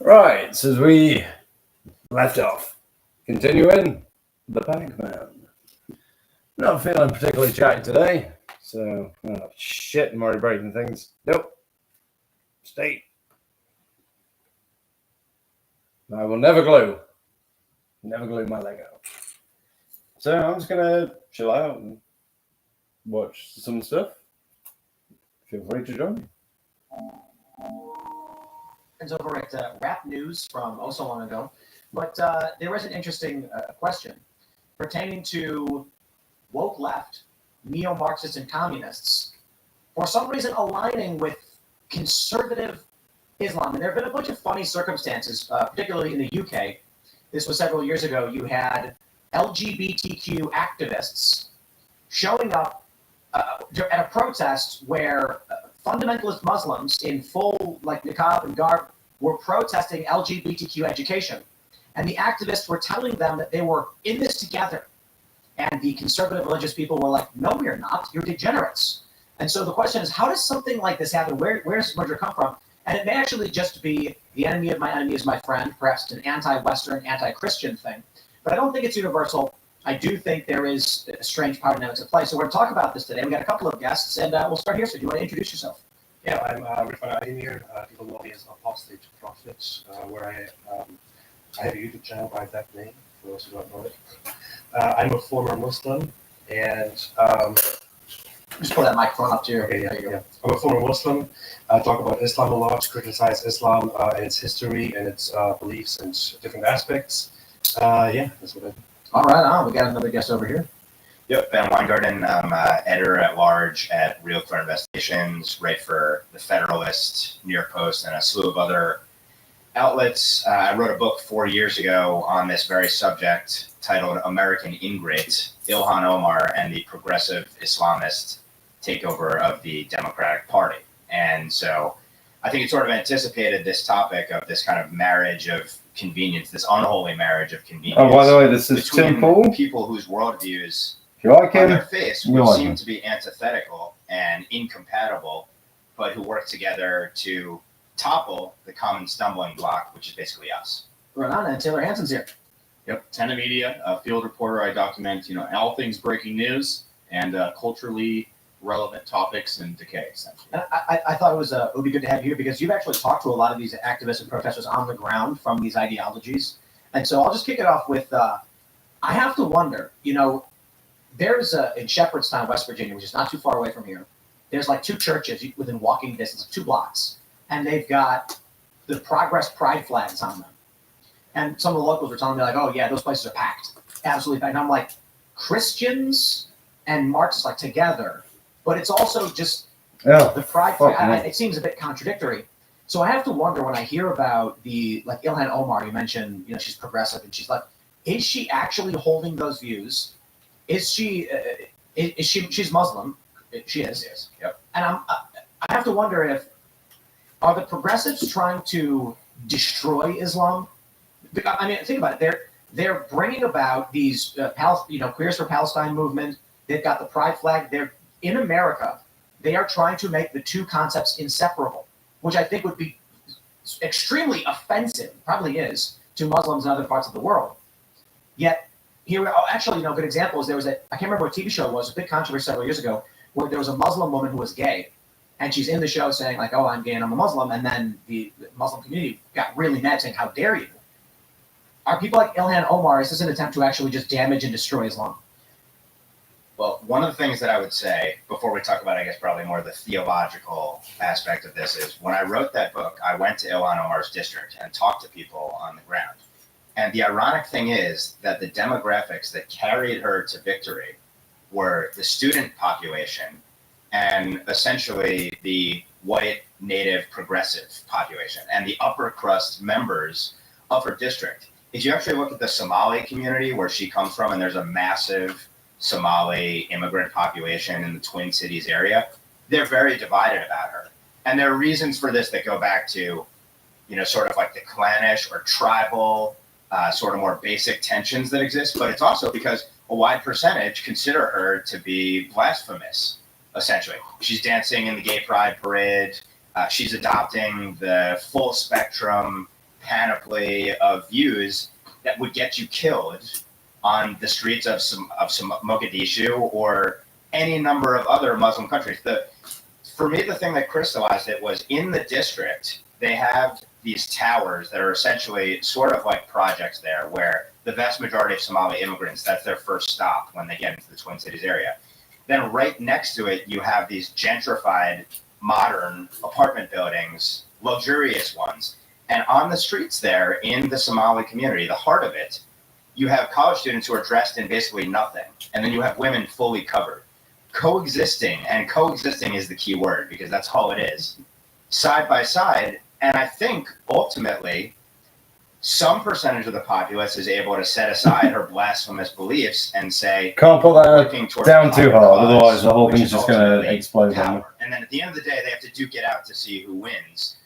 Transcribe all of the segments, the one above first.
Right, so as we left off, continuing the Pac-Man. Not feeling particularly chatty today, so shit, I'm already breaking things. Nope. Stay. I will never glue. Never glue my Lego. So I'm just gonna chill out and watch some stuff. Feel free to join me. It's over at Rap News from so long ago. But there was an interesting question pertaining to woke left, neo-Marxists, and communists, for some reason aligning with conservative Islam. And there have been a bunch of funny circumstances, particularly in the UK. This was several years ago. You had LGBTQ activists showing up at a protest where fundamentalist Muslims in full niqab and garb were protesting LGBTQ education. And the activists were telling them that they were in this together. And the conservative religious people were like, no, we're not. You're degenerates. And so the question is, how does something like this happen? Where does this merger come from? And it may actually just be the enemy of my enemy is my friend. Perhaps it's an anti-Western, anti-Christian thing. But I don't think it's universal. I do think there is a strange power dynamics at play. So we're going to talk about this today. We got a couple of guests, and we'll start here. So do you want to introduce yourself? Yeah, I'm Rifan Ademir. People know me as Apostate Prophets, where I have a YouTube channel by that name, for those who don't know it. I'm a former Muslim, and just pull that microphone up to your. Okay, yeah. I'm a former Muslim. I talk about Islam a lot, criticize Islam and its history and its beliefs and different aspects. That's what I do. All right, we got another guest over here. Yep, Ben Weingarten. I'm editor at large at Real Clear Investigations, write for The Federalist, New York Post, and a slew of other outlets. I wrote a book 4 years ago on this very subject titled American Ingrate, Ilhan Omar and the Progressive Islamist Takeover of the Democratic Party. And so I think it sort of anticipated this topic of this kind of marriage of convenience, this unholy marriage of convenience. Oh, by the way, this is Tim Pool. People whose worldviews If you like on him, their face would seem to be antithetical and incompatible, but who work together to topple the common stumbling block, which is basically us. Right on, and Taylor Hansen's here. Yep, Tenna Media, a field reporter. I document, all things breaking news and culturally relevant topics and decay, essentially. And I thought it would be good to have you here because you've actually talked to a lot of these activists and protesters on the ground from these ideologies. And so I'll just kick it off with, I have to wonder, there's in Shepherdstown, West Virginia, which is not too far away from here, there's like two churches within walking distance, 2 blocks, and they've got the Progress Pride flags on them. And some of the locals were telling me, like, oh, yeah, those places are packed. Absolutely packed. And I'm like, Christians and Marxists, together. But it's also just the pride flag. It seems a bit contradictory. So I have to wonder when I hear about Ilhan Omar, you mentioned, she's progressive, and she's like, is she actually holding those views? Is she, she's Muslim. She is. Yes. Yep. And I have to wonder are the progressives trying to destroy Islam? I mean, think about it. They're bringing about these, Queers for Palestine movement. They've got the pride flag. They're in America. They are trying to make the two concepts inseparable, which I think would be extremely offensive, probably is, to Muslims in other parts of the world. Yet here, actually, good example is I can't remember what TV show it was, a big controversy several years ago, where there was a Muslim woman who was gay, and she's in the show saying oh, I'm gay and I'm a Muslim, and then the Muslim community got really mad saying, how dare you? Are people like Ilhan Omar, is this an attempt to actually just damage and destroy Islam? Well, one of the things that I would say before we talk about, I guess, probably more the theological aspect of this is when I wrote that book, I went to Ilhan Omar's district and talked to people on the ground. And the ironic thing is that the demographics that carried her to victory were the student population and essentially the white native progressive population and the upper crust members of her district. If you actually look at the Somali community where she comes from, and there's a massive Somali immigrant population in the Twin Cities area, they're very divided about her. And there are reasons for this that go back to, sort of like the clannish or tribal, sort of more basic tensions that exist. But it's also because a wide percentage consider her to be blasphemous, essentially. She's dancing in the gay pride parade. She's adopting the full spectrum panoply of views that would get you killed on the streets of some Mogadishu or any number of other Muslim countries. For me, the thing that crystallized it was in the district, they have these towers that are essentially sort of like projects there, where the vast majority of Somali immigrants, that's their first stop when they get into the Twin Cities area. Then right next to it, you have these gentrified, modern apartment buildings, luxurious ones. And on the streets there, in the Somali community, the heart of it, you have college students who are dressed in basically nothing. And then you have women fully covered. Coexisting is the key word, because that's all it is, side by side. And I think ultimately, some percentage of the populace is able to set aside her blasphemous beliefs and say, Can't put that looking towards down the too common hard, cause, otherwise the whole which thing's is just going to ultimately explode on me. power. And then at the end of the day, they have to duke it out to see who wins.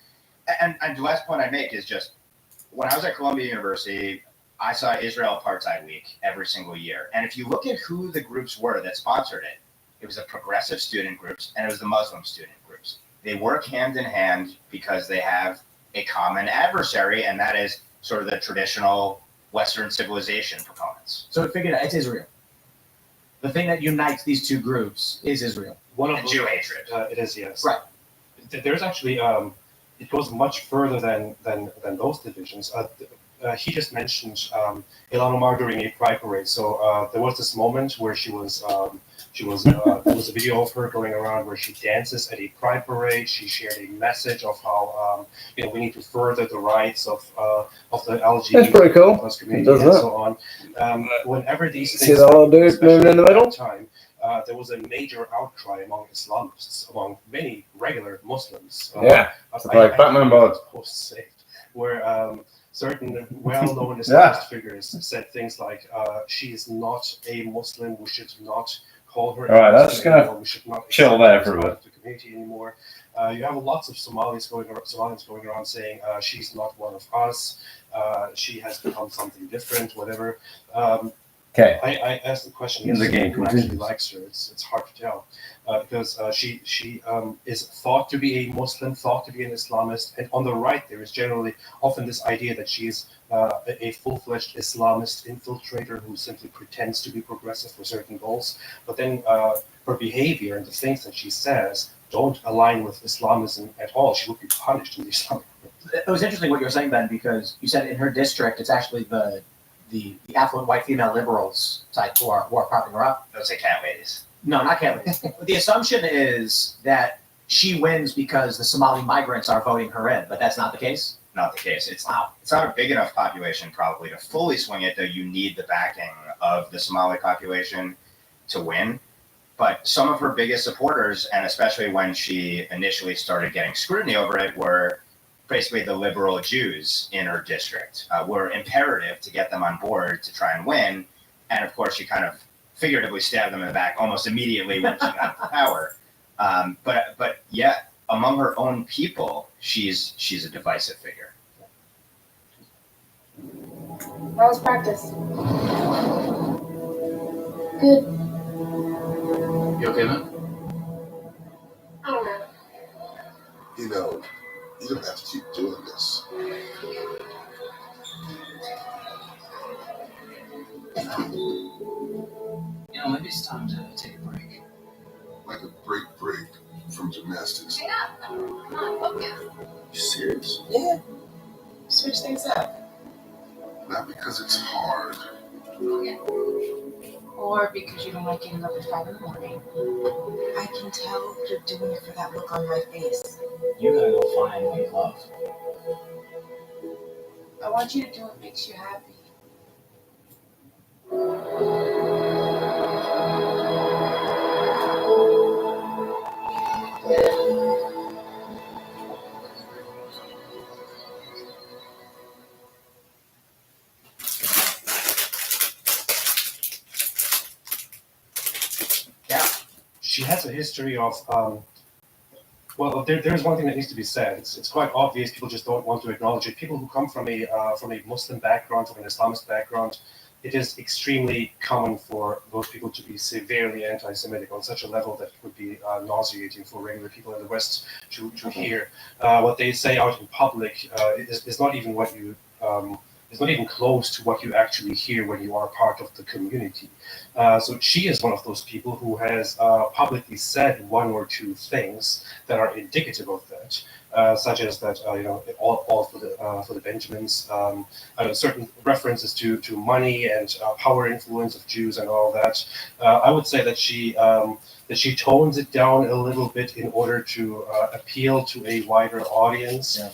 And the last point I make is just, when I was at Columbia University, I saw Israel Apartheid Week every single year. And if you look at who the groups were that sponsored it, it was the progressive student groups and it was the Muslim student groups. They work hand in hand because they have a common adversary, and that is sort of the traditional Western civilization proponents. So we figured out it's Israel. The thing that unites these two groups is Israel. One of And Jew hatred. It is, yes. Right. There's actually it goes much further than those divisions. He just mentioned Ilhan Omar during a pride parade. So there was this moment where there was a video of her going around where she dances at a pride parade. She shared a message of how we need to further the rights of the LGBT That's pretty cool. plus community It does and that. so on. Whenever these See things that little dude especially moving in the at that middle? time, there was a major outcry among Islamists, among many regular Muslims. Yeah, like Batman boards. Post-saved, where certain well-known Islamist Yeah. figures said things like, "She is not a Muslim. We should not call her." All right, a that's Muslim just gonna anymore. We should not chill accept there her as for a part bit. of the community anymore. You have lots of Somalians going around saying, "She's not one of us. She has become something different." Whatever. Okay. I asked the question. The game who actually continues. likes her? It's hard to tell because she is thought to be a Muslim, thought to be an Islamist, and on the right there is generally often this idea that she is a full-fledged Islamist infiltrator who simply pretends to be progressive for certain goals. But then her behavior and the things that she says don't align with Islamism at all. She would be punished in the Islamic world. It was interesting what you were saying, Ben, because you said in her district, it's actually the affluent white female liberals type who are propping her up. Those are cat ladies. No, not Kelly. The assumption is that she wins because the Somali migrants are voting her in, but that's not the case. Not the case. It's not a big enough population probably to fully swing it, though you need the backing of the Somali population to win. But some of her biggest supporters, and especially when she initially started getting scrutiny over it, were basically the liberal Jews in her district. Were imperative to get them on board to try and win. And of course, she kind of figuratively stabbed them in the back almost immediately when she got to power. But yeah, among her own people, she's a divisive figure. How was practice? Good. You okay, man? I don't know. You know, you don't have to keep doing this. Maybe it's time to take a break. Like a break from gymnastics. Hang up. Come on, focus. You serious? Yeah. Switch things up. Not because it's hard. Okay. Or because you don't like getting up at 5 in the morning. I can tell you're doing it for that look on my face. You gotta go find what you love. I want you to do what makes you happy. She has a history of well, there's one thing that needs to be said. It's quite obvious. People just don't want to acknowledge it. People who come from a Muslim background, from an Islamist background, it is extremely common for those people to be severely anti-Semitic on such a level that it would be nauseating for regular people in the West to hear. What they say out in public is not even what you. Is not even close to what you actually hear when you are part of the community. So she is one of those people who has publicly said one or two things that are indicative of that. Such as that, all for the Benjamins, certain references to money and power influence of Jews and all that. I would say that she tones it down a little bit in order to appeal to a wider audience. Yeah.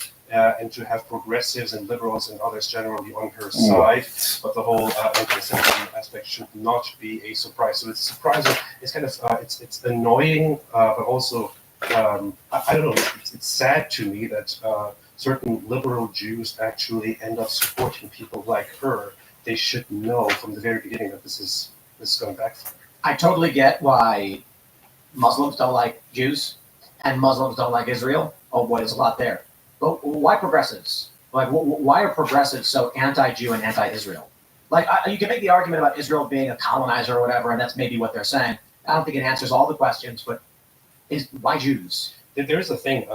And to have progressives and liberals and others generally on her side, but the whole anti-Semitism aspect should not be a surprise. So it's surprising. It's kind of it's annoying, but also I don't know. It's sad to me that certain liberal Jews actually end up supporting people like her. They should know from the very beginning that this is going to backfire. I totally get why Muslims don't like Jews and Muslims don't like Israel. Oh, boy, there's a lot there. But why progressives? Like, why are progressives so anti-Jew and anti-Israel? Like, you can make the argument about Israel being a colonizer or whatever, and that's maybe what they're saying. I don't think it answers all the questions, but why Jews? There's a thing.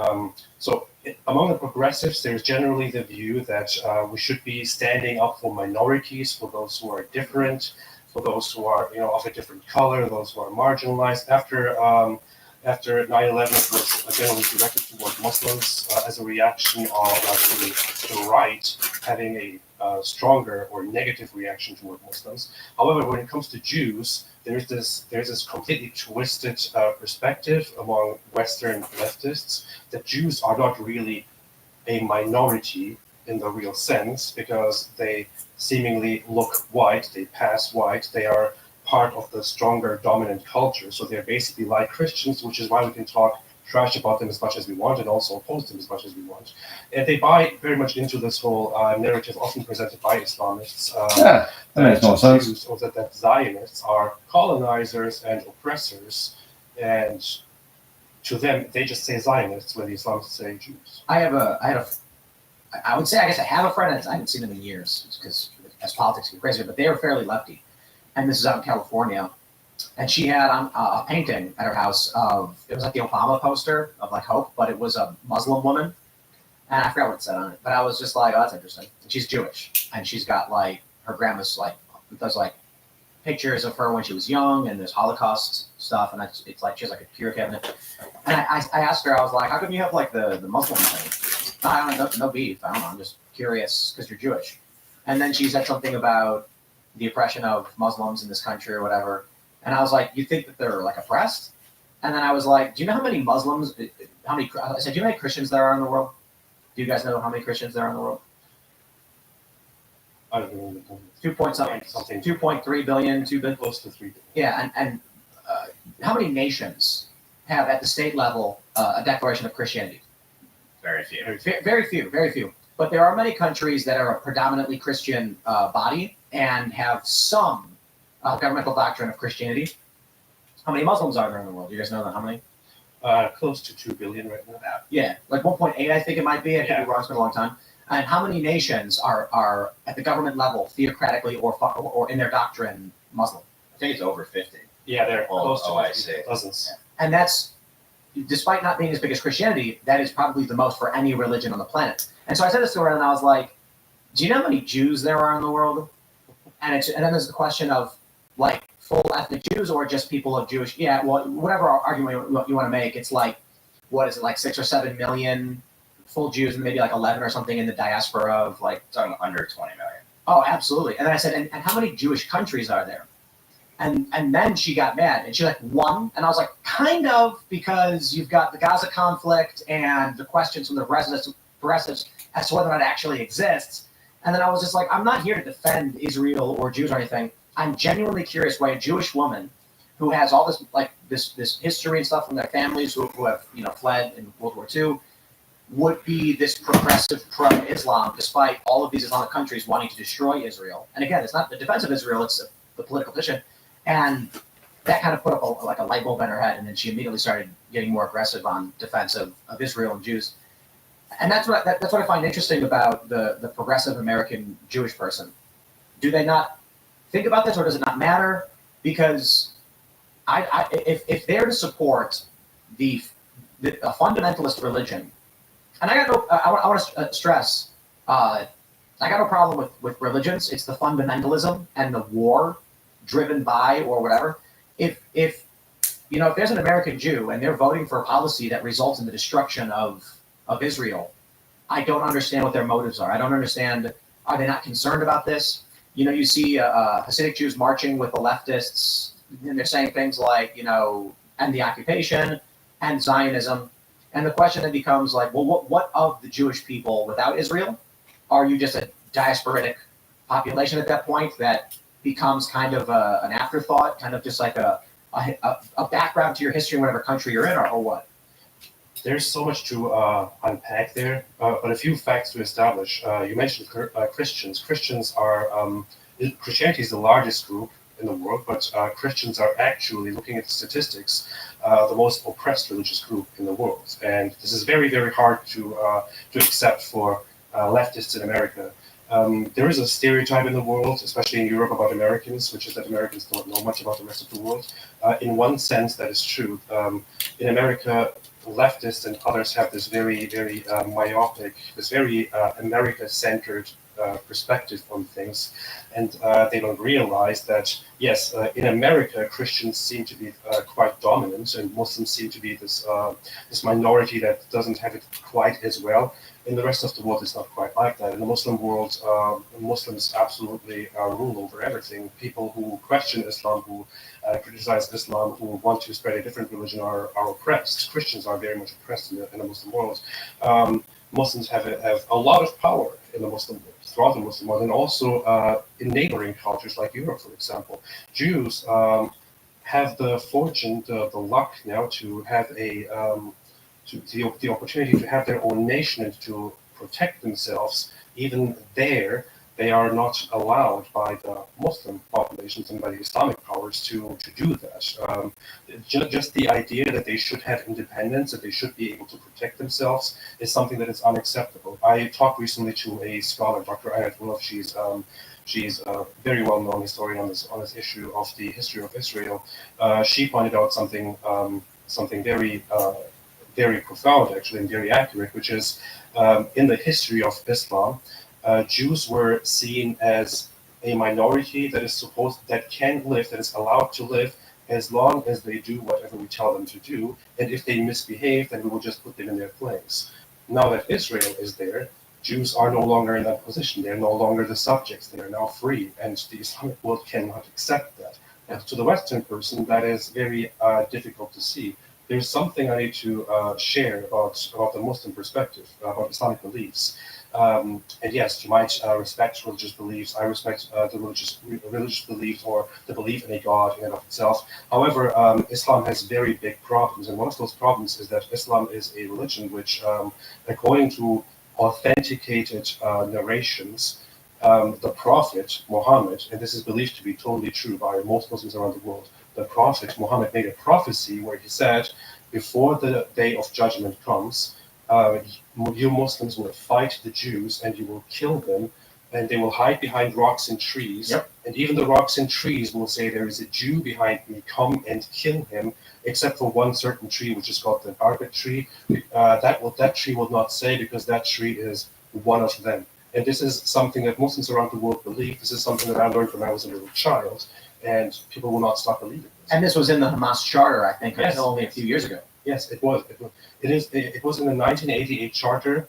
Among the progressives, there's generally the view that we should be standing up for minorities, for those who are different, for those who are of a different color, those who are marginalized. After 9/11, it was generally directed toward Muslims as a reaction of the right having a stronger or negative reaction toward Muslims. However, when it comes to Jews, there's this completely twisted perspective among Western leftists that Jews are not really a minority in the real sense because they seemingly look white, they pass white, they are part of the stronger dominant culture. So they're basically like Christians, which is why we can talk trash about them as much as we want and also oppose them as much as we want. And they buy very much into this whole narrative often presented by Islamists That makes more sense. Jews, or that Zionists are colonizers and oppressors, and to them they just say Zionists when the Islamists say Jews. I would say, I guess I have a friend, I haven't seen him in years because as politics get crazier, but they were fairly lefty. And this is out in California. And she had a painting at her house of, it was like the Obama poster of like hope, but it was a Muslim woman. And I forgot what it said on it, but I was just like, oh, that's interesting. And she's Jewish. And she's got like, her grandma's like, does like pictures of her when she was young and there's Holocaust stuff. And it's like, she has like a cure cabinet. And I asked her, I was like, how come you have like the Muslim thing? I don't know, no beef. I don't know. I'm just curious because you're Jewish. And then she said something about the oppression of Muslims in this country or whatever. And I was like, you think that they're like oppressed? And then I was like, do you know how many Muslims, I said, do you know how many Christians there are in the world? Do you guys know how many Christians there are in the world? I don't know. 2.3 billion, 2 billion. Close to 3 billion. Yeah, and how many nations have at the state level a declaration of Christianity? Very few. Very few. But there are many countries that are a predominantly Christian body and have some governmental doctrine of Christianity. How many Muslims are there in the world? Do you guys know that? How many? Close to 2 billion right now. Yeah, like 1.8, I think it might be. I could be wrong. It's been a long time. And how many nations are at the government level, theocratically or in their doctrine, Muslim? I think it's over 50. Yeah, they're close to I see. dozens. And that's, despite not being as big as Christianity, that is probably the most for any religion on the planet. And so I said this to her, and I was like, do you know how many Jews there are in the world? And then there's the question of, like, full ethnic Jews or just people of Jewish, whatever argument you want to make, it's like, what is it, like 6 or 7 million full Jews and maybe like 11 or something in the diaspora of like... Talking under 20 million. Oh, absolutely. And then I said, and how many Jewish countries are there? And then she got mad and she's like, 1? And I was like, kind of, because you've got the Gaza conflict and the questions from the progressives as to whether or not it actually exists. And then I was just like, I'm not here to defend Israel or Jews or anything. I'm genuinely curious why a Jewish woman who has all this like this history and stuff from their families who have fled in World War II would be this progressive pro-Islam despite all of these Islamic countries wanting to destroy Israel. And again, it's not the defense of Israel, it's the political position. And that kind of put up a light bulb in her head, and then she immediately started getting more aggressive on defense of Israel and Jews. And that's what I find interesting about the progressive American Jewish person. Do they not think about this, or does it not matter? Because if they're to support a fundamentalist religion, and I want to stress, I got no problem with religions. It's the fundamentalism and the war driven by or whatever. If there's an American Jew and they're voting for a policy that results in the destruction of Israel, I don't understand what their motives are. I don't understand. Are they not concerned about this? You see Hasidic Jews marching with the leftists, and they're saying things like, end the occupation, end Zionism. And the question then becomes like, well, what of the Jewish people without Israel? Are you just a diasporic population at that point that becomes kind of an afterthought, kind of just like a background to your history in whatever country you're in, or what? There's so much to unpack there, but a few facts to establish. You mentioned Christians. Christianity is the largest group in the world, but Christians are actually, looking at the statistics, the most oppressed religious group in the world. And this is very, very hard to accept for leftists in America. There is a stereotype in the world, especially in Europe, about Americans, which is that Americans don't know much about the rest of the world. In one sense, that is true. In America, leftists and others have this very, very myopic, this very America-centered perspective on things, and they don't realize that, yes, in America, Christians seem to be quite dominant, and Muslims seem to be this minority that doesn't have it quite as well. In the rest of the world, it's not quite like that. In the Muslim world, Muslims absolutely rule over everything. People who question Islam, who criticize Islam, who want to spread a different religion are oppressed. Christians are very much oppressed in the Muslim world. Muslims have a lot of power in the Muslim world, throughout the Muslim world, and also in neighboring cultures like Europe, for example. Jews have the fortune, the luck now to have the opportunity to have their own nation and to protect themselves. Even there, they are not allowed by the Muslim populations and by the Islamic powers to do that. Just the idea that they should have independence, that they should be able to protect themselves, is something that is unacceptable. I talked recently to a scholar, Dr. Einat Wilf. She's a very well-known historian on this issue of the history of Israel. She pointed out something very very profound, actually, and very accurate, which is in the history of Islam, Jews were seen as a minority that can live, that is allowed to live as long as they do whatever we tell them to do, and if they misbehave, then we will just put them in their place. Now that Israel is there, Jews are no longer in that position. They're no longer the subjects. They are now free, and the Islamic world cannot accept that. And to the Western person, that is very difficult to see. There's something I need to share about the Muslim perspective, about Islamic beliefs. And yes, you might respect religious beliefs. I respect the religious beliefs, or the belief in a God in and of itself. However, Islam has very big problems, and one of those problems is that Islam is a religion which, according to authenticated narrations, the Prophet Muhammad, and this is believed to be totally true by most Muslims around the world, the Prophet Muhammad made a prophecy where he said, before the day of judgment comes, you Muslims will fight the Jews and you will kill them, and they will hide behind rocks and trees. Yep. And even the rocks and trees will say, there is a Jew behind me, come and kill him, except for one certain tree, which is called the Barbet tree. That tree will not say, because that tree is one of them. And this is something that Muslims around the world believe. This is something that I learned when I was a little child, and people will not stop believing this. And this was in the Hamas charter, I think, Yes. until only a few years ago. Yes, it was. It was in the 1988 charter.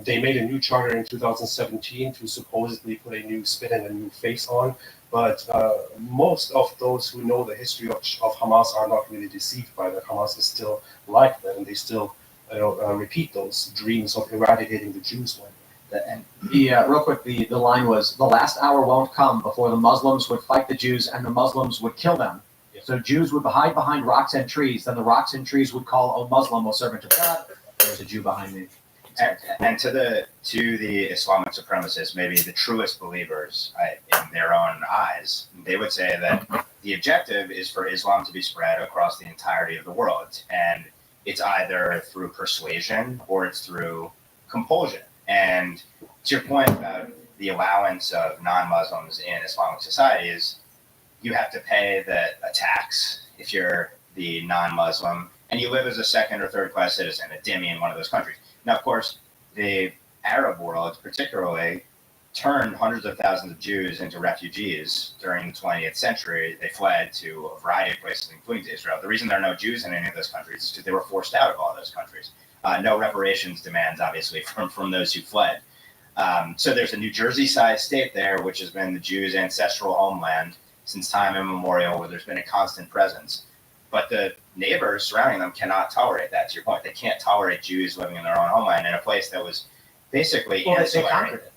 They made a new charter in 2017 to supposedly put a new spin and a new face on. But most of those who know the history of Hamas are not really deceived by that. Hamas is still like that, and they still repeat those dreams of eradicating the Jews one day. And real quick, the line was, the last hour won't come before the Muslims would fight the Jews and the Muslims would kill them. Yeah. So Jews would hide behind rocks and trees. Then the rocks and trees would call, "O Muslim, O servant of God, there's a Jew behind me." And to the Islamic supremacists, maybe the truest believers in their own eyes, they would say that the objective is for Islam to be spread across the entirety of the world. And it's either through persuasion or it's through compulsion. And to your point about the allowance of non-Muslims in Islamic society is you have to pay a tax if you're the non-Muslim, and you live as a second or third class citizen, a dhimmi in one of those countries. Now, of course, the Arab world particularly turned hundreds of thousands of Jews into refugees during the 20th century. They fled to a variety of places, including to Israel. The reason there are no Jews in any of those countries is because they were forced out of all those countries. No reparations demands, obviously, from those who fled. So there's a New Jersey-sized state there, which has been the Jews' ancestral homeland since time immemorial, where there's been a constant presence. But the neighbors surrounding them cannot tolerate that, to your point. They can't tolerate Jews living in their own homeland in a place that was basically Well, they insular. conquered it.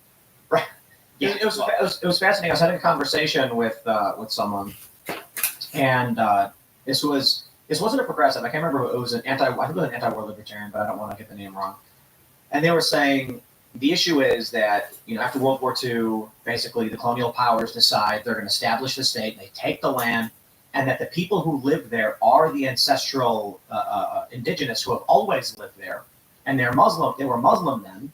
Right. Yeah. It was fascinating. I was having a conversation with someone, and this wasn't a progressive. I can't remember. It was I think it was an anti-war libertarian, but I don't want to get the name wrong. And they were saying the issue is that after World War II, basically the colonial powers decide they're going to establish the state. They take the land, and that the people who live there are the ancestral indigenous who have always lived there, and they're Muslim. They were Muslim then.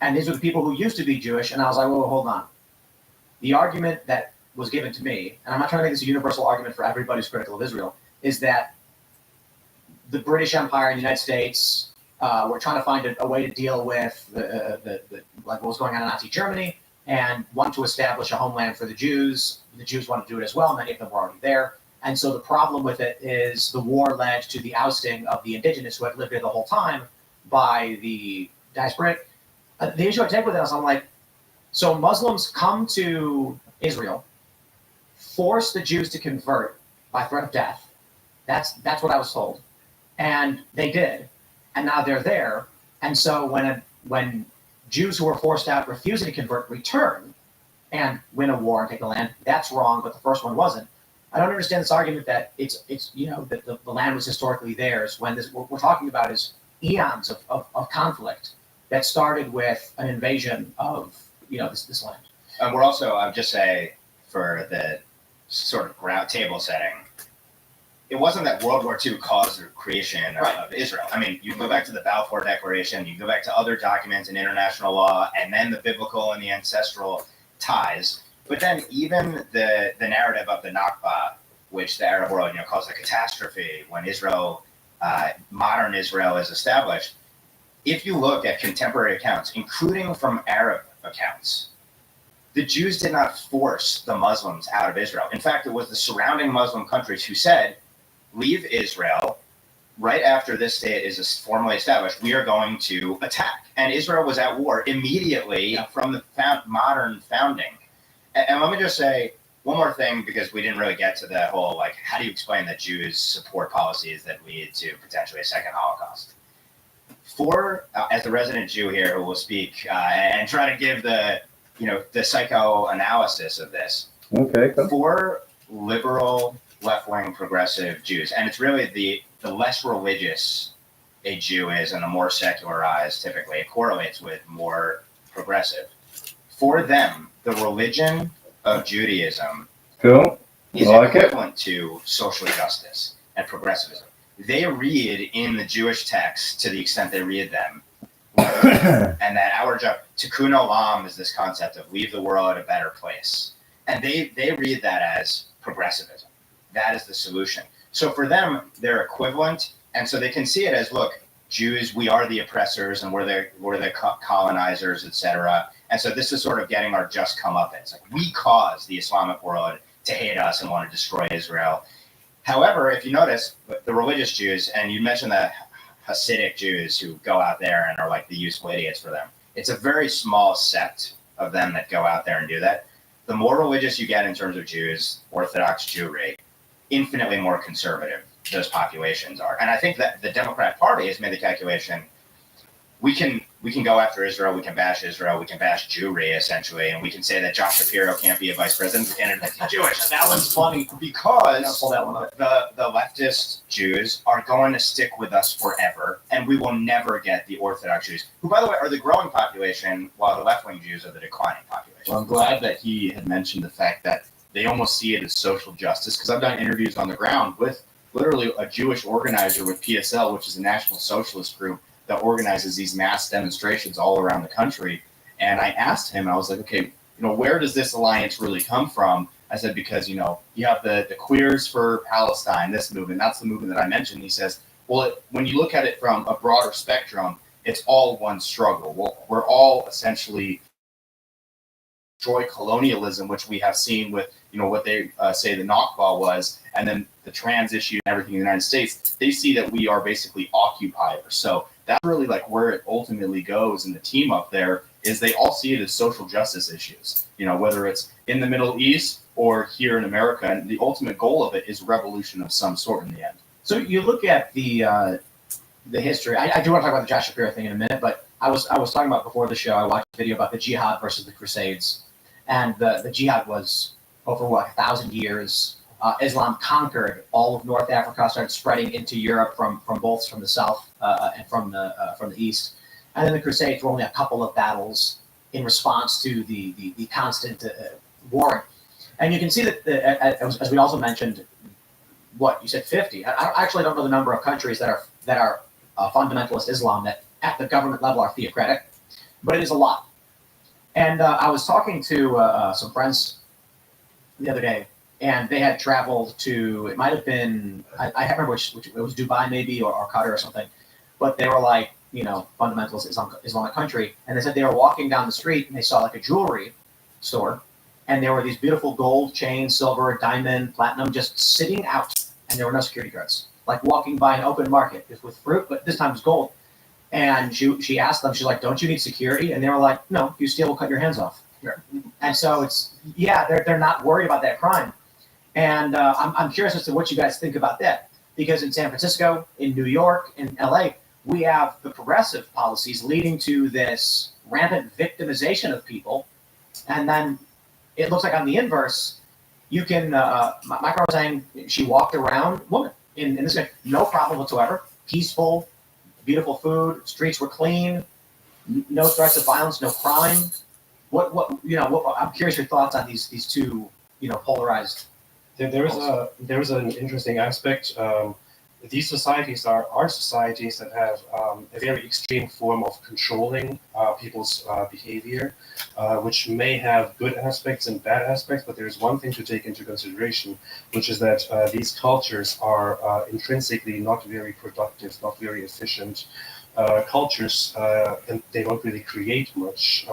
And these were the people who used to be Jewish. And I was like, well, hold on. The argument that was given to me, and I'm not trying to make this a universal argument for everybody who's critical of Israel, is that the British Empire and the United States were trying to find a way to deal with like what was going on in Nazi Germany and wanted to establish a homeland for the Jews. The Jews wanted to do it as well. Many of them were already there. And so the problem with it is the war led to the ousting of the indigenous who had lived there the whole time by the diasporic. The issue I take with it is I'm like, so Muslims come to Israel, force the Jews to convert by threat of death. That's what I was told. And they did. And now they're there. And so when Jews who were forced out refusing to convert return and win a war and take the land, that's wrong, but the first one wasn't. I don't understand this argument that it's that the land was historically theirs when what we're talking about is eons of conflict that started with an invasion of this land. And we're also, I would just say, for the sort of ground table setting, it wasn't that World War II caused the creation of Israel. I mean, you can go back to the Balfour Declaration, you can go back to other documents in international law, and then the biblical and the ancestral ties. But then even the narrative of the Nakba, which the Arab world calls a catastrophe when Israel, modern Israel, is established. If you look at contemporary accounts, including from Arab accounts, the Jews did not force the Muslims out of Israel. In fact, it was the surrounding Muslim countries who said, leave Israel. Right after this state is formally established, we are going to attack. And Israel was at war immediately from the modern founding. And let me just say one more thing, because we didn't really get to that whole, how do you explain that Jews support policies that lead to potentially a second Holocaust? As the resident Jew here who will speak and try to give the psychoanalysis of this. Okay, cool. For liberal, left-wing, progressive Jews, and it's really the less religious a Jew is and the more secularized, typically, it correlates with more progressive. For them, the religion of Judaism Cool. is I like it. equivalent to social justice and progressivism. They read in the Jewish texts to the extent they read them, and that our job, tikkun olam, is this concept of leave the world a better place. And they read that as progressivism. That is the solution. So for them, they're equivalent, and so they can see it as, look, Jews, we are the oppressors, and we're the colonizers, etc. And so this is sort of getting our just comeuppance. We caused the Islamic world to hate us and want to destroy Israel. However, if you notice, the religious Jews, and you mentioned the Hasidic Jews who go out there and are the useful idiots for them, it's a very small sect of them that go out there and do that. The more religious you get in terms of Jews, Orthodox Jewry, infinitely more conservative those populations are. And I think that the Democrat Party has made the calculation, we can go after Israel, we can bash Israel, we can bash Jewry, essentially, and we can say that Josh Shapiro can't be a vice president candidate because he's Jewish. That one's funny. Because Pull that one up. the leftist Jews are going to stick with us forever, and we will never get the Orthodox Jews, who, by the way, are the growing population, while the left-wing Jews are the declining population. Well, I'm glad that he had mentioned the fact that they almost see it as social justice, because I've done interviews on the ground with literally a Jewish organizer with PSL, which is a national socialist group that organizes these mass demonstrations all around the country. And I asked him, I was like, okay, where does this alliance really come from? I said, because, you have the Queers for Palestine, this movement, that's the movement that I mentioned. He says, well, when you look at it from a broader spectrum, it's all one struggle. Well, we're all essentially destroy colonialism, which we have seen with, what they say the Nakba was, and then the trans issue and everything in the United States. They see that we are basically occupiers. So that's really like where it ultimately goes in the team up there, is they all see it as social justice issues, whether it's in the Middle East or here in America. And the ultimate goal of it is revolution of some sort in the end. So you look at the history. I do want to talk about the Josh Shapiro thing in a minute, but I was talking about before the show. I watched a video about the jihad versus the Crusades, and the jihad was over 1,000 years. Islam conquered all of North Africa, started spreading into Europe from the south and from the east, and then the Crusades were only a couple of battles in response to the constant warring. And you can see that as we also mentioned. What you said, 50? I actually don't know the number of countries that are fundamentalist Islam that at the government level are theocratic, but it is a lot. And I was talking to some friends the other day, and they had traveled to, it might have been, I can't remember which it was, Dubai maybe or Qatar or something, but they were like, fundamentalist Islamic country, and they said they were walking down the street and they saw like a jewelry store, and there were these beautiful gold chains, silver, diamond, platinum, just sitting out. And there were no security guards, like walking by an open market just with fruit, but this time it was gold. And she asked them, she's like, don't you need security? And they were like, no, if you steal, we'll cut your hands off. And so they're not worried about that crime. And I'm curious as to what you guys think about that. Because in San Francisco, in New York, in LA, we have the progressive policies leading to this rampant victimization of people. And then it looks like on the inverse, you can, my girl was saying she walked around, woman, in this country, no problem whatsoever, peaceful, beautiful food, streets were clean, no threats of violence, no crime. I'm curious your thoughts on these two, polarized. There is an interesting aspect. These societies are societies that have a very extreme form of controlling people's behavior, which may have good aspects and bad aspects, but there's one thing to take into consideration, which is that these cultures are intrinsically not very productive, not very efficient cultures, and they don't really create much.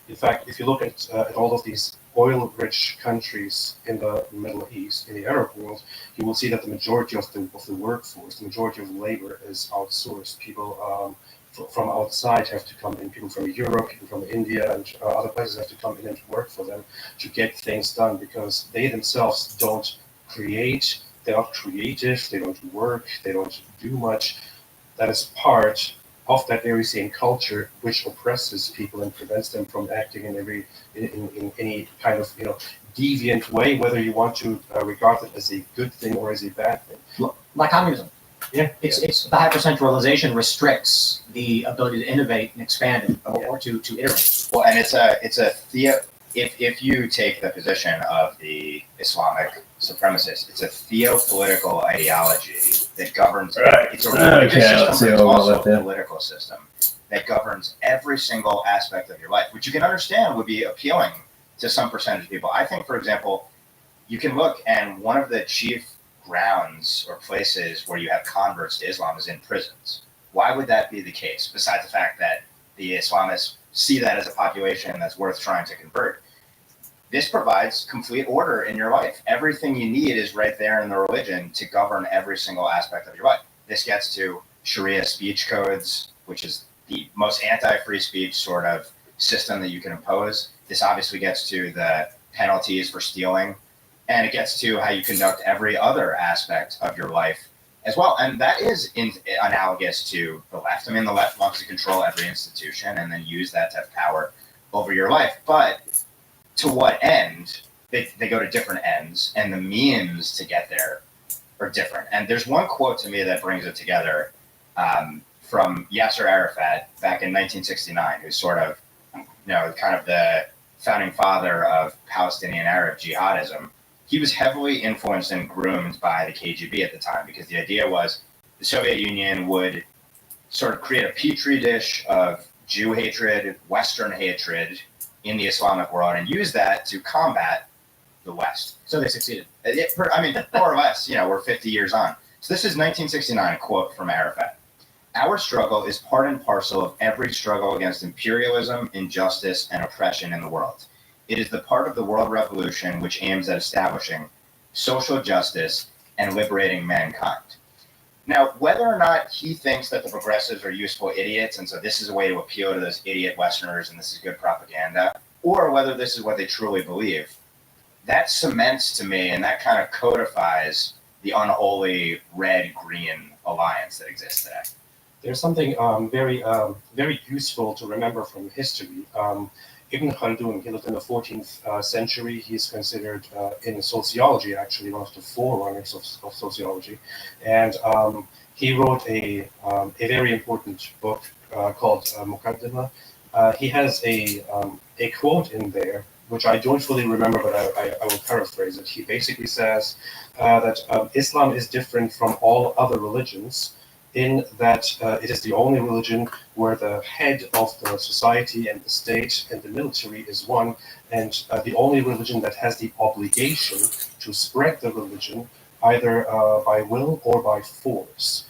In fact, if you look at all of these oil-rich countries in the Middle East, in the Arab world, you will see that the majority of the workforce, the majority of labor is outsourced. People from outside have to come in. People from Europe, people from India, and other places have to come in and work for them to get things done, because they themselves don't create. They're not creative. They don't work. They don't do much. That is part of that very same culture, which oppresses people and prevents them from acting in any kind of deviant way, whether you want to regard it as a good thing or as a bad thing. Like communism. Yeah, It's the hypercentralization restricts the ability to innovate and expand or to iterate. Well, and if you take the position of the Islamic supremacist, it's a theopolitical ideology that governs. Right. It's a religious let's see system, but it's what also left there. a political system that governs every single aspect of your life, which you can understand would be appealing to some percentage of people. I think, for example, you can look, and one of the chief grounds or places where you have converts to Islam is in prisons. Why would that be the case? Besides the fact that the Islamists see that as a population that's worth trying to convert. This provides complete order in your life. Everything you need is right there in the religion to govern every single aspect of your life. This gets to Sharia speech codes, which is the most anti-free speech sort of system that you can impose. This obviously gets to the penalties for stealing, and it gets to how you conduct every other aspect of your life as well. And that is analogous to the left. I mean, the left wants to control every institution and then use that to have power over your life. But to what end? They go to different ends, and the means to get there are different. And there's one quote to me that brings it together from Yasser Arafat back in 1969, who's sort of, kind of the founding father of Palestinian Arab jihadism. He was heavily influenced and groomed by the KGB at the time, because the idea was the Soviet Union would sort of create a petri dish of Jew hatred, Western hatred, in the Islamic world and use that to combat the West. So they succeeded. I mean, more or less, we're 50 years on. So this is 1969, a quote from Arafat. Our struggle is part and parcel of every struggle against imperialism, injustice, and oppression in the world. It is the part of the world revolution which aims at establishing social justice and liberating mankind. Now, whether or not he thinks that the progressives are useful idiots, and so this is a way to appeal to those idiot Westerners and this is good propaganda, or whether this is what they truly believe, that cements to me and that kind of codifies the unholy red-green alliance that exists today. There's something very useful to remember from history. Ibn Khaldun, he lived in the 14th century. He's considered in sociology, actually, one of the forerunners of sociology. And he wrote a very important book called Muqaddimah. He has a quote in there, which I don't fully remember, but I will paraphrase it. He basically says that Islam is different from all other religions in that it is the only religion where the head of the society and the state and the military is one, and the only religion that has the obligation to spread the religion either by will or by force.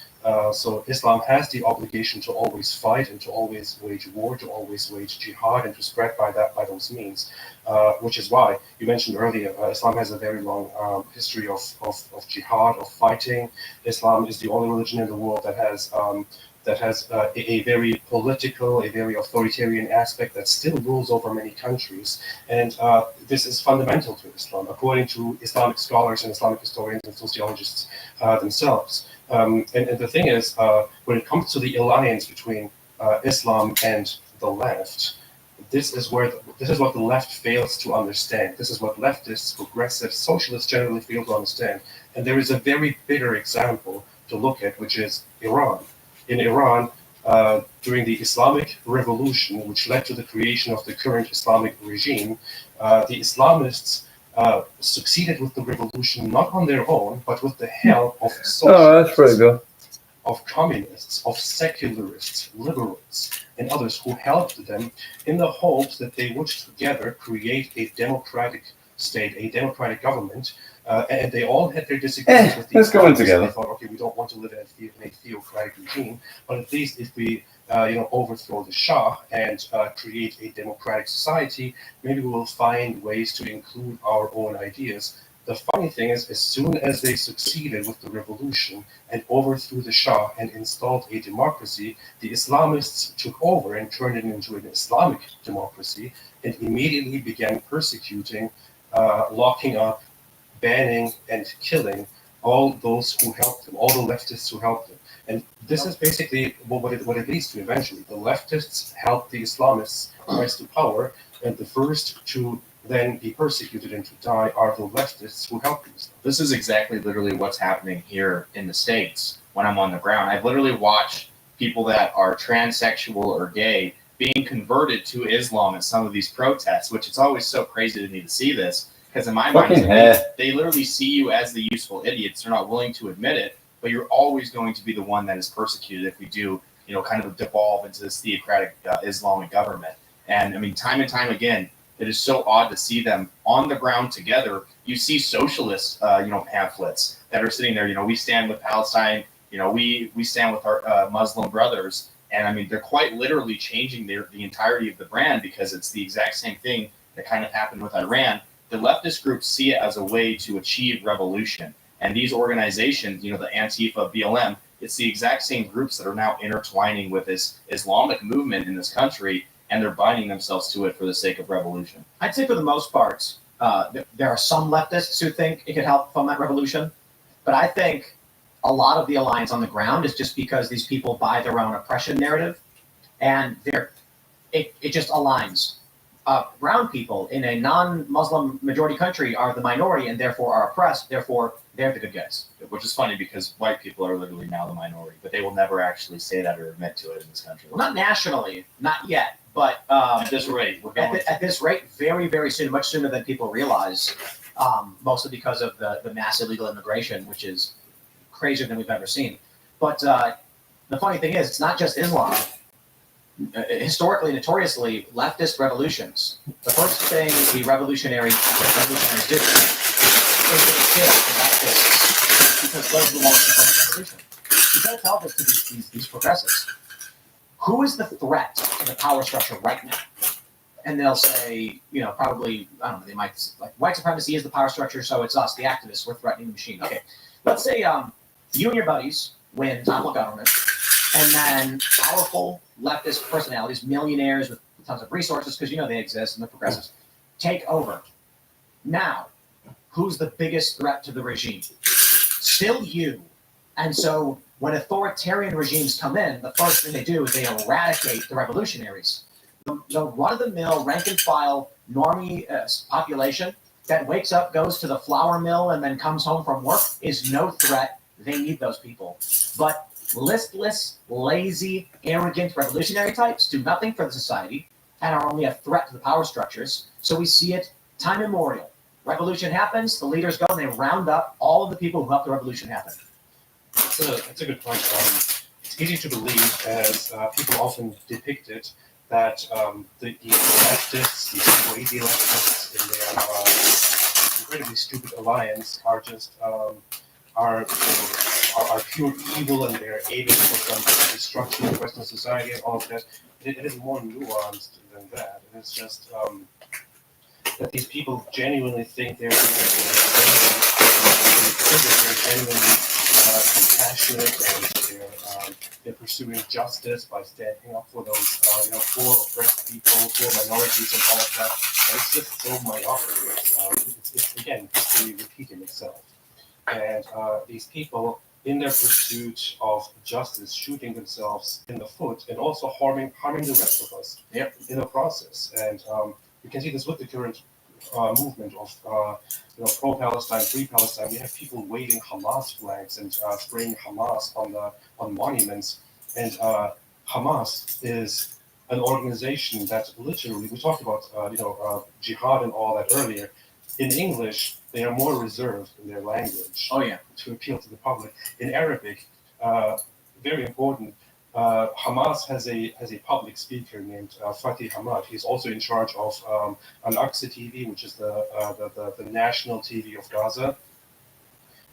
So Islam has the obligation to always fight and to always wage war, to always wage jihad and to spread by those means, which is why you mentioned earlier, Islam has a very long history of jihad, of fighting. Islam is the only religion in the world that has a very political, a very authoritarian aspect that still rules over many countries. And this is fundamental to Islam, according to Islamic scholars and Islamic historians and sociologists themselves. And the thing is, when it comes to the alliance between Islam and the left, this is what the left fails to understand. This is what leftists, progressives, socialists generally fail to understand. And there is a very bitter example to look at, which is Iran. In Iran, during the Islamic Revolution, which led to the creation of the current Islamic regime, the Islamists succeeded with the revolution not on their own, but with the help of socialists, of communists, of secularists, liberals, and others who helped them in the hopes that they would together create a democratic state, a democratic government. And they all had their disagreements with let's go in together. They thought, okay, we don't want to live in a theocratic regime, but at least if we overthrow the Shah and create a democratic society, maybe we will find ways to include our own ideas. The funny thing is, as soon as they succeeded with the revolution and overthrew the Shah and installed a democracy, the Islamists took over and turned it into an Islamic democracy and immediately began persecuting, locking up, banning, and killing all those who helped them, all the leftists who helped them. And this is basically what it leads to eventually. The leftists help the Islamists rise to power, and the first to then be persecuted and to die are the leftists who helped them. This is exactly literally what's happening here in the States when I'm on the ground. I've literally watched people that are transsexual or gay being converted to Islam at some of these protests, which it's always so crazy to me to see this, because in my mind, they literally see you as the useful idiots. They're not willing to admit it, but you're always going to be the one that is persecuted if we do, kind of devolve into this theocratic Islamic government. And I mean, time and time again, it is so odd to see them on the ground together. You see socialist, pamphlets that are sitting there. We stand with Palestine. We stand with our Muslim brothers. And I mean, they're quite literally changing the entirety of the brand because it's the exact same thing that kind of happened with Iran. The leftist groups see it as a way to achieve revolution. And these organizations, the Antifa, BLM, it's the exact same groups that are now intertwining with this Islamic movement in this country, and they're binding themselves to it for the sake of revolution. I'd say for the most part, there are some leftists who think it could help fund that revolution. But I think a lot of the alliance on the ground is just because these people buy their own oppression narrative, and it just aligns. Brown people in a non-Muslim majority country are the minority and therefore are oppressed. Therefore, they're the good guys. Which is funny because white people are literally now the minority, but they will never actually say that or admit to it in this country. Well, not nationally, not yet, but at this rate, we're going at this rate, very, very soon, much sooner than people realize. Mostly because of the mass illegal immigration, which is crazier than we've ever seen. But the funny thing is, it's not just Islam. historically, notoriously, leftist revolutions, the first thing the revolutionaries do is they kill the leftists because those are the ones who the revolution. You got to tell this to these progressives. Who is the threat to the power structure right now? And they'll say, probably, I don't know, they might, like, white supremacy is the power structure, so it's us, the activists, we're threatening the machine. Okay, let's say you and your buddies win total government, and then powerful leftist personalities, millionaires with tons of resources, because they exist, and the progressives, take over. Now, who's the biggest threat to the regime? Still you. And so when authoritarian regimes come in, the first thing they do is they eradicate the revolutionaries. The run-of-the-mill, rank-and-file, normie population that wakes up, goes to the flour mill, and then comes home from work is no threat. They need those people. But listless, lazy, arrogant revolutionary types do nothing for the society and are only a threat to the power structures. So we see it time immemorial. Revolution happens, the leaders go and they round up all of the people who helped the revolution happen. That's a good point. It's easy to believe, as people often depict it, that the leftists, these crazy leftists in their incredibly stupid alliance are just are pure evil, and they're aiming for some destruction of Western society and all of that. It is more nuanced than that. It's just that these people genuinely think they're doing they're genuinely compassionate, and they're pursuing justice by standing up for those poor oppressed people, poor minorities, and all of that. And it's just so myopic. It's again history repeating itself. And these people, in their pursuit of justice, shooting themselves in the foot and also harming the rest of us in the process. And you can see this with the current movement of pro-Palestine, free Palestine. We have people waving Hamas flags and spraying Hamas on monuments. And Hamas is an organization that literally, we talked about jihad and all that earlier. In English, they are more reserved in their language. Oh yeah. To appeal to the public. In Arabic, very important. Hamas has a public speaker named Fatih Hamad. He's also in charge of Al-Aqsa TV, which is the national TV of Gaza.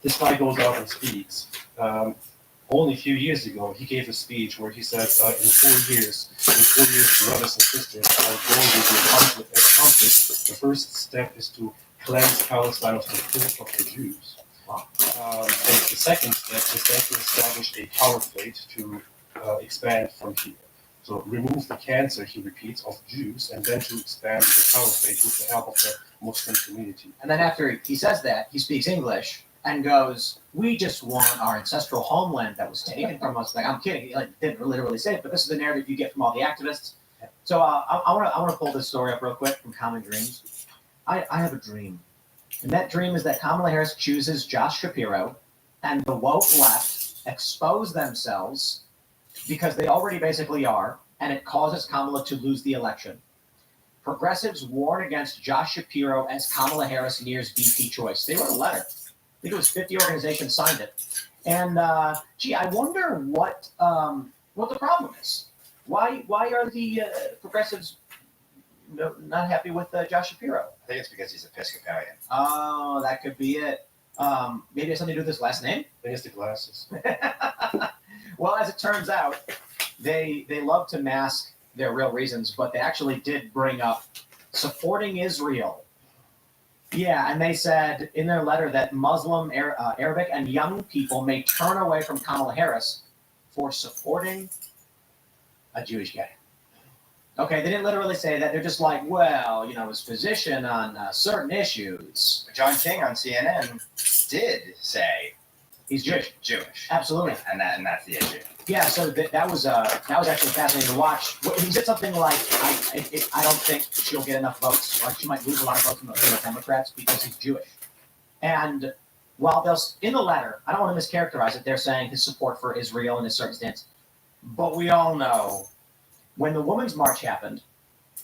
This guy goes out and speaks. Only a few years ago, he gave a speech where he said, in 4 years, brothers and sisters, our goal will be accomplished. The first step is to cleanse Palestine of the filth of the Jews. Wow. And the second step is then to establish a caliphate to expand from here. So remove the cancer, he repeats, of Jews, and then to expand the caliphate with the help of the Muslim community. And then after he says that, he speaks English and goes, "We just want our ancestral homeland that was taken from us." Like, I'm kidding. He didn't literally say it, but this is the narrative you get from all the activists. So I want to pull this story up real quick from Common Dreams. I have a dream. And that dream is that Kamala Harris chooses Josh Shapiro, and the woke left expose themselves because they already basically are, and it causes Kamala to lose the election. Progressives warn against Josh Shapiro as Kamala Harris nears VP choice. They wrote a letter. I think it was 50 organizations signed it. And I wonder what the problem is. Why are the progressives not happy with Josh Shapiro? I think it's because he's Episcopalian. Oh, that could be it. Maybe it has something to do with his last name? I think it's the glasses. Well, as it turns out, they love to mask their real reasons, but they actually did bring up supporting Israel. Yeah, and they said in their letter that Muslim, Arabic, and young people may turn away from Kamala Harris for supporting a Jewish guy. Okay, they didn't literally say that. They're just like, well, his position on certain issues. But John King on CNN did say He's Jewish. Jewish, Absolutely. and that's the issue. Yeah, so that was actually fascinating to watch. He said something like, I don't think she'll get enough votes. Like, she might lose a lot of votes from the Democrats because he's Jewish. And while in the letter, I don't want to mischaracterize it, they're saying his support for Israel and his certain stance. But we all know when the Women's March happened,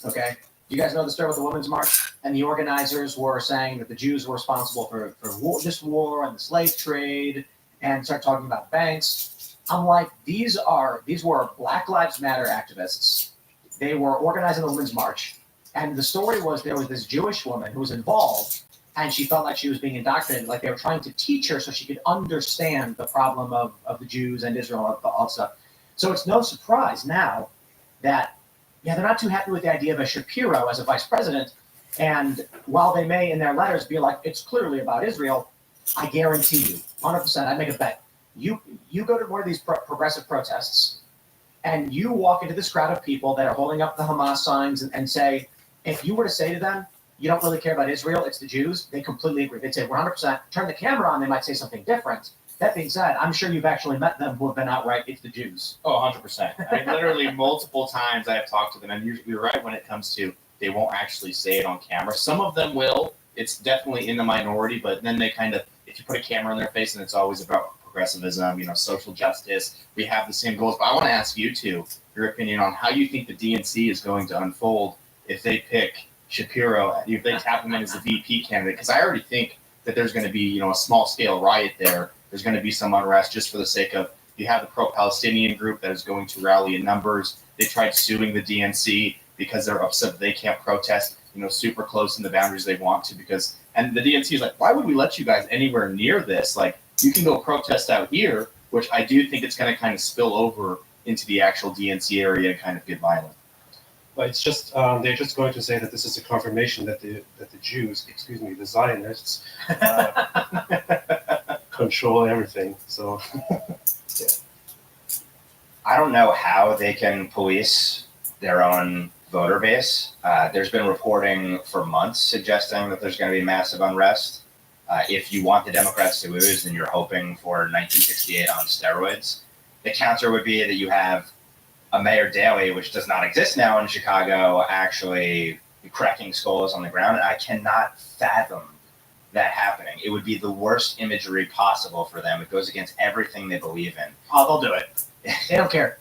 okay, you guys know the story with the Women's March? And the organizers were saying that the Jews were responsible for this war and the slave trade, and start talking about banks. I'm like, these were Black Lives Matter activists they were organizing a women's march, and the story was there was this Jewish woman who was involved, and she felt like she was being indoctrinated, like they were trying to teach her so she could understand the problem of the Jews and Israel, all that stuff. So it's no surprise now that, they're not too happy with the idea of a Shapiro as a vice president. And while they may in their letters be like, it's clearly about Israel, I guarantee you, 100%, I'd make a bet. You go to one of these progressive protests, and you walk into this crowd of people that are holding up the Hamas signs and say, if you were to say to them, you don't really care about Israel, it's the Jews, they completely agree. They'd say 100%, turn the camera on, they might say something different. That being said, I'm sure you've actually met them who have been outright, it's the Jews. Oh, 100%. I mean, literally multiple times I have talked to them, and you're right when it comes to they won't actually say it on camera. Some of them will. It's definitely in the minority, but then they kind of, if you put a camera in their face, and it's always about progressivism, social justice, we have the same goals. But I want to ask you two your opinion on how you think the DNC is going to unfold if they pick Shapiro, if they tap him in as a VP candidate, because I already think that there's going to be, a small scale riot there. There's going to be some unrest just for the sake of, you have the pro-Palestinian group that is going to rally in numbers. They tried suing the DNC because they're upset that they can't protest, super close in the boundaries they want to, and the DNC is like, why would we let you guys anywhere near this? Like, you can go protest out here, which I do think it's going to kind of spill over into the actual DNC area and kind of get violent. But it's just they're just going to say that this is a confirmation that the Jews, the Zionists, control everything. So I don't know how they can police their own voter base. There's been reporting for months suggesting that there's going to be massive unrest. If you want the Democrats to lose, then you're hoping for 1968 on steroids. The counter would be that you have a Mayor Daley, which does not exist now in Chicago, actually cracking skulls on the ground. And I cannot fathom that happening. It would be the worst imagery possible for them. It goes against everything they believe in. Oh, they'll do it. They don't care.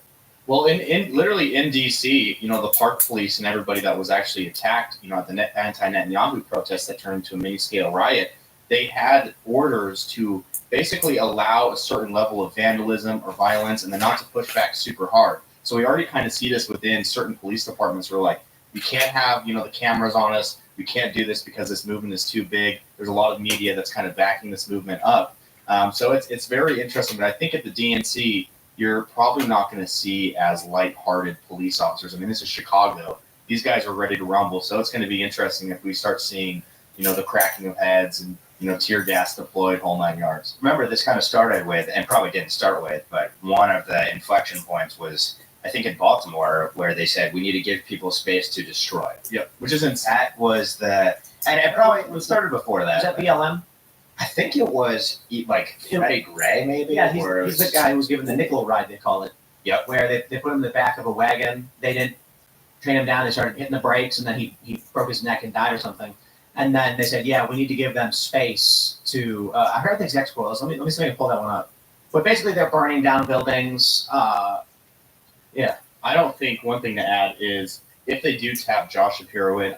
Well, literally in DC, the park police and everybody that was actually attacked, at the anti-Netanyahu protest that turned into a mini-scale riot, they had orders to basically allow a certain level of vandalism or violence and then not to push back super hard. So we already kind of see this within certain police departments where, like, we can't have, the cameras on us. We can't do this because this movement is too big. There's a lot of media that's kind of backing this movement up. So it's very interesting. But I think at the DNC, you're probably not going to see as lighthearted police officers. I mean, this is Chicago. These guys are ready to rumble. So it's going to be interesting if we start seeing, the cracking of heads and, tear gas deployed, whole 9 yards. Remember, this kind of started with, and probably didn't start with, but one of the inflection points was, I think, in Baltimore, where they said we need to give people space to destroy. Yep. Which is insane. That was and it probably started before that. Is that BLM? I think it was like Freddie Gray, maybe. Yeah, he's the guy who was given the nickel ride, they call it. Yep. Where they put him in the back of a wagon. They didn't train him down. They started hitting the brakes, and then he broke his neck and died or something. And then they said, yeah, we need to give them space to. I heard the exact quote. Let me see if I can pull that one up. But basically, they're burning down buildings. Yeah. I don't think one thing to add is if they do tap Josh Shapiro in,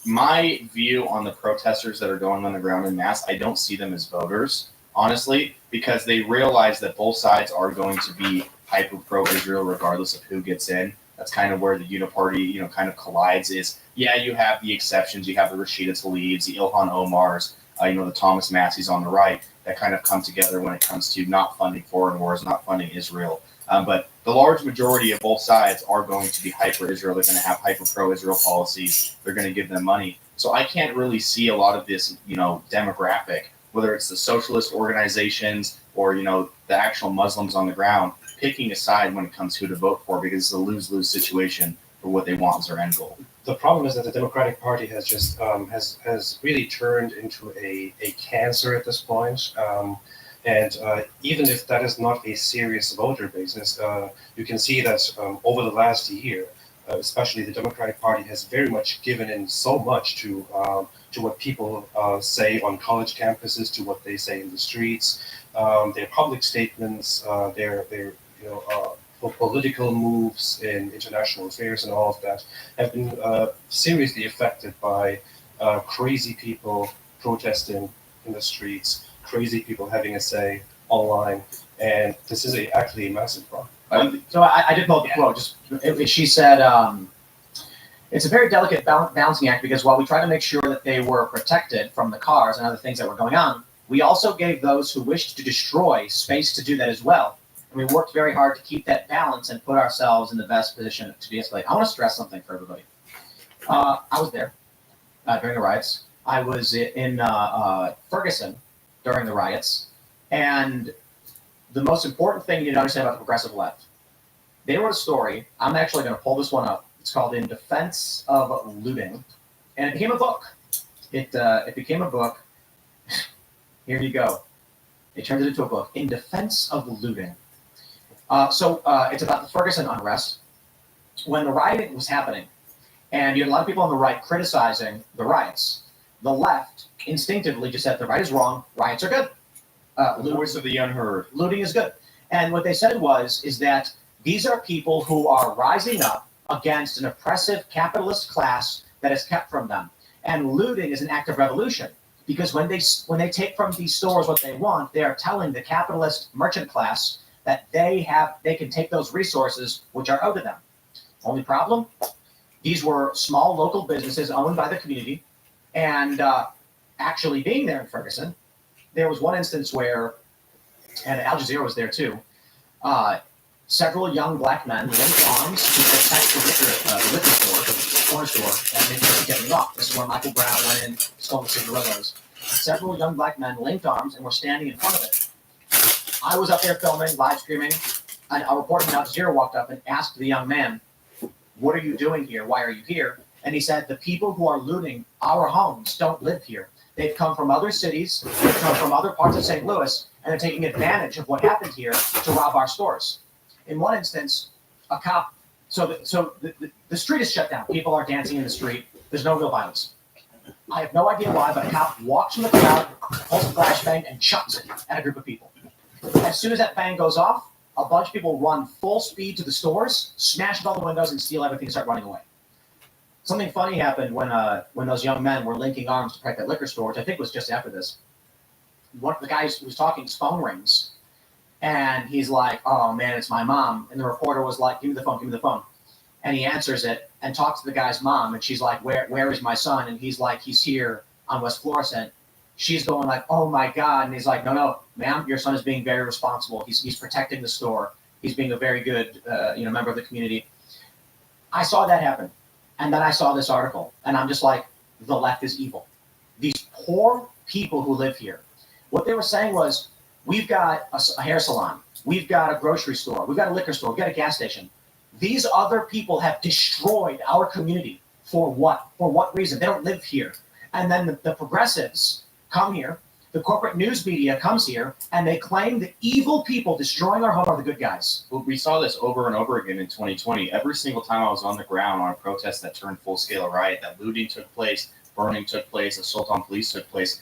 my view on the protesters that are going on the ground in mass, I don't see them as voters, honestly, because they realize that both sides are going to be hyper pro-Israel regardless of who gets in. That's kind of where the uniparty, kind of collides is, you have the exceptions. You have the Rashida Tlaibs, the Ilhan Omars, the Thomas Massey's on the right that kind of come together when it comes to not funding foreign wars, not funding Israel. But the large majority of both sides are going to be hyper-Israel. They're going to have hyper-pro-Israel policies. They're going to give them money. So I can't really see a lot of this, demographic, whether it's the socialist organizations or, the actual Muslims on the ground, picking a side when it comes to who to vote for, because it's a lose-lose situation for what they want as their end goal. the problem is that the Democratic Party has just has really turned into a cancer at this point. And even if that is not a serious voter basis, you can see that over the last year, especially the Democratic Party has very much given in so much to what people say on college campuses, to what they say in the streets, their public statements, their for political moves in international affairs and all of that have been seriously affected by crazy people protesting in the streets, crazy people having a say online, and this is actually a massive problem. So I did pull up the quote. She said, It's a very delicate balancing act because while we try to make sure that they were protected from the cars and other things that were going on, we also gave those who wished to destroy space to do that as well. And we worked very hard to keep that balance and put ourselves in the best position to de-escalate. I want to stress something for everybody. I was there during the riots. I was in Ferguson during the riots. And the most important thing you need to understand about the progressive left, they wrote a story. I'm actually going to pull this one up. It's called In Defense of Looting. And it became a book. It became a book. Here you go. They turned it into a book. In Defense of Looting. So it's about the Ferguson unrest. When the rioting was happening, and you had a lot of people on the right criticizing the riots, the left instinctively just said the right is wrong, riots are good. The voice of the unheard. Looting is good. And what they said is that these are people who are rising up against an oppressive capitalist class that is kept from them. And looting is an act of revolution because when they take from these stores what they want, they are telling the capitalist merchant class that they can take those resources which are owed to them. Only problem? These were small local businesses owned by the community, and actually being there in Ferguson, there was one instance where, and Al Jazeera was there too, several young black men linked arms to protect the liquor store, corner store, and they kept getting off. This is where Michael Brown went in, stole the cigarillos. Several young black men linked arms and were standing in front of it. I was up there filming, live streaming, and a reporter from Al Jazeera walked up and asked the young man, "What are you doing here? Why are you here?" And he said, "The people who are looting our homes don't live here. They've come from other cities, they've come from other parts of St. Louis, and they're taking advantage of what happened here to rob our stores." In one instance, a cop, the street is shut down. People are dancing in the street. There's no real violence. I have no idea why, but a cop walks from the crowd, pulls a flashbang, and chucks it at a group of people. As soon as that bang goes off, a bunch of people run full speed to the stores, smash all the windows, and steal everything and start running away. Something funny happened when those young men were linking arms to protect that liquor store, which I think was just after this. One of the guys who was talking, his phone rings, and he's like, "Oh man, it's my mom." And the reporter was like, "Give me the phone, give me the phone." And he answers it and talks to the guy's mom, and she's like, Where is my son?" And he's like, "He's here on West Florissant." She's going like, "Oh my God." And he's like, No, ma'am, your son is being very responsible. He's protecting the store. He's being a very good member of the community. I saw that happen. And then I saw this article, and I'm just like, the left is evil. These poor people who live here, what they were saying was, we've got a hair salon, we've got a grocery store, we've got a liquor store, we've got a gas station. These other people have destroyed our community. For what? For what reason? They don't live here. And then the progressives come here, the corporate news media comes here, and they claim the evil people destroying our home are the good guys. Well, we saw this over and over again in 2020. Every single time I was on the ground on a protest that turned full-scale riot, that looting took place, burning took place, assault on police took place,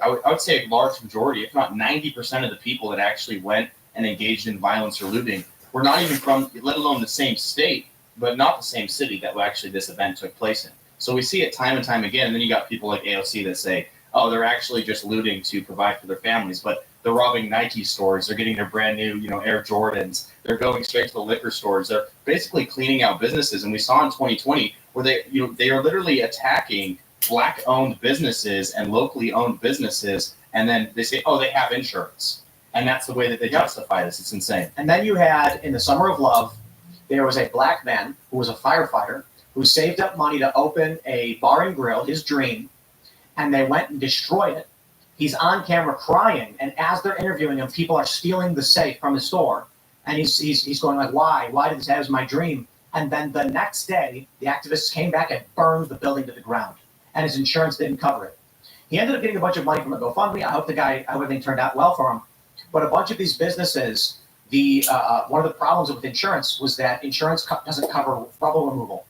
I would say a large majority, if not 90% of the people that actually went and engaged in violence or looting were not even from, let alone the same state, but not the same city that actually this event took place in. So we see it time and time again, and then you got people like AOC that say, oh, they're actually just looting to provide for their families, but they're robbing Nike stores. They're getting their brand new, Air Jordans. They're going straight to the liquor stores. They're basically cleaning out businesses. And we saw in 2020 where they are literally attacking Black-owned businesses and locally owned businesses, and then they say, oh, they have insurance. And that's the way that they justify this. It's insane. And then you had, in the Summer of Love, there was a black man who was a firefighter who saved up money to open a bar and grill, his dream, and they went and destroyed it. He's on camera crying, and as they're interviewing him, people are stealing the safe from his store. And he's going like, why? Why did this happen? It was my dream. And then the next day, the activists came back and burned the building to the ground, and his insurance didn't cover it. He ended up getting a bunch of money from a GoFundMe. I hope everything turned out well for him. But a bunch of these businesses, one of the problems with insurance was that insurance doesn't cover rubble removal.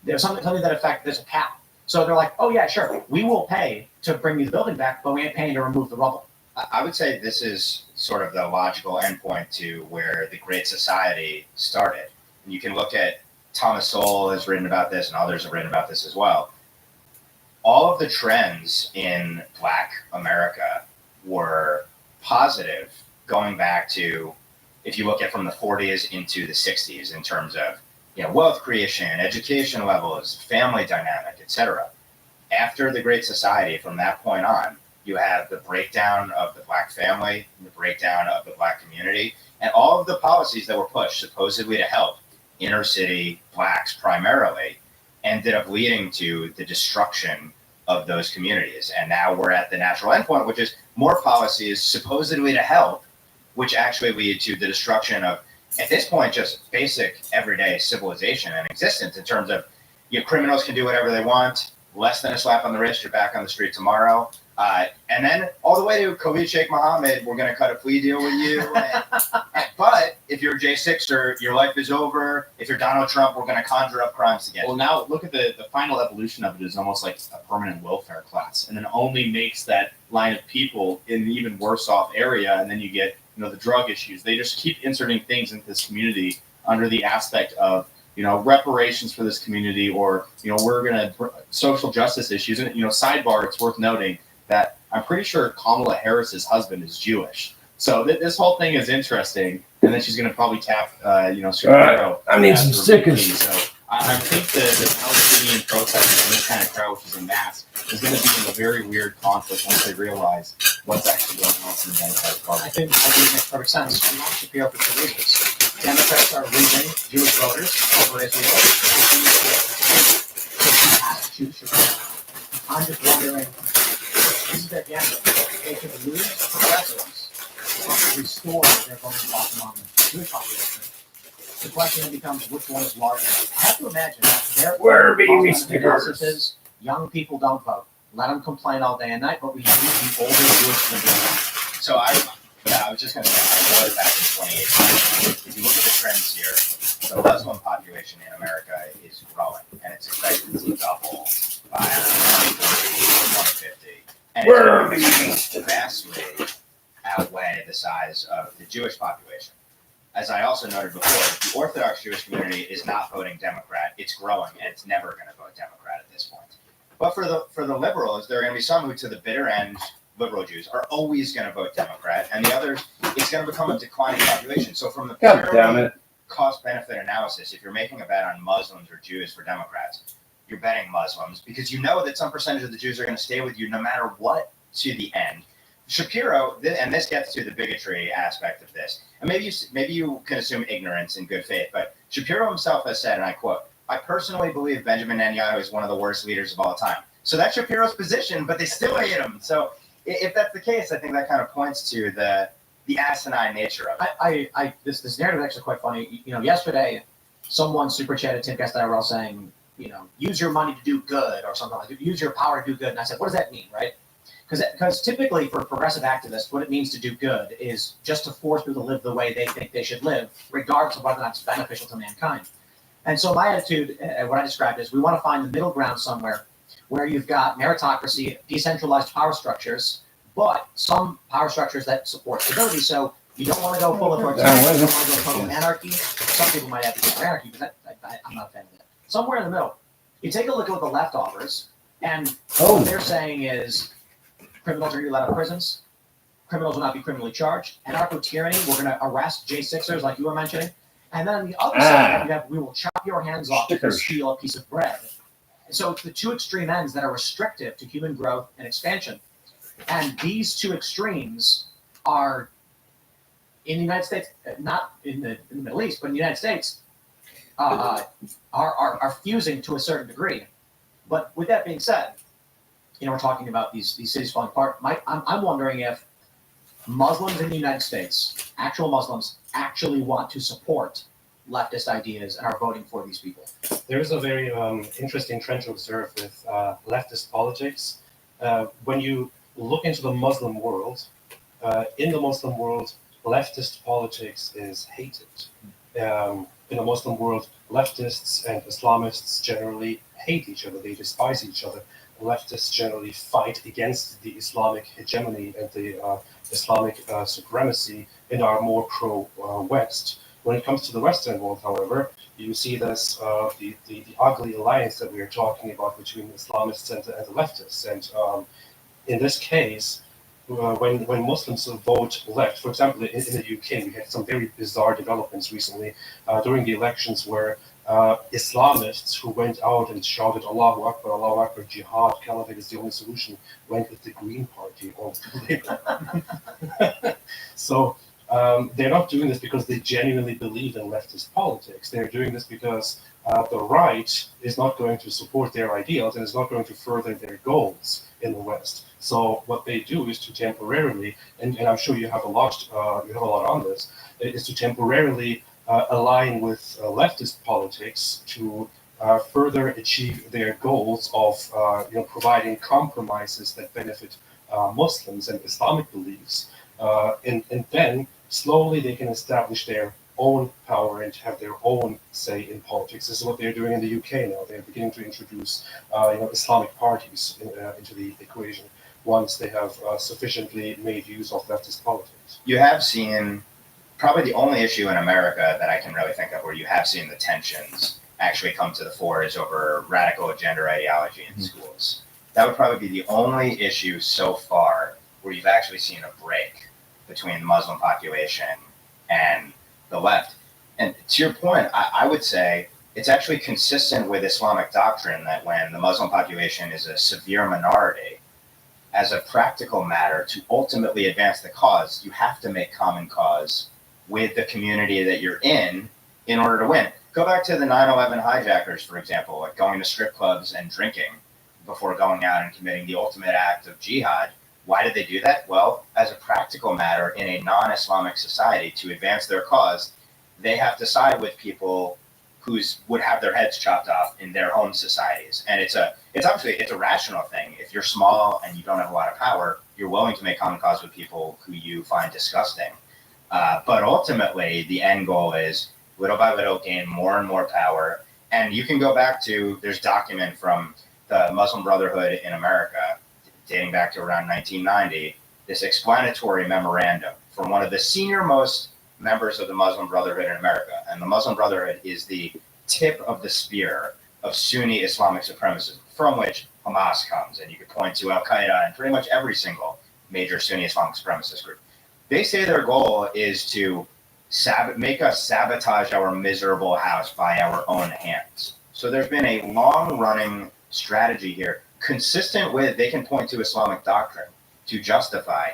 There's something to that effect. There's a cap. So they're like, oh, yeah, sure, we will pay to bring the building back, but we ain't paying to remove the rubble. I would say this is sort of the logical endpoint to where the Great Society started. You can look at Thomas Sowell has written about this, and others have written about this as well. All of the trends in Black America were positive going back to, if you look at from the 40s into the 60s in terms of wealth creation, education levels, family dynamic, etc. After the Great Society, from that point on, you have the breakdown of the black family, the breakdown of the black community, and all of the policies that were pushed supposedly to help inner city blacks primarily ended up leading to the destruction of those communities. And now we're at the natural endpoint, which is more policies supposedly to help, which actually lead to the destruction of, at this point, just basic everyday civilization and existence in terms of criminals can do whatever they want, less than a slap on the wrist, you're back on the street tomorrow. And then all the way to Khalid Sheikh Mohammed, we're going to cut a plea deal with you. But if you're J6er, your life is over. If you're Donald Trump, we're going to conjure up crimes again. Well, now look at the final evolution of it is almost like a permanent welfare class, and then only makes that line of people in an even worse off area, and then you get the drug issues. They just keep inserting things into this community under the aspect of reparations for this community, or we're going to social justice issues. And sidebar, it's worth noting that I'm pretty sure Kamala Harris's husband is Jewish. So this whole thing is interesting, and then she's going to probably tap, Shapiro. I need some stickers. So I think the Palestinian protesters and this kind of crowd, which is in mass, is going to be in a very weird conflict once they realize what's actually going on in the Democratic Party. I think it makes perfect sense. I'm not Shapiro for two reasons. Democrats are losing Jewish voters over Israel. I'm just wondering, this is their gambit. They could lose progressives or restore their voting bloc among the Jewish population. The question then becomes, which one is larger? I have to imagine that Where are their me stickers? is young people don't vote. Let them complain all day and night, but we need the older Jewish liberals. So I was just going to say, I was back in 2018. If you look at the trends here, the Muslim population in America is growing, and it's expected to double by 2040 or 2050. And it's going to vastly outweigh the size of the Jewish population. As I also noted before, the Orthodox Jewish community is not voting Democrat. It's growing, and it's never going to vote Democrat at this point. But for the liberals, there are going to be some who, to the bitter end, liberal Jews, are always going to vote Democrat, and the others, it's going to become a declining population. So from the purely cost-benefit analysis, if you're making a bet on Muslims or Jews for Democrats, you're betting Muslims because you know that some percentage of the Jews are going to stay with you no matter what to the end. Shapiro, and this gets to the bigotry aspect of this, and maybe you can assume ignorance in good faith, but Shapiro himself has said, and I quote, "I personally believe Benjamin Netanyahu is one of the worst leaders of all time." So that's Shapiro's position, but they still hate him. So if that's the case, I think that kind of points to the asinine nature of it. This narrative is actually quite funny. Yesterday, someone super chatted Tim Castello saying, use your money to do good or something like that. Use your power to do good. And I said, what does that mean, right? Because typically for progressive activists, what it means to do good is just to force people to live the way they think they should live, regardless of whether or not it's beneficial to mankind. And so my attitude, what I described is we want to find the middle ground somewhere where you've got meritocracy, decentralized power structures, but some power structures that support stability. So you don't want to go full authoritarian, you don't want to go total anarchy. Some people might have to go anarchy, but I'm not a fan of that. Somewhere in the middle. You take a look at what the left offers, and what they're saying is criminals are going to be let out of prisons. Criminals will not be criminally charged. Anarcho-tyranny, we're going to arrest J6ers like you were mentioning. And then on the other side, we will chop your hands off if you steal a piece of bread. So it's the two extreme ends that are restrictive to human growth and expansion. And these two extremes are in the United States, not in the Middle East, but in the United States, are fusing to a certain degree. But with that being said, we're talking about these cities falling apart. I'm wondering if Muslims in the United States, actual Muslims, actually want to support leftist ideas and are voting for these people. There is a very interesting trend to observe with leftist politics. When you look into the Muslim world, in the Muslim world, leftist politics is hated. In the Muslim world, leftists and Islamists generally hate each other. They despise each other. Leftists generally fight against the Islamic hegemony and the Islamic supremacy and are more pro-West. When it comes to the Western world, however, you see this the ugly alliance that we are talking about between Islamists and the leftists. And in this case, when Muslims vote left, for example, in the UK, we had some very bizarre developments recently during the elections where Islamists who went out and shouted Allahu Akbar, Jihad, Caliphate is the only solution, went with the Green Party or Labour. So they're not doing this because they genuinely believe in leftist politics. They're doing this because the right is not going to support their ideals and is not going to further their goals in the West. So what they do is to temporarily, and I'm sure you have a lot on this, is to temporarily align with leftist politics to further achieve their goals of providing compromises that benefit Muslims and Islamic beliefs, and then slowly they can establish their own power and have their own say in politics. This is what they're doing in the UK now. They're beginning to introduce Islamic parties into the equation once they have sufficiently made use of leftist politics. You have seen probably the only issue in America that I can really think of where you have seen the tensions actually come to the fore is over radical gender ideology in schools. That would probably be the only issue so far where you've actually seen a break between the Muslim population and the left. And to your point, I would say it's actually consistent with Islamic doctrine that when the Muslim population is a severe minority, as a practical matter, to ultimately advance the cause, you have to make common cause with the community that you're in order to win. Go back to the 9/11 hijackers, for example, like going to strip clubs and drinking before going out and committing the ultimate act of jihad. Why did they do that? Well, as a practical matter, in a non-Islamic society, to advance their cause, they have to side with people who would have their heads chopped off in their own societies. And it's a rational thing. If you're small and you don't have a lot of power, you're willing to make common cause with people who you find disgusting. But ultimately, the end goal is little by little gain more and more power. And you can go back to, there's document from the Muslim Brotherhood in America dating back to around 1990, this explanatory memorandum from one of the senior most members of the Muslim Brotherhood in America. And the Muslim Brotherhood is the tip of the spear of Sunni Islamic supremacism, from which Hamas comes. And you could point to Al-Qaeda and pretty much every single major Sunni Islamic supremacist group. They say their goal is to make us sabotage our miserable house by our own hands. So there's been a long-running strategy here, consistent with, they can point to Islamic doctrine to justify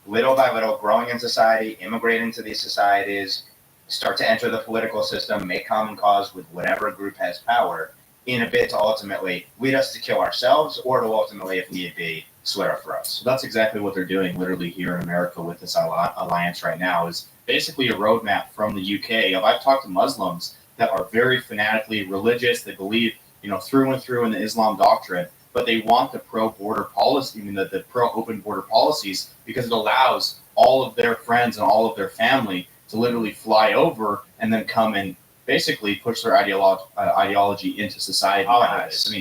little by little growing in society, immigrate into these societies, start to enter the political system, make common cause with whatever group has power in a bid to ultimately lead us to kill ourselves or to ultimately, if need be, slit our throats. So that's exactly what they're doing literally here in America with this alliance right now, is basically a roadmap from the UK. I've talked to Muslims that are very fanatically religious. They believe, through and through in the Islam doctrine, but they want the pro-border policy, the pro-open border policies, because it allows all of their friends and all of their family to literally fly over and then come and basically push their ideology into society. Colonize.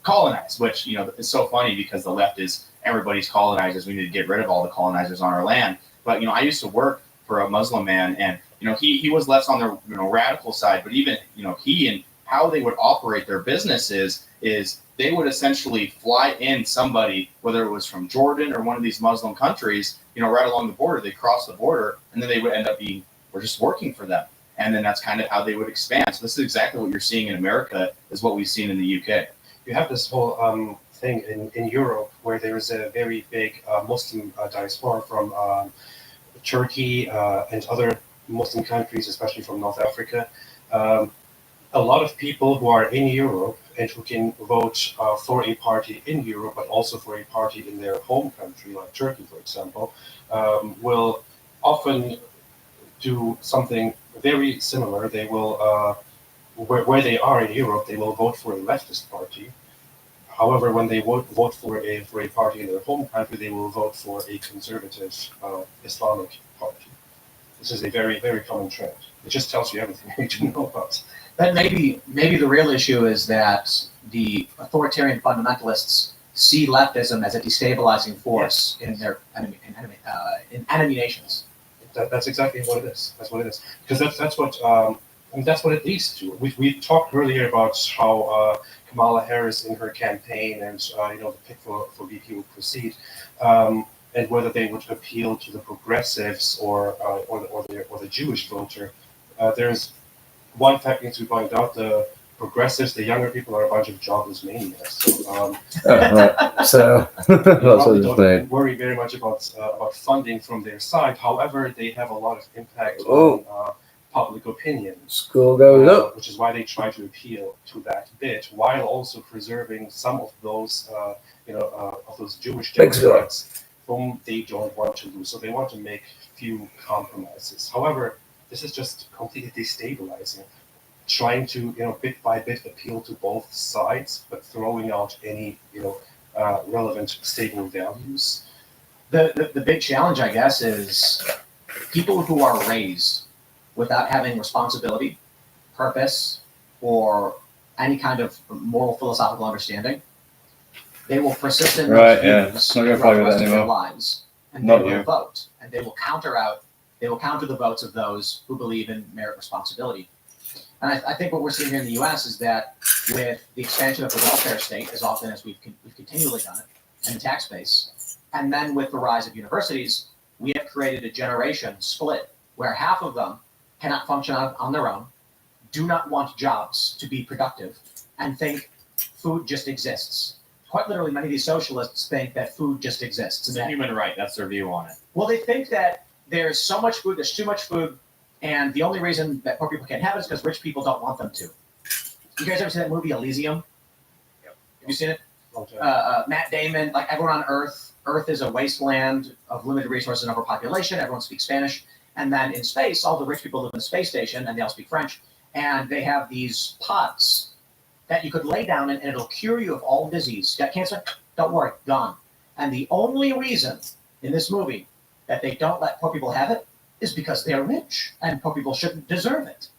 Colonize, which, is so funny because the left is everybody's colonizers. We need to get rid of all the colonizers on our land. But, I used to work for a Muslim man, and, he was less on the, radical side, but even, he and how they would operate their businesses is they would essentially fly in somebody, whether it was from Jordan or one of these Muslim countries, right along the border. They cross the border, and then they would end up we're just working for them. And then that's kind of how they would expand. So this is exactly what you're seeing in America, is what we've seen in the UK. You have this whole thing in Europe where there is a very big Muslim diaspora from Turkey and other Muslim countries, especially from North Africa. A lot of people who are in Europe and who can vote for a party in Europe, but also for a party in their home country, like Turkey, for example, will often do something very similar. They will, where they are in Europe, they will vote for a leftist party. However, when they vote for a party in their home country, they will vote for a conservative Islamic party. This is a very, very common trend. It just tells you everything you need to know about. But maybe the real issue is that the authoritarian fundamentalists see leftism as a destabilizing force in their enemy nations. That's exactly what it is. That's what it is. Because that's what it leads to. We talked earlier about how Kamala Harris in her campaign and the pick for VP would proceed, and whether they would appeal to the progressives or the Jewish voter. There's one fact needs to be pointed out: the progressives, the younger people, are a bunch of jobless maniacs. So, Right. So that's they what probably it's don't made. worry very much about funding from their side. However, they have a lot of impact Oh. on public opinion. School goes up. Which is why they try to appeal to that bit, while also preserving some of those, of those Jewish Big story. Democrats whom they don't want to lose. So they want to make few compromises. However, this is just completely destabilizing. Trying to, bit by bit appeal to both sides, but throwing out any, relevant stable values. The big challenge, I guess, is people who are raised without having responsibility, purpose, or any kind of moral philosophical understanding. They will persist in Right, those yeah. views Not gonna throughout play the with rest that of their anymore. lives, and Not they will you. vote, and they will counter the votes of those who believe in merit responsibility. And I think what we're seeing here in the U.S. is that with the expansion of the welfare state, as often as we've continually done it, and the tax base, and then with the rise of universities, we have created a generation split where half of them cannot function on their own, do not want jobs to be productive, and think food just exists. Quite literally, many of these socialists think that food just exists. It's a human right. That's their view on it. Well, they think that there's so much food, there's too much food, and the only reason that poor people can't have it is because rich people don't want them to. You guys ever seen that movie Elysium? Yep. Have you seen it? Okay. Matt Damon, like everyone on Earth is a wasteland of limited resources and overpopulation. Everyone speaks Spanish. And then in space, all the rich people live in the space station and they all speak French. And they have these pods that you could lay down and it'll cure you of all disease. You got cancer? Don't worry, gone. And the only reason in this movie that they don't let poor people have it is because they're rich and poor people shouldn't deserve it.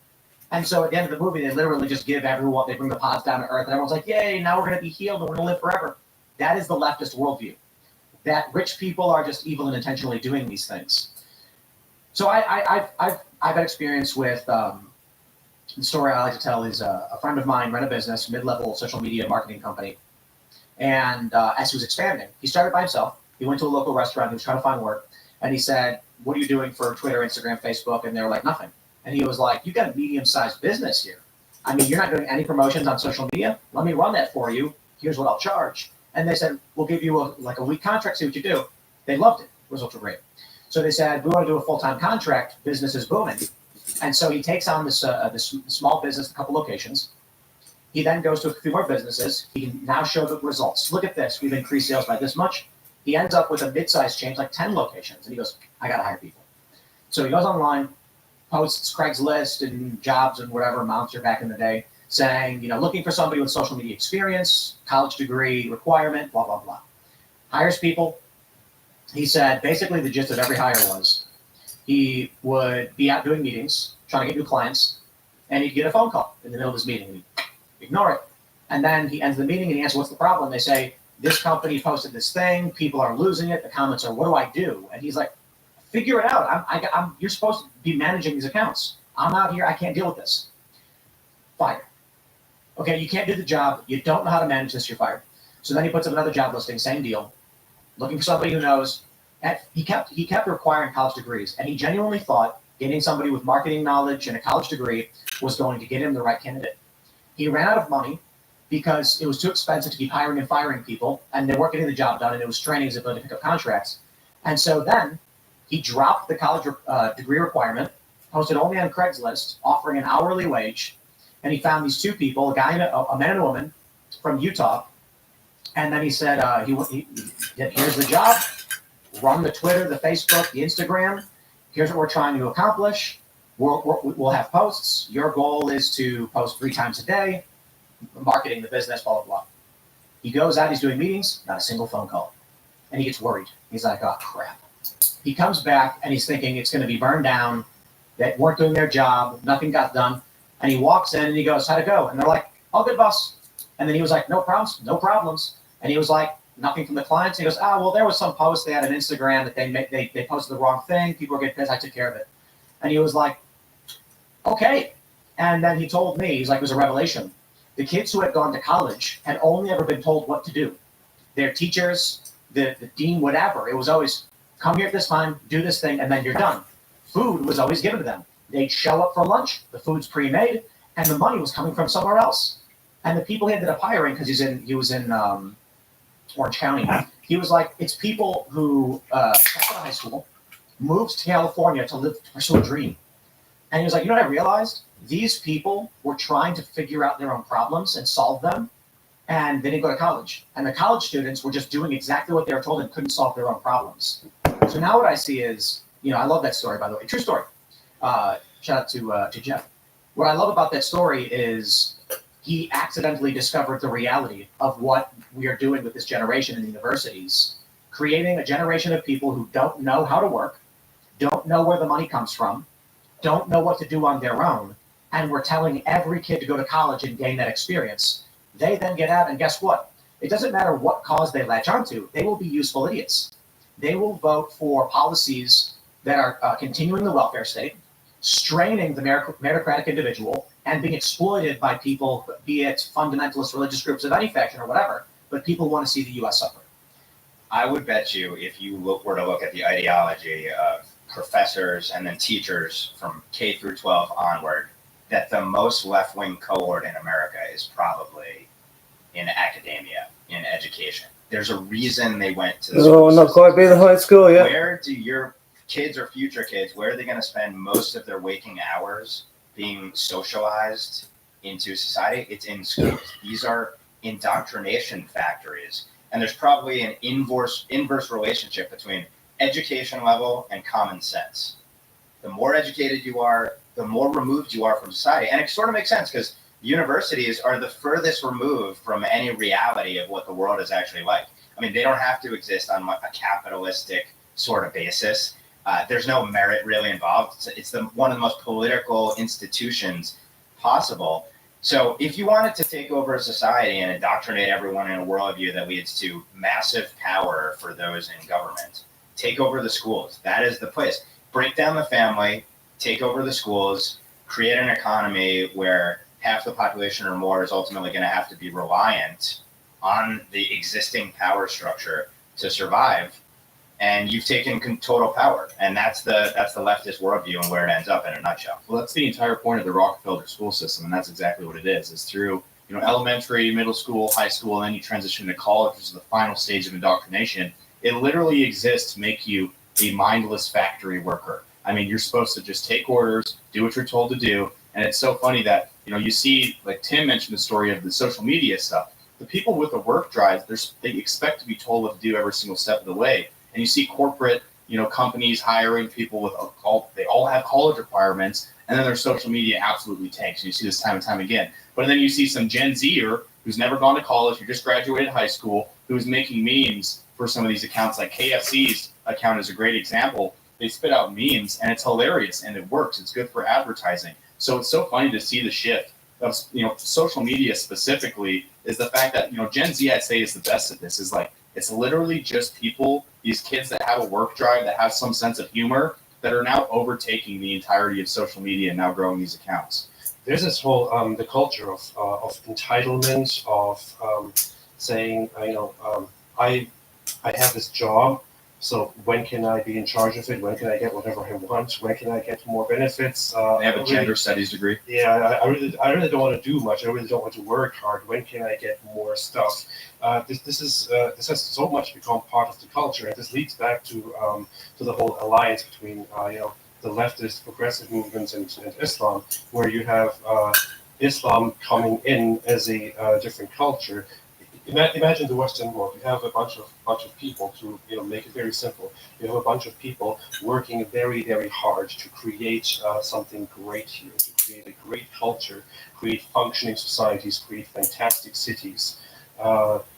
And so at the end of the movie, they literally just give everyone, they bring the pods down to Earth and everyone's like, yay, now we're going to be healed and we're going to live forever. That is the leftist worldview. That rich people are just evil and intentionally doing these things. So I've had experience with, the story I like to tell is a friend of mine ran a business, mid-level social media marketing company. And as he was expanding, he started by himself. He went to a local restaurant, he was trying to find work. And he said, what are you doing for Twitter, Instagram, Facebook? And they were like, nothing. And he was like, you got a medium-sized business here. I mean, you're not doing any promotions on social media. Let me run that for you. Here's what I'll charge. And they said, we'll give you a week contract, see what you do. They loved it. Results were great. So they said, we want to do a full-time contract. Business is booming. And so he takes on this small business, a couple locations. He then goes to a few more businesses. He can now show the results. Look at this. We've increased sales by this much. He ends up with a mid-sized chain, like 10 locations. And he goes, I got to hire people. So he goes online, posts Craigslist and jobs and whatever amounts are back in the day, saying, looking for somebody with social media experience, college degree requirement, blah, blah, blah. Hires people. He said, basically the gist of every hire was he would be out doing meetings, trying to get new clients, and he'd get a phone call in the middle of his meeting. He'd ignore it. And then he ends the meeting and he asks, what's the problem? They say, this company posted this thing. People are losing it. The comments are, what do I do? And he's like, figure it out. You're supposed to be managing these accounts. I'm out here. I can't deal with this. Fired. Okay, you can't do the job. You don't know how to manage this. You're fired. So then he puts up another job listing, same deal, looking for somebody who knows. And he kept requiring college degrees, and he genuinely thought getting somebody with marketing knowledge and a college degree was going to get him the right candidate. He ran out of money because it was too expensive to keep hiring and firing people, and they weren't getting the job done, and it was straining his ability to pick up contracts. And so then he dropped the college degree requirement, posted only on Craigslist, offering an hourly wage, and he found these two people, a man and a woman from Utah, and then he said, here's the job, run the Twitter, the Facebook, the Instagram, here's what we're trying to accomplish, we'll have posts, your goal is to post 3 times a day, marketing the business, blah, blah, blah. He goes out, he's doing meetings, not a single phone call, and he gets worried. He's like, oh, crap. He comes back and he's thinking it's going to be burned down. They weren't doing their job. Nothing got done. And he walks in and he goes, how'd it go? And they're like, all good, boss. And then he was like, no problems, no problems. And he was like, nothing from the clients. And he goes, well, there was some post they had on Instagram that they posted the wrong thing. People were getting pissed. I took care of it. And he was like, okay. And then he told me, he's like, it was a revelation. The kids who had gone to college had only ever been told what to do. Their teachers, the dean, whatever. It was always, come here at this time, do this thing, and then you're done. Food was always given to them. They'd show up for lunch, the food's pre-made, and the money was coming from somewhere else. And the people he ended up hiring, because he was in Orange County, he was like, it's people who got out of high school, moved to California to pursue a dream. And he was like, you know what I realized? These people were trying to figure out their own problems and solve them, and they didn't go to college. And the college students were just doing exactly what they were told and couldn't solve their own problems. So now what I see is, I love that story, by the way. True story. Shout out to Jeff. What I love about that story is he accidentally discovered the reality of what we are doing with this generation in the universities, creating a generation of people who don't know how to work, don't know where the money comes from, don't know what to do on their own, and we're telling every kid to go to college and gain that experience. They then get out, and guess what? It doesn't matter what cause they latch onto. They will be useful idiots. They will vote for policies that are continuing the welfare state, straining the meritocratic individual, and being exploited by people, be it fundamentalist religious groups of any faction or whatever, but people want to see the U.S. suffer. I would bet you if you were to look at the ideology of professors and then teachers from K through 12 onward, that the most left-wing cohort in America is probably in academia, in education. There's a reason they went to the school not quite be the high school yet. Where do your kids or future kids, where are they going to spend most of their waking hours being socialized into society? It's in schools. These are indoctrination factories. And there's probably an inverse relationship between education level and common sense. The more educated you are, the more removed you are from society. And it sort of makes sense because universities are the furthest removed from any reality of what the world is actually like. I mean, they don't have to exist on a capitalistic sort of basis. There's no merit really involved. It's one of the most political institutions possible. So if you wanted to take over a society and indoctrinate everyone in a worldview that leads to massive power for those in government, take over the schools. That is the place. Break down the family, take over the schools, create an economy where half the population or more is ultimately going to have to be reliant on the existing power structure to survive. And you've taken total power, and that's the leftist worldview and where it ends up in a nutshell. Well, that's the entire point of the Rockefeller school system, and that's exactly what it is. Is through elementary, middle school, high school, and then you transition to college, which is the final stage of indoctrination. It literally exists to make you a mindless factory worker. I mean, you're supposed to just take orders, do what you're told to do, and it's so funny that you see, like Tim mentioned, the story of the social media stuff. The people with the work drive, they expect to be told what to do every single step of the way. And you see corporate, companies hiring people with they all have college requirements, and then their social media absolutely tanks. And you see this time and time again. But then you see some Gen Zer who's never gone to college, who just graduated high school, who's making memes for some of these accounts. Like KFC's account is a great example. They spit out memes, and it's hilarious, and it works. It's good for advertising. So it's so funny to see the shift of social media specifically. Is the fact that Gen Z, I'd say, is the best at this. Is like, it's literally just people, these kids that have a work drive, that have some sense of humor, that are now overtaking the entirety of social media and now growing these accounts. There's this whole the culture of entitlement, of saying, I have this job, so when can I be in charge of it? When can I get whatever I want? When can I get more benefits? They have a gender studies degree. Yeah, I really don't want to do much. I really don't want to work hard. When can I get more stuff? This has so much become part of the culture, and this leads back to the whole alliance between the leftist progressive movements and Islam, where you have Islam coming in as a different culture. Imagine the Western world. You have a bunch of people, to make it very simple. You have a bunch of people working very, very hard to create something great here, to create a great culture, create functioning societies, create fantastic cities.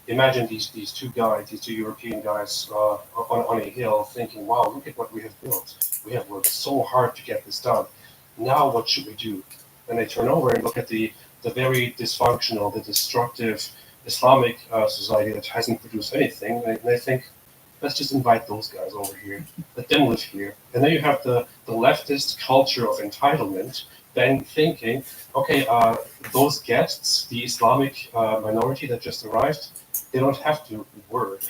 Imagine these two European guys on a hill thinking, wow, look at what we have built. We have worked so hard to get this done. Now what should we do? And they turn over and look at the very dysfunctional, the destructive Islamic society that hasn't produced anything, and they think, let's just invite those guys over here, let them live here. And then you have the leftist culture of entitlement, then thinking, okay, those guests, the Islamic minority that just arrived, they don't have to work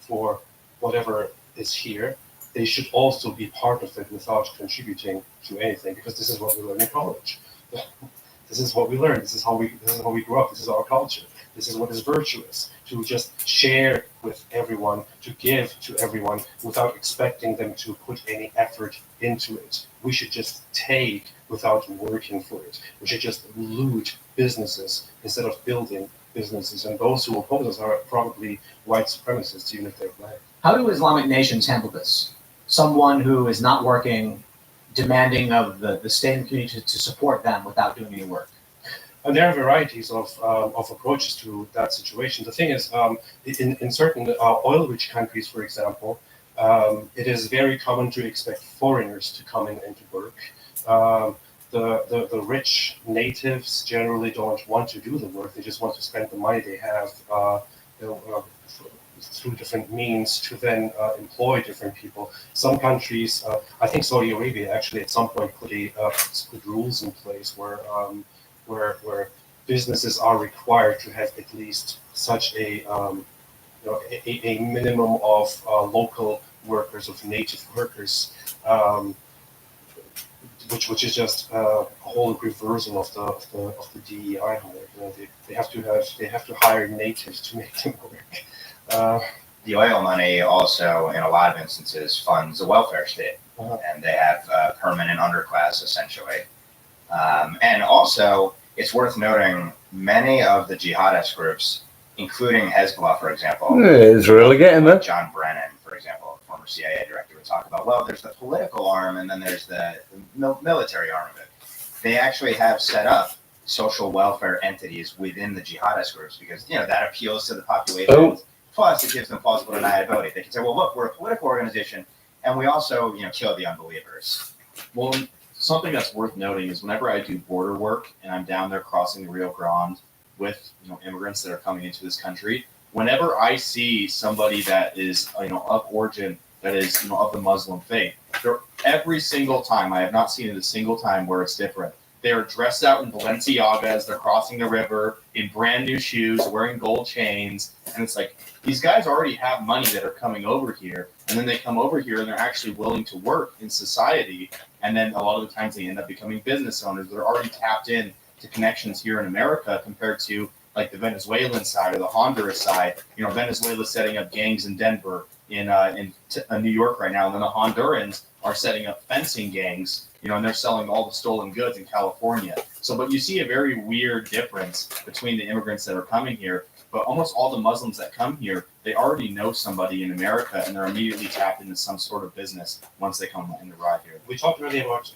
for whatever is here. they should also be part of it without contributing to anything, because this is what we learn in college. This is what we learn. This is how we grew up. This is our culture. This is what is virtuous, to just share with everyone, to give to everyone without expecting them to put any effort into it. We should just take without working for it. We should just loot businesses instead of building businesses. And those who oppose us are probably white supremacists, even if they're black. How do Islamic nations handle this? Someone who is not working, demanding of the state and community to support them without doing any work. And there are varieties of approaches to that situation. The thing is, in certain oil-rich countries, for example, it is very common to expect foreigners to come in and to work. The rich natives generally don't want to do the work. They just want to spend the money they have through different means to then employ different people. Some countries, I think Saudi Arabia actually at some point put rules in place where businesses are required to have at least such a minimum of local workers, of native workers, which is just a whole reversal of the DEI hire. They have to hire natives to make them work. The oil money also, in a lot of instances, funds a welfare state, and they have a permanent underclass essentially. And also, it's worth noting many of the jihadist groups, including Hezbollah, for example. It's really getting there. John Brennan, for example, former CIA director, would talk about, well, there's the political arm and then there's the military arm of it. They actually have set up social welfare entities within the jihadist groups because, that appeals to the population. Oh. Plus, it gives them plausible deniability. They can say, well, look, we're a political organization and we also, kill the unbelievers. Well, something that's worth noting is whenever I do border work and I'm down there crossing the Rio Grande with immigrants that are coming into this country, whenever I see somebody that is of origin, that is of the Muslim faith, every single time, I have not seen it a single time where it's different. They are dressed out in Balenciagas, they're crossing the river in brand new shoes, wearing gold chains, and it's like, these guys already have money that are coming over here, and then they come over here and they're actually willing to work in society, and then a lot of the times they end up becoming business owners. They're already tapped in to connections here in America compared to like the Venezuelan side or the Honduras side. Venezuela's setting up gangs in Denver, in New York right now, and then the Hondurans are setting up fencing gangs, and they're selling all the stolen goods in California. So, but you see a very weird difference between the immigrants that are coming here. But almost all the Muslims that come here, they already know somebody in America, and they're immediately tapped into some sort of business once they come in to ride here. We talked earlier about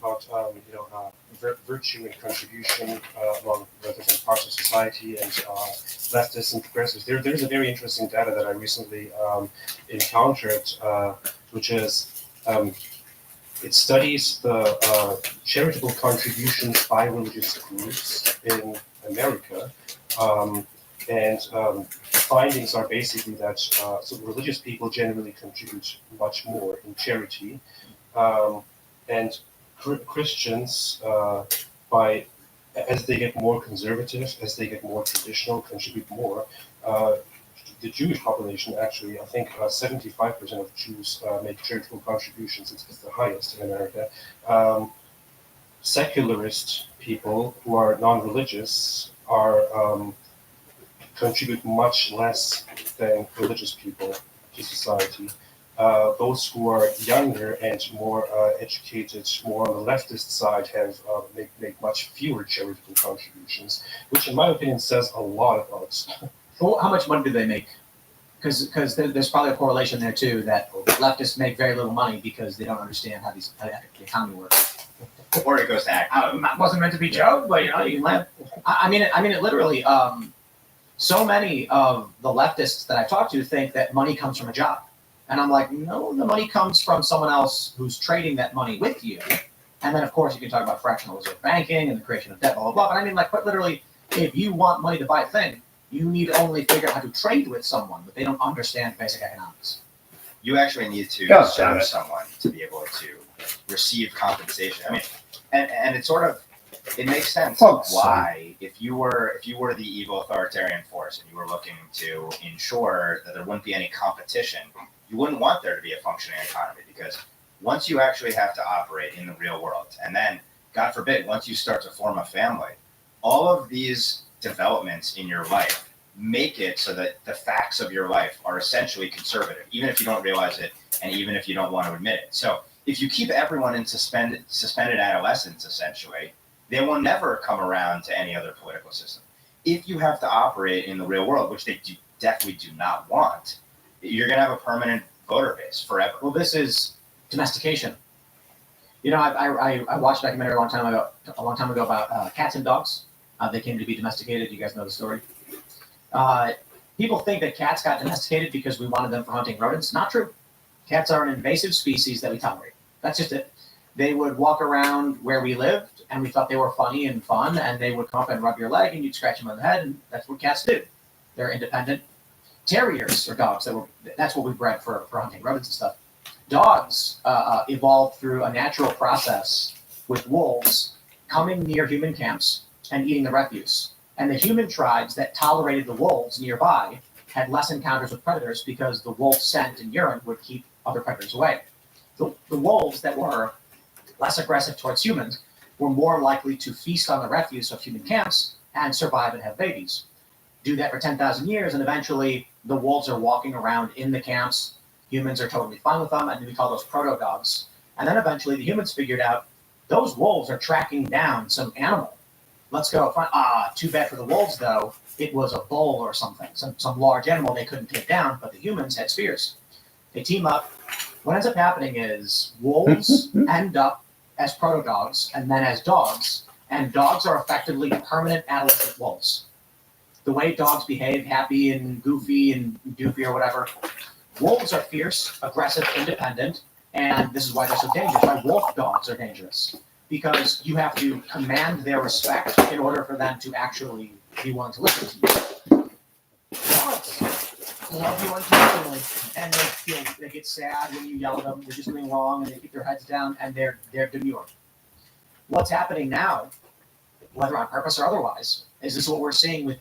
virtue and contribution among the different parts of society and leftists and progressives. There's a very interesting data that I recently encountered, which is it studies the charitable contributions by religious groups in America. And the findings are basically that so religious people generally contribute much more in charity, and Christians, as they get more conservative, as they get more traditional, contribute more. The Jewish population, actually, I think 75% of Jews make charitable contributions. It's the highest in America. Secularist people who are non-religious contribute much less than religious people to society. Those who are younger and more educated, more on the leftist side, have make much fewer charitable contributions, which, in my opinion, says a lot about. Well, how much money do they make? Because there's probably a correlation there too, that leftists make very little money because they don't understand how the economy works. Or it goes to act. It wasn't meant to be joke, but you can laugh. I mean it literally. So many of the leftists that I talk to think that money comes from a job. And I'm like, no, the money comes from someone else who's trading that money with you. And then, of course, you can talk about fractional reserve banking and the creation of debt, blah, blah, blah. But I mean, like, quite literally, if you want money to buy a thing, you need to only figure out how to trade with someone, but they don't understand basic economics. You actually need to serve someone to be able to receive compensation. I mean, and it's sort of, it makes sense Fuck's why, if you were the evil authoritarian force and you were looking to ensure that there wouldn't be any competition, you wouldn't want there to be a functioning economy, because once you actually have to operate in the real world, and then, God forbid, once you start to form a family, all of these developments in your life make it so that the facts of your life are essentially conservative, even if you don't realize it and even if you don't want to admit it. So if you keep everyone in suspended adolescence, essentially, they will never come around to any other political system. If you have to operate in the real world, which they definitely do not want, you're going to have a permanent voter base forever. Well, this is domestication. You know, I watched a documentary a long time ago about cats and dogs. They came to be domesticated. You guys know the story. People think that cats got domesticated because we wanted them for hunting rodents. Not true. Cats are an invasive species that we tolerate. That's just it. They would walk around where we lived, and we thought they were funny and fun, and they would come up and rub your leg, and you'd scratch them on the head, and that's what cats do. They're independent. Terriers are dogs. That's what we bred for hunting rodents and stuff. Dogs evolved through a natural process with wolves coming near human camps and eating the refuse. And the human tribes that tolerated the wolves nearby had less encounters with predators because the wolf scent and urine would keep other predators away. The wolves that were less aggressive towards humans were more likely to feast on the refuse of human camps and survive and have babies. Do that for 10,000 years, and eventually the wolves are walking around in the camps. Humans are totally fine with them, and we call those proto-dogs. And then eventually the humans figured out those wolves are tracking down some animal. Let's go find, too bad for the wolves, though. It was a bull or something, some large animal they couldn't take down, but the humans had spears. They team up. What ends up happening is wolves end up as proto-dogs and then as dogs, and dogs are effectively permanent adolescent wolves. The way dogs behave, happy and goofy and doofy or whatever, wolves are fierce, aggressive, independent, and this is why they're so dangerous. Why wolf dogs are dangerous. Because you have to command their respect in order for them to actually be willing to listen to you. Dogs love you unconditionally, and they get sad when you yell at them. They're just doing wrong, and they keep their heads down, and they're demure. What's happening now, whether on purpose or otherwise, is this what we're seeing with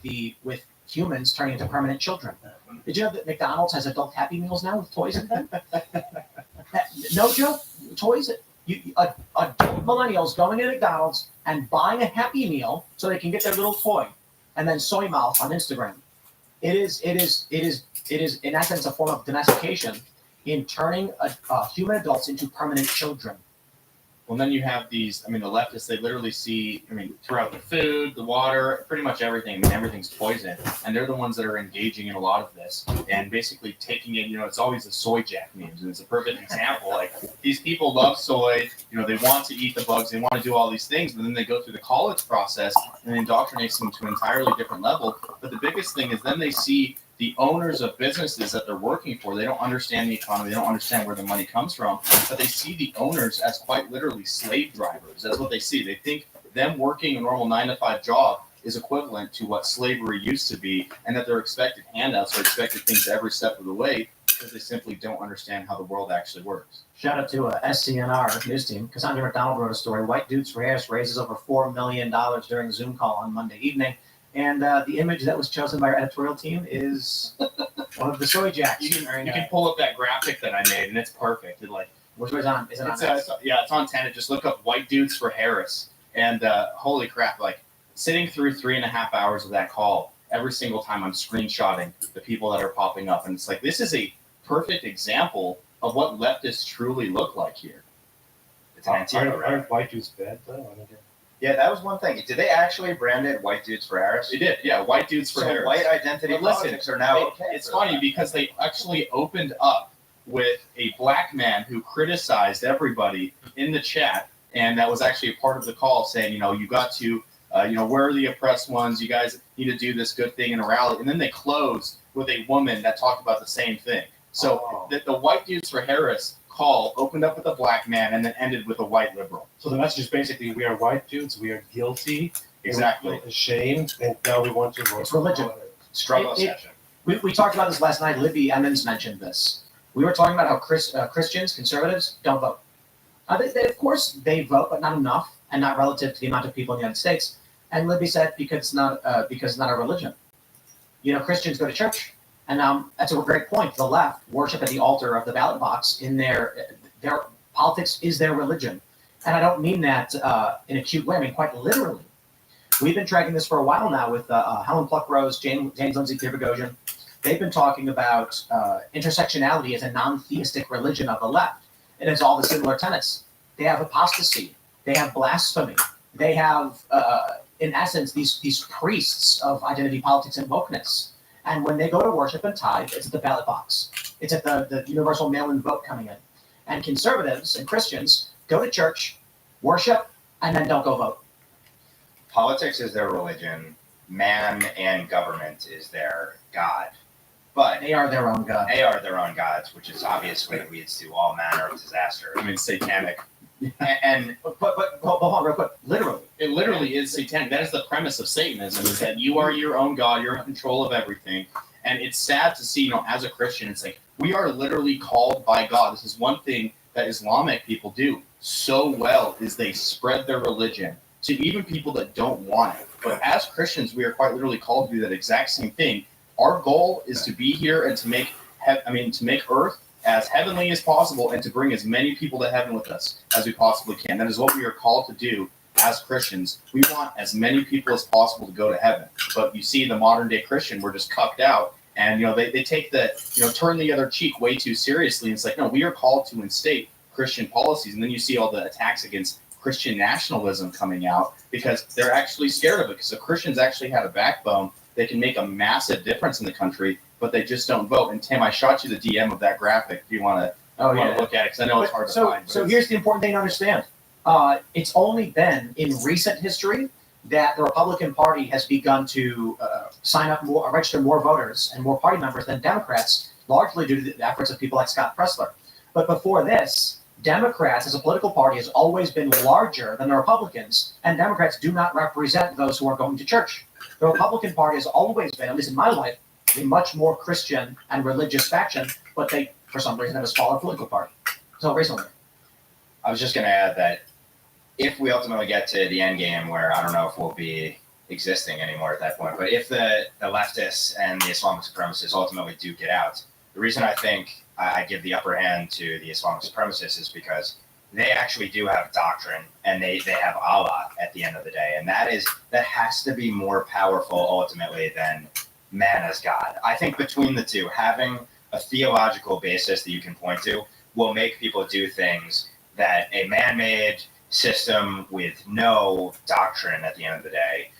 humans turning into permanent children? Did you know that McDonald's has adult Happy Meals now with toys in them? No joke, toys. Adult millennials going to McDonald's and buying a Happy Meal so they can get their little toy, and then soy mouth on Instagram. It is in essence a form of domestication in turning human adults into permanent children. Well, then you have these, the leftists, they literally see, throughout the food, the water, pretty much everything. Everything's poison. And they're the ones that are engaging in a lot of this and basically taking it, it's always the soy jack memes. And it's a perfect example. Like, these people love soy, they want to eat the bugs, they want to do all these things, but then they go through the college process and indoctrinates them to an entirely different level. But the biggest thing is then they see the owners of businesses that they're working for. They don't understand the economy. They don't understand where the money comes from, but they see the owners as quite literally slave drivers. That's what they see. They think them working a normal 9-to-5 job is equivalent to what slavery used to be, and that they're expected handouts or expected things every step of the way because they simply don't understand how the world actually works. Shout out to SCNR news team. Cassandra McDonald wrote a story. White Dudes for Harris raises over $4 million during a Zoom call on Monday evening. And the image that was chosen by our editorial team is one of the soy jacks. You can pull up that graphic that I made, and it's perfect. Which was on? Is it on? It's on Tenet. Just look up White Dudes for Harris. And holy crap, sitting through 3.5 hours of that call, every single time I'm screenshotting the people that are popping up. And it's like, this is a perfect example of what leftists truly look like here. It's an Antifa, right? Aren't white dudes bad, though? Yeah, that was one thing. Did they actually brand it White Dudes for Harris? They did, yeah, White Dudes for Harris. White identity But listen, politics are now okay. It's funny because they actually opened up with a black man who criticized everybody in the chat, and that was actually a part of the call saying, you got to, we're the oppressed ones, you guys need to do this good thing in a rally. And then they closed with a woman that talked about the same thing. So the White Dudes for Harris call opened up with a black man and then ended with a white liberal. So the message is basically, we are white dudes, we are guilty, Exactly. we're ashamed, and now we want to vote. It's religion. Struggle session. We talked about this last night. Libby Emmons mentioned this. We were talking about how Christians, conservatives, don't vote. Of course, they vote, but not enough. and not relative to the amount of people in the United States. And Libby said because it's not a religion. Christians go to church, and that's a great point. The left worship at the altar of the ballot box. In their politics is their religion, and I don't mean that in a cute way. I mean quite literally. We've been tracking this for a while now with Helen Pluckrose, James Lindsay, Peter Boghossian. They've been talking about intersectionality as a non-theistic religion of the left. And it's all the similar tenets. They have apostasy. They have blasphemy. They have, in essence, these priests of identity politics and wokeness. And when they go to worship and tithe, it's at the ballot box. It's at the universal mail-in vote coming in. And conservatives and Christians go to church, worship, and then don't go vote. Politics is their religion. Man and government is their God. But they are their own God. They are their own gods, which is obviously leads to all manner of disaster. I mean, satanic. But hold on real quick. Literally. It literally is satanic. That is the premise of Satanism, is that you are your own God, you're in control of everything. And it's sad to see, as a Christian, it's like, we are literally called by God. This is one thing that Islamic people do so well, is they spread their religion to even people that don't want it. But as Christians, we are quite literally called to do that exact same thing. Our goal is to be here and to make Earth as heavenly as possible, and to bring as many people to heaven with us as we possibly can. That is what we are called to do as Christians. We want as many people as possible to go to heaven. But you see, the modern day Christian, we're just cucked out, and they take turn the other cheek way too seriously. And it's like, no, we are called to instate Christian policies. And then you see all the attacks against Christian nationalism coming out because they're actually scared of it. Because if Christians actually had a backbone, they can make a massive difference in the country, but they just don't vote. And Tim, I shot you the DM of that graphic if you want to look at it, because I know it's hard to find. So here's the important thing to understand. It's only been in recent history that the Republican Party has begun to register more voters and more party members than Democrats, largely due to the efforts of people like Scott Presler. But before this, Democrats as a political party has always been larger than the Republicans, and Democrats do not represent those who are going to church. The Republican Party has always been, at least in my life, a much more Christian and religious faction, but they, for some reason, have a smaller political party. So recently. I was just going to add that if we ultimately get to the end game, where I don't know if we'll be existing anymore at that point, but if the leftists and the Islamic supremacists ultimately do get out, the reason I think I give the upper hand to the Islamic supremacists is because they actually do have doctrine, and they have Allah at the end of the day. And that has to be more powerful ultimately than man as God. I think between the two, having a theological basis that you can point to will make people do things that a man-made system with no doctrine at the end of the day.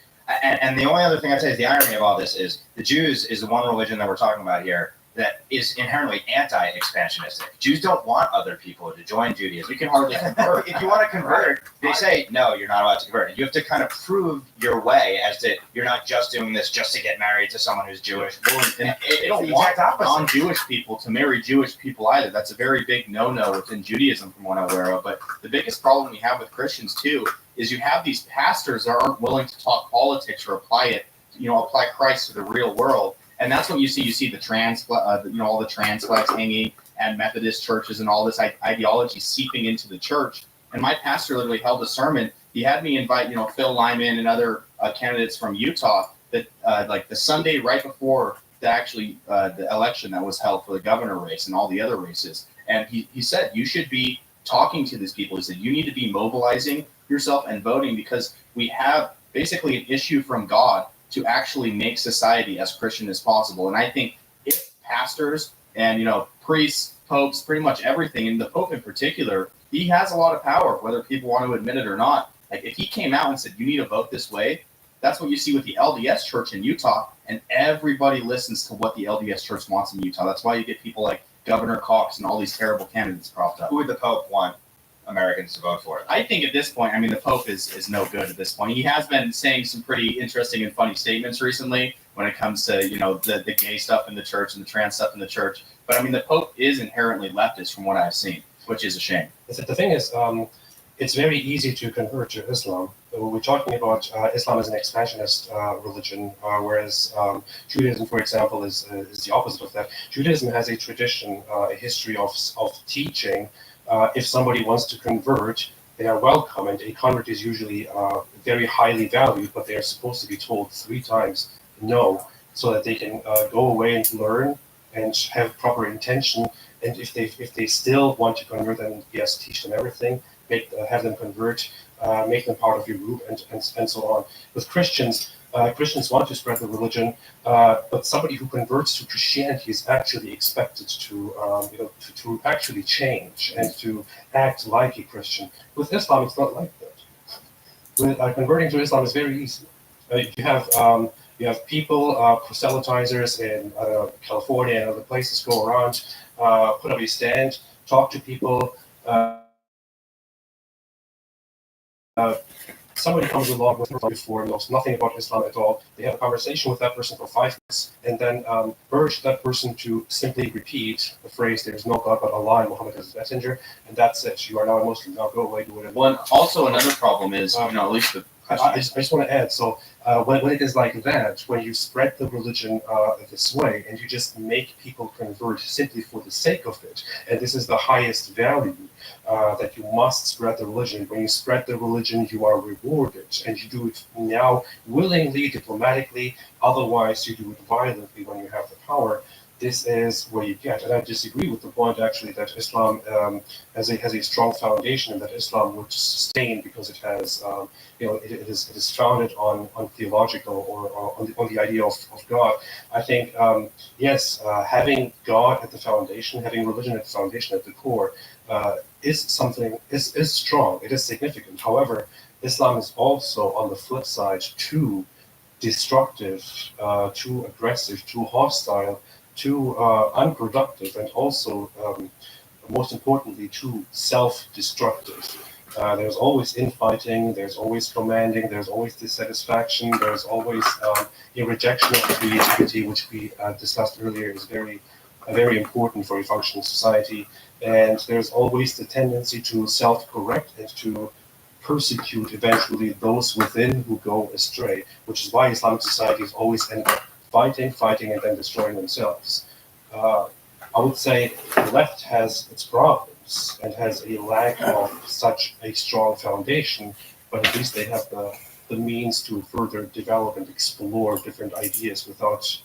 And the only other thing I'd say is the irony of all this is the Jews is the one religion that we're talking about here that is inherently anti-expansionistic. Jews don't want other people to join Judaism. You can hardly convert. If you want to convert, they say, no, you're not allowed to convert. You have to kind of prove your way as to you're not just doing this just to get married to someone who's Jewish. They don't want non-Jewish people to marry Jewish people either. That's a very big no-no within Judaism from what I'm aware of. But the biggest problem we have with Christians, too, is you have these pastors that aren't willing to talk politics or apply Christ to the real world. And that's what you see. You see the all the trans flags hanging at Methodist churches and all this ideology seeping into the church. And my pastor literally held a sermon. He had me invite, Phil Lyman and other candidates from Utah that like the Sunday right before the election that was held for the governor race and all the other races. And he said, you should be talking to these people. He said, you need to be mobilizing yourself and voting because we have basically an issue from God to actually make society as Christian as possible. And I think if pastors and, priests, popes, pretty much everything, and the Pope in particular, he has a lot of power, whether people want to admit it or not. Like if he came out and said, you need to vote this way, that's what you see with the LDS church in Utah. And everybody listens to what the LDS church wants in Utah. That's why you get people like Governor Cox and all these terrible candidates propped up. Who would the Pope want Americans to vote for? I think at this point, the Pope is no good at this point. He has been saying some pretty interesting and funny statements recently when it comes to, the gay stuff in the church and the trans stuff in the church. But the Pope is inherently leftist from what I've seen, which is a shame. The thing is, it's very easy to convert to Islam. We're talking about Islam as an expansionist religion, whereas Judaism, for example, is the opposite of that. Judaism has a tradition, a history of teaching. If somebody wants to convert, they are welcome, and a convert is usually very highly valued, but they are supposed to be told 3 times no, so that they can go away and learn and have proper intention. And if they still want to convert, then yes, teach them everything, have them convert, make them part of your group, and so on. With Christians, Christians want to spread the religion, but somebody who converts to Christianity is actually expected to actually change and to act like a Christian. With Islam, it's not like that. Converting to Islam is very easy. You have people, proselytizers in California and other places go around, put up a stand, talk to people. Somebody comes along with before knows nothing about Islam at all. They have a conversation with that person for 5 minutes, and then urge that person to simply repeat the phrase, "There is no God but Allah, and Muhammad is his messenger," and that's it. You are now a Muslim. Now go away, do whatever. One also another problem is, at least the I just want to add, so when it is like that, when you spread the religion this way, and you just make people convert simply for the sake of it, and this is the highest value, that you must spread the religion. When you spread the religion, you are rewarded, and you do it now willingly, diplomatically, otherwise you do it violently when you have the power. This is where you get, and I disagree with the point actually that Islam has a strong foundation, and that Islam would sustain because it has, it is founded on theological or on the idea of God. I think yes, having God at the foundation, having religion at the foundation, at the core, is strong. It is significant. However, Islam is also on the flip side too destructive, too aggressive, too hostile, too unproductive, and also, most importantly, too self-destructive. There's always infighting, there's always commanding, there's always dissatisfaction, there's always a rejection of creativity, which we discussed earlier is very important for a functioning society. And there's always the tendency to self-correct and to persecute eventually those within who go astray, which is why Islamic societies always end up fighting, and then destroying themselves. I would say the left has its problems and has a lack of such a strong foundation, but at least they have the means to further develop and explore different ideas without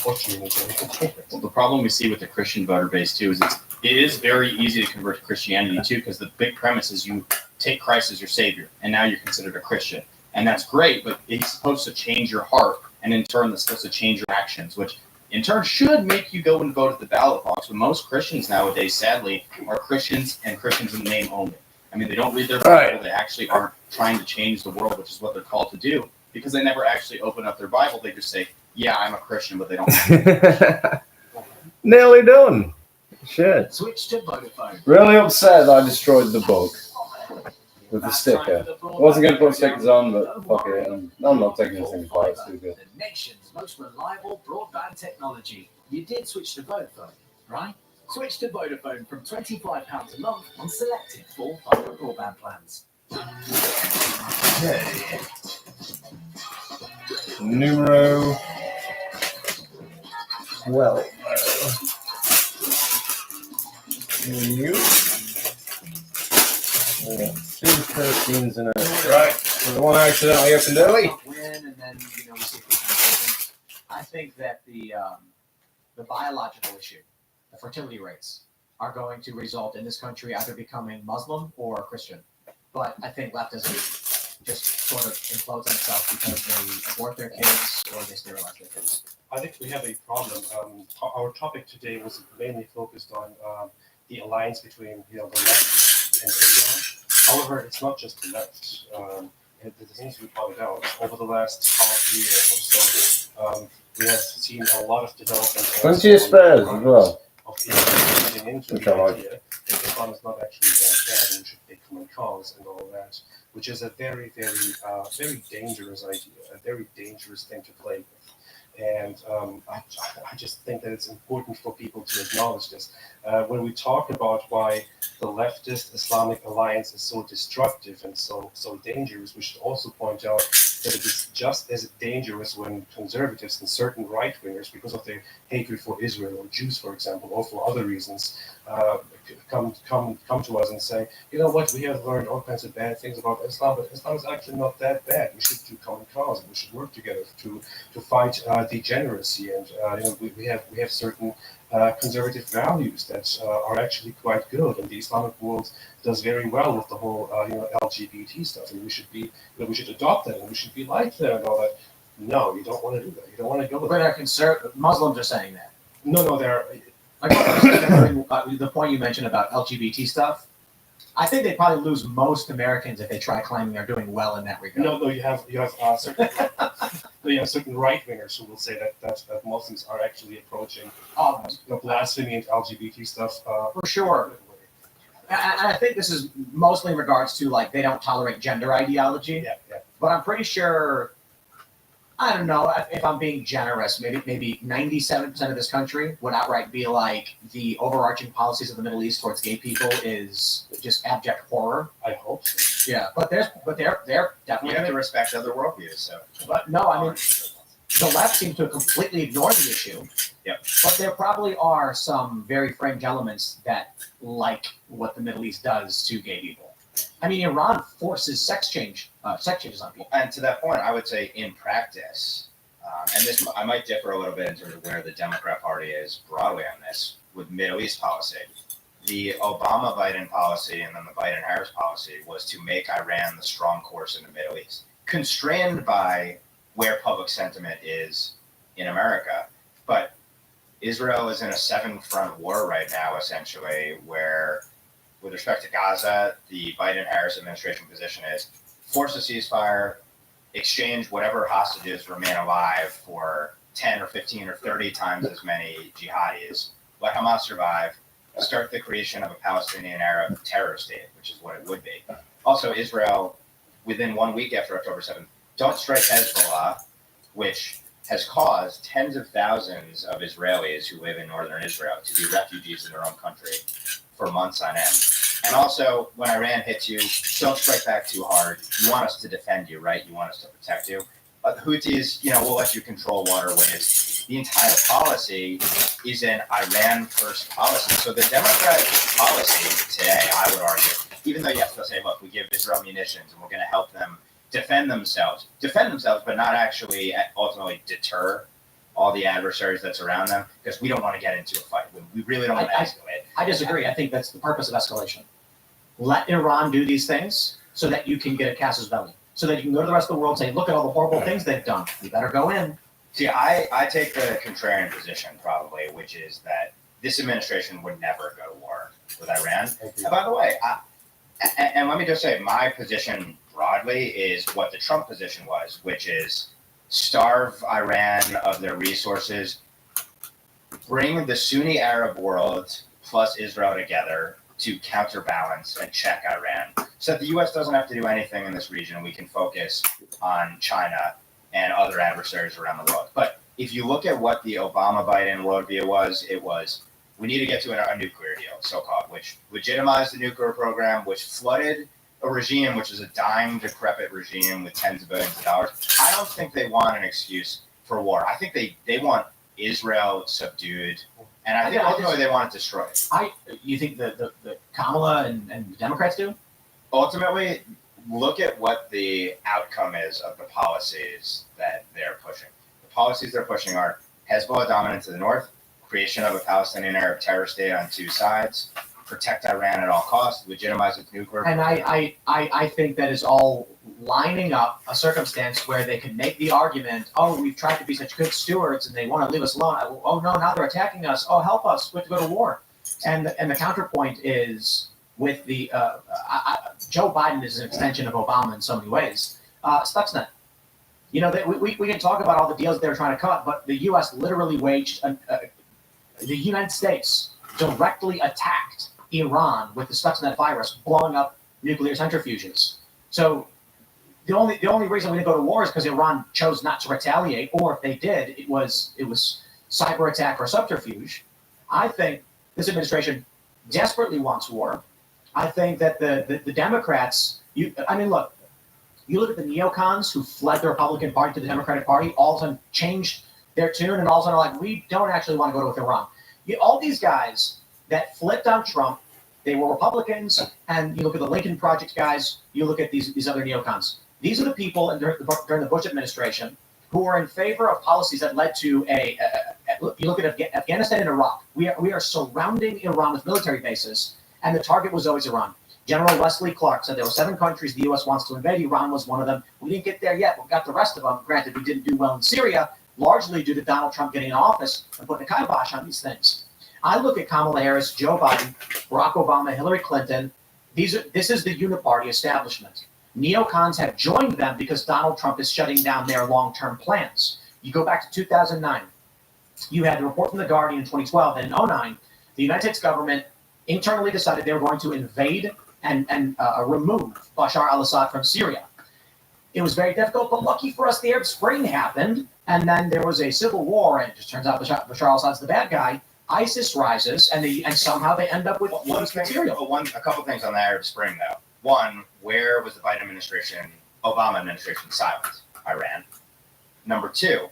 questioning anything. Well, the problem we see with the Christian voter base too is it is very easy to convert to Christianity too, because the big premise is you take Christ as your savior, and now you're considered a Christian, and that's great. But it's supposed to change your heart, and in turn, that's supposed to change your actions, which in turn should make you go and vote at the ballot box. But most Christians nowadays, sadly, are Christians and Christians in name only. I mean, they don't read their Bible. Right. They actually aren't trying to change the world, which is what they're called to do, because they never actually open up their Bible. They just say, "Yeah, I'm a Christian," but they don't. Nearly done. Shit. Switch to Vodafone. Really upset that I destroyed the book with the sticker. I wasn't going to put stickers on, but fuck it. I'm not taking this thing apart. It's too good. The nation's most reliable broadband technology. You did switch to Vodafone, right? Switch to Vodafone from £25 a month on selected full fibre broadband plans. Okay. Numero 12. You. 2 13s in a right. So the one I accidentally opened early. Win, and then we see if we can improve it. I think that the biological issue, the fertility rates, are going to result in this country either becoming Muslim or Christian. But I think leftism just sort of implodes on itself because they abort their kids or they sterilize their kids. I think we have a problem. Our topic today was mainly focused on the alliance between the left and Islam. However, it's not just the left. The things we pointed out over the last half year or so, we have seen a lot of development. Plenty of spares as well. Of getting into Which the I like. idea that Islam is not actually that bad and we should take common cause and all that, which is a very, very dangerous idea, a very dangerous thing to play with. And I just think that it's important for people to acknowledge this. When we talk about why the leftist Islamic alliance is so destructive and so dangerous, we should also point out that it is just as dangerous when conservatives and certain right-wingers, because of their hatred for Israel or Jews, for example, or for other reasons, come to us and say, you know what, we have learned all kinds of bad things about Islam, but Islam is actually not that bad. We should do common cause, and we should work together to fight degeneracy. And we have certain conservative values that are actually quite good, and the Islamic world does very well with the whole LGBT stuff, and we should adopt that, and we should be like them and all that. No, you don't want to do that. You don't want to go with But that. Muslims are saying that. No, they're. I don't understand the point you mentioned about LGBT stuff. I think they probably lose most Americans if they try claiming they're doing well in that regard. No, you have certain certain right wingers who will say that Muslims are actually approaching blasphemy and LGBT stuff. For sure. And I think this is mostly in regards to like they don't tolerate gender ideology. Yeah. But I'm pretty sure, I don't know if I'm being generous, maybe 97% of this country would outright be like the overarching policies of the Middle East towards gay people is just abject horror. I hope so. Yeah, but they're You definitely. have to respect other worldviews. So, But no, I mean, the left seems to completely ignore the issue. Yep. But there probably are some very fringe elements that like what the Middle East does to gay people. I mean, Iran forces sex changes on people. and to that point, I would say in practice, and this I might differ a little bit in terms of where the Democrat Party is broadly on this with Middle East policy. The Obama-Biden policy and then the Biden-Harris policy was to make Iran the strong course in the Middle East, constrained by where public sentiment is in America. But Israel is in a 7-front war right now, essentially, where, with respect to Gaza, the Biden-Harris administration position is force a ceasefire, exchange whatever hostages remain alive for 10 or 15 or 30 times as many jihadis, let Hamas survive, start the creation of a Palestinian Arab terror state, which is what it would be. Also, Israel, within 1 week after October 7th, don't strike Hezbollah, which has caused tens of thousands of Israelis who live in northern Israel to be refugees in their own country for months on end. And also, when Iran hits you, don't strike back too hard. You want us to defend you, right? You want us to protect you. But the Houthis, we'll let you control waterways. The entire policy is an Iran-first policy. So the Democrat policy today, I would argue, even though you have to say, look, we give Israel munitions and we're going to help them defend themselves, but not actually ultimately deter all the adversaries that surround them, because we don't want to get into a fight. We really don't want to escalate. I disagree. I think that's the purpose of escalation. Let Iran do these things so that you can get a casus belli, so that you can go to the rest of the world and say, look at all the horrible things they've done. We better go in. See, I take the contrarian position probably, which is that this administration would never go to war with Iran. And by the way, and let me just say, my position broadly is what the Trump position was, which is starve Iran of their resources, bring the Sunni Arab world plus Israel together to counterbalance and check Iran, so that the U.S. doesn't have to do anything in this region. We can focus on China and other adversaries around the world. But if you look at what the Obama-Biden worldview was, it was, we need to get to a nuclear deal, so-called, which legitimized the nuclear program, which flooded a regime which is a dying, decrepit regime with tens of billions of dollars. I don't think they want an excuse for war. I think they want Israel subdued, and I think ultimately they want it destroyed. You think the Kamala and the Democrats do? Ultimately, look at what the outcome is of the policies that they're pushing. The policies they're pushing are Hezbollah dominance to the north, creation of a Palestinian Arab terror state on two sides, protect Iran at all costs, legitimize its nuclear. And I think that is all lining up a circumstance where they can make the argument, oh, we've tried to be such good stewards and they want to leave us alone. Oh no, now they're attacking us. Oh, help us. We have to go to war. And the counterpoint is with the Joe Biden is an extension of Obama in so many ways. Stuxnet. We can talk about all the deals they're trying to cut, but the U.S. literally waged the United States directly attacked Iran with the Stuxnet virus, blowing up nuclear centrifuges. So the only reason we didn't go to war is because Iran chose not to retaliate, or if they did, it was cyber attack or subterfuge. I think this administration desperately wants war. I think that the Democrats, look, You look at the neocons who fled the Republican Party to the Democratic Party, all of a sudden changed their tune, and all of a sudden are like, we don't actually want to go with Iran. All these guys that flipped on Trump, they were Republicans, and you look at the Lincoln Project guys, you look at these other neocons. These are the people during the Bush administration who were in favor of policies that led to you look at Afghanistan and Iraq. We are surrounding Iran with military bases, and the target was always Iran. General Wesley Clark said there were 7 countries the U.S. wants to invade. Iran was one of them. We didn't get there yet, but we got the rest of them. Granted, we didn't do well in Syria, largely due to Donald Trump getting in office and putting a kibosh on these things. I look at Kamala Harris, Joe Biden, Barack Obama, Hillary Clinton. This is the uniparty establishment. Neocons have joined them because Donald Trump is shutting down their long-term plans. You go back to 2009. You had the report from The Guardian in 2012, and in 2009, the United States government internally decided they were going to invade and remove Bashar al-Assad from Syria. It was very difficult, but lucky for us, the Arab Spring happened, and then there was a civil war, and it just turns out Bashar al-Assad's the bad guy. ISIS rises, and somehow they end up with material. A couple things on the Arab Spring, though. One, where was the Biden administration, Obama administration silent? Iran. Number 2,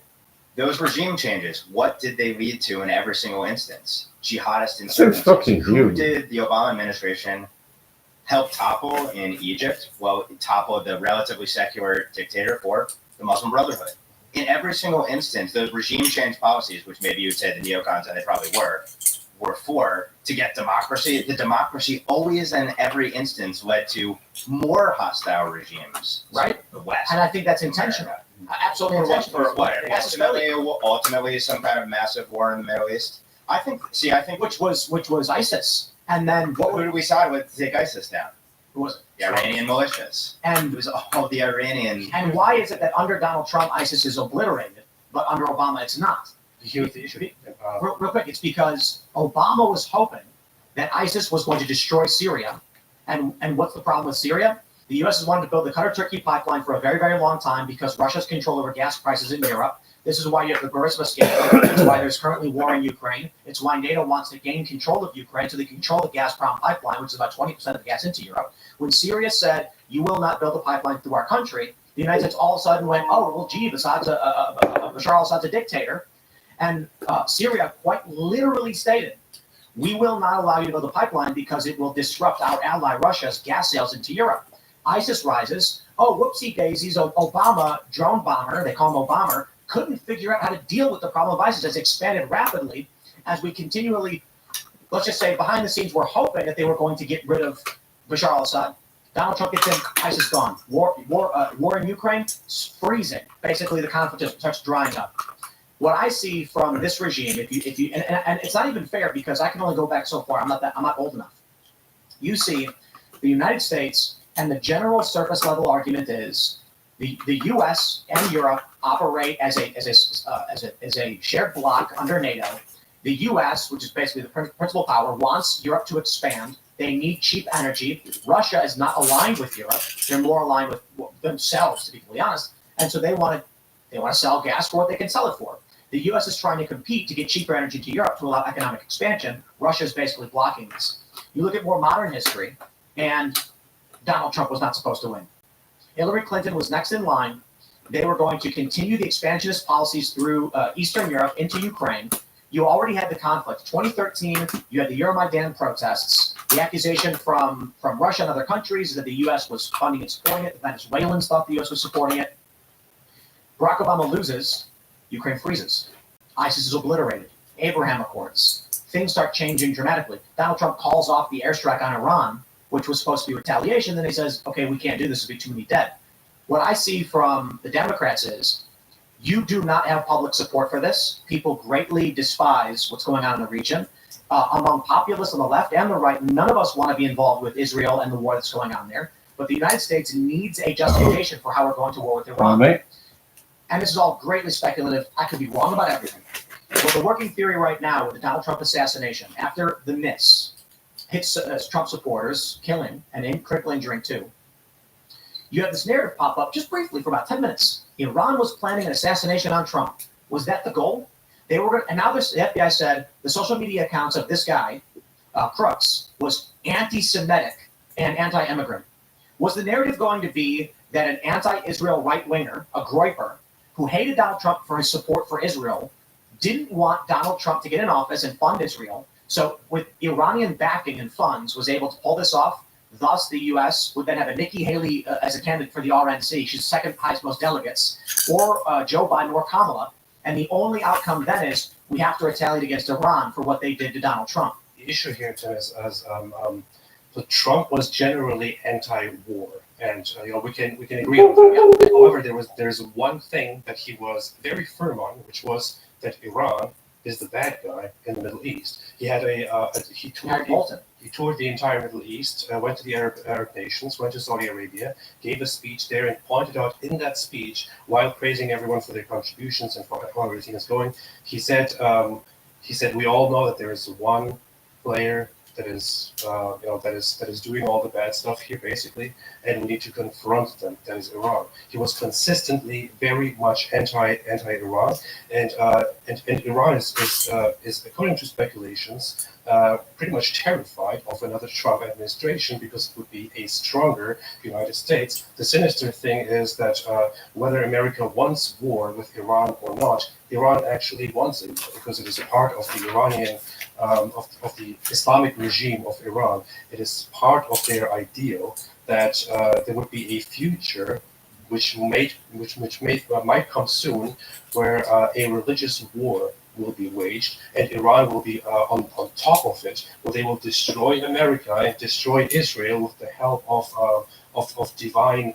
those regime changes, what did they lead to in every single instance? Jihadist insurgencies. Who did the Obama administration help topple in Egypt? Well, it toppled the relatively secular dictator for the Muslim Brotherhood. In every single instance, those regime change policies, which maybe you would say the neocons, and they probably were for to get democracy. The democracy always and every instance led to more hostile regimes. Right? The West. And I think that's intentional. Absolutely intentional. For what? Ultimately, some kind of massive war in the Middle East. I think which was ISIS. And then who did we side with to take ISIS down? Who was it? The Iranian militias. And it was all the Iranian. And why is it that under Donald Trump ISIS is obliterated, but under Obama it's not? Here's the issue. Real quick, it's because Obama was hoping that ISIS was going to destroy Syria. And what's the problem with Syria? The U.S. has wanted to build the Qatar-Turkey pipeline for a very, very long time because Russia's control over gas prices in Europe. This is why you have the Burisma scandal. It's why there's currently war in Ukraine. It's why NATO wants to gain control of Ukraine so they control the Gazprom pipeline, which is about 20% of the gas into Europe. When Syria said, you will not build a pipeline through our country, the United States all of a sudden went, oh, well, gee, Bashar al-Assad's a dictator. And Syria quite literally stated, we will not allow you to build a pipeline because it will disrupt our ally Russia's gas sales into Europe. ISIS rises. Oh, whoopsie daisies, Obama, drone bomber, they call him Obama, couldn't figure out how to deal with the problem of ISIS. It's expanded rapidly as we continually, let's just say behind the scenes, we're hoping that they were going to get rid of Bashar al-Assad. Donald Trump gets in, ISIS gone. War in Ukraine, freezing. Basically, the conflict just starts drying up. What I see from this regime, if you, and it's not even fair because I can only go back so far. I'm not old enough. You see, the United States and the general surface level argument is the U.S. and Europe operate as a shared bloc under NATO. The U.S., which is basically the principal power, wants Europe to expand. They need cheap energy. Russia is not aligned with Europe. They're more aligned with themselves, to be completely honest. And so they want to sell gas for what they can sell it for. The U.S. is trying to compete to get cheaper energy to Europe to allow economic expansion. Russia is basically blocking this. You look at more modern history, and Donald Trump was not supposed to win. Hillary Clinton was next in line. They were going to continue the expansionist policies through Eastern Europe into Ukraine. You already had the conflict. 2013, you had the Euromaidan protests. The accusation from Russia and other countries is that the U.S. was funding and supporting it. The Venezuelans thought the U.S. was supporting it. Barack Obama loses. Ukraine freezes. ISIS is obliterated. Abraham Accords. Things start changing dramatically. Donald Trump calls off the airstrike on Iran, which was supposed to be retaliation. Then he says, okay, we can't do this. There'll be too many dead. What I see from the Democrats is you do not have public support for this. People greatly despise what's going on in the region. Among populists on the left and the right, none of us want to be involved with Israel and the war that's going on there. But the United States needs a justification for how we're going to war with Iran. And this is all greatly speculative. I could be wrong about everything. But the working theory right now with the Donald Trump assassination, after the miss hits Trump supporters, killing and critical injuring too, you have this narrative pop up just briefly for about 10 minutes. Iran was planning an assassination on Trump. Was that the goal? They were, and now the FBI said the social media accounts of this guy, Crooks, was anti-Semitic and anti-immigrant. Was the narrative going to be that an anti-Israel right-winger, a Groyper, who hated Donald Trump for his support for Israel, didn't want Donald Trump to get in office and fund Israel. So with Iranian backing and funds, was able to pull this off. Thus, the U.S. would then have a Nikki Haley as a candidate for the RNC. She's the second highest most delegates, or Joe Biden or Kamala. And the only outcome then is we have to retaliate against Iran for what they did to Donald Trump. The issue here, Tim, is so Trump was generally anti-war, and we can agree on that. However, there's one thing that he was very firm on, which was that Iran is the bad guy in the Middle East. He had he toured the entire Middle East, went to the Arab nations, went to Saudi Arabia, gave a speech there, and pointed out in that speech, while praising everyone for their contributions and for how everything is going, he said we all know that there is one player that is that is doing all the bad stuff here, basically, and we need to confront them. That is Iran. He was consistently very much anti-Iran, and Iran is according to speculations pretty much terrified of another Trump administration because it would be a stronger United States. The sinister thing is that whether America wants war with Iran or not, Iran actually wants it because it is part of the Iranian of the Islamic regime of Iran. It is part of their ideal that there would be a future which might come soon, where a religious war will be waged, and Iran will be on top of it, where they will destroy America and destroy Israel with the help of divine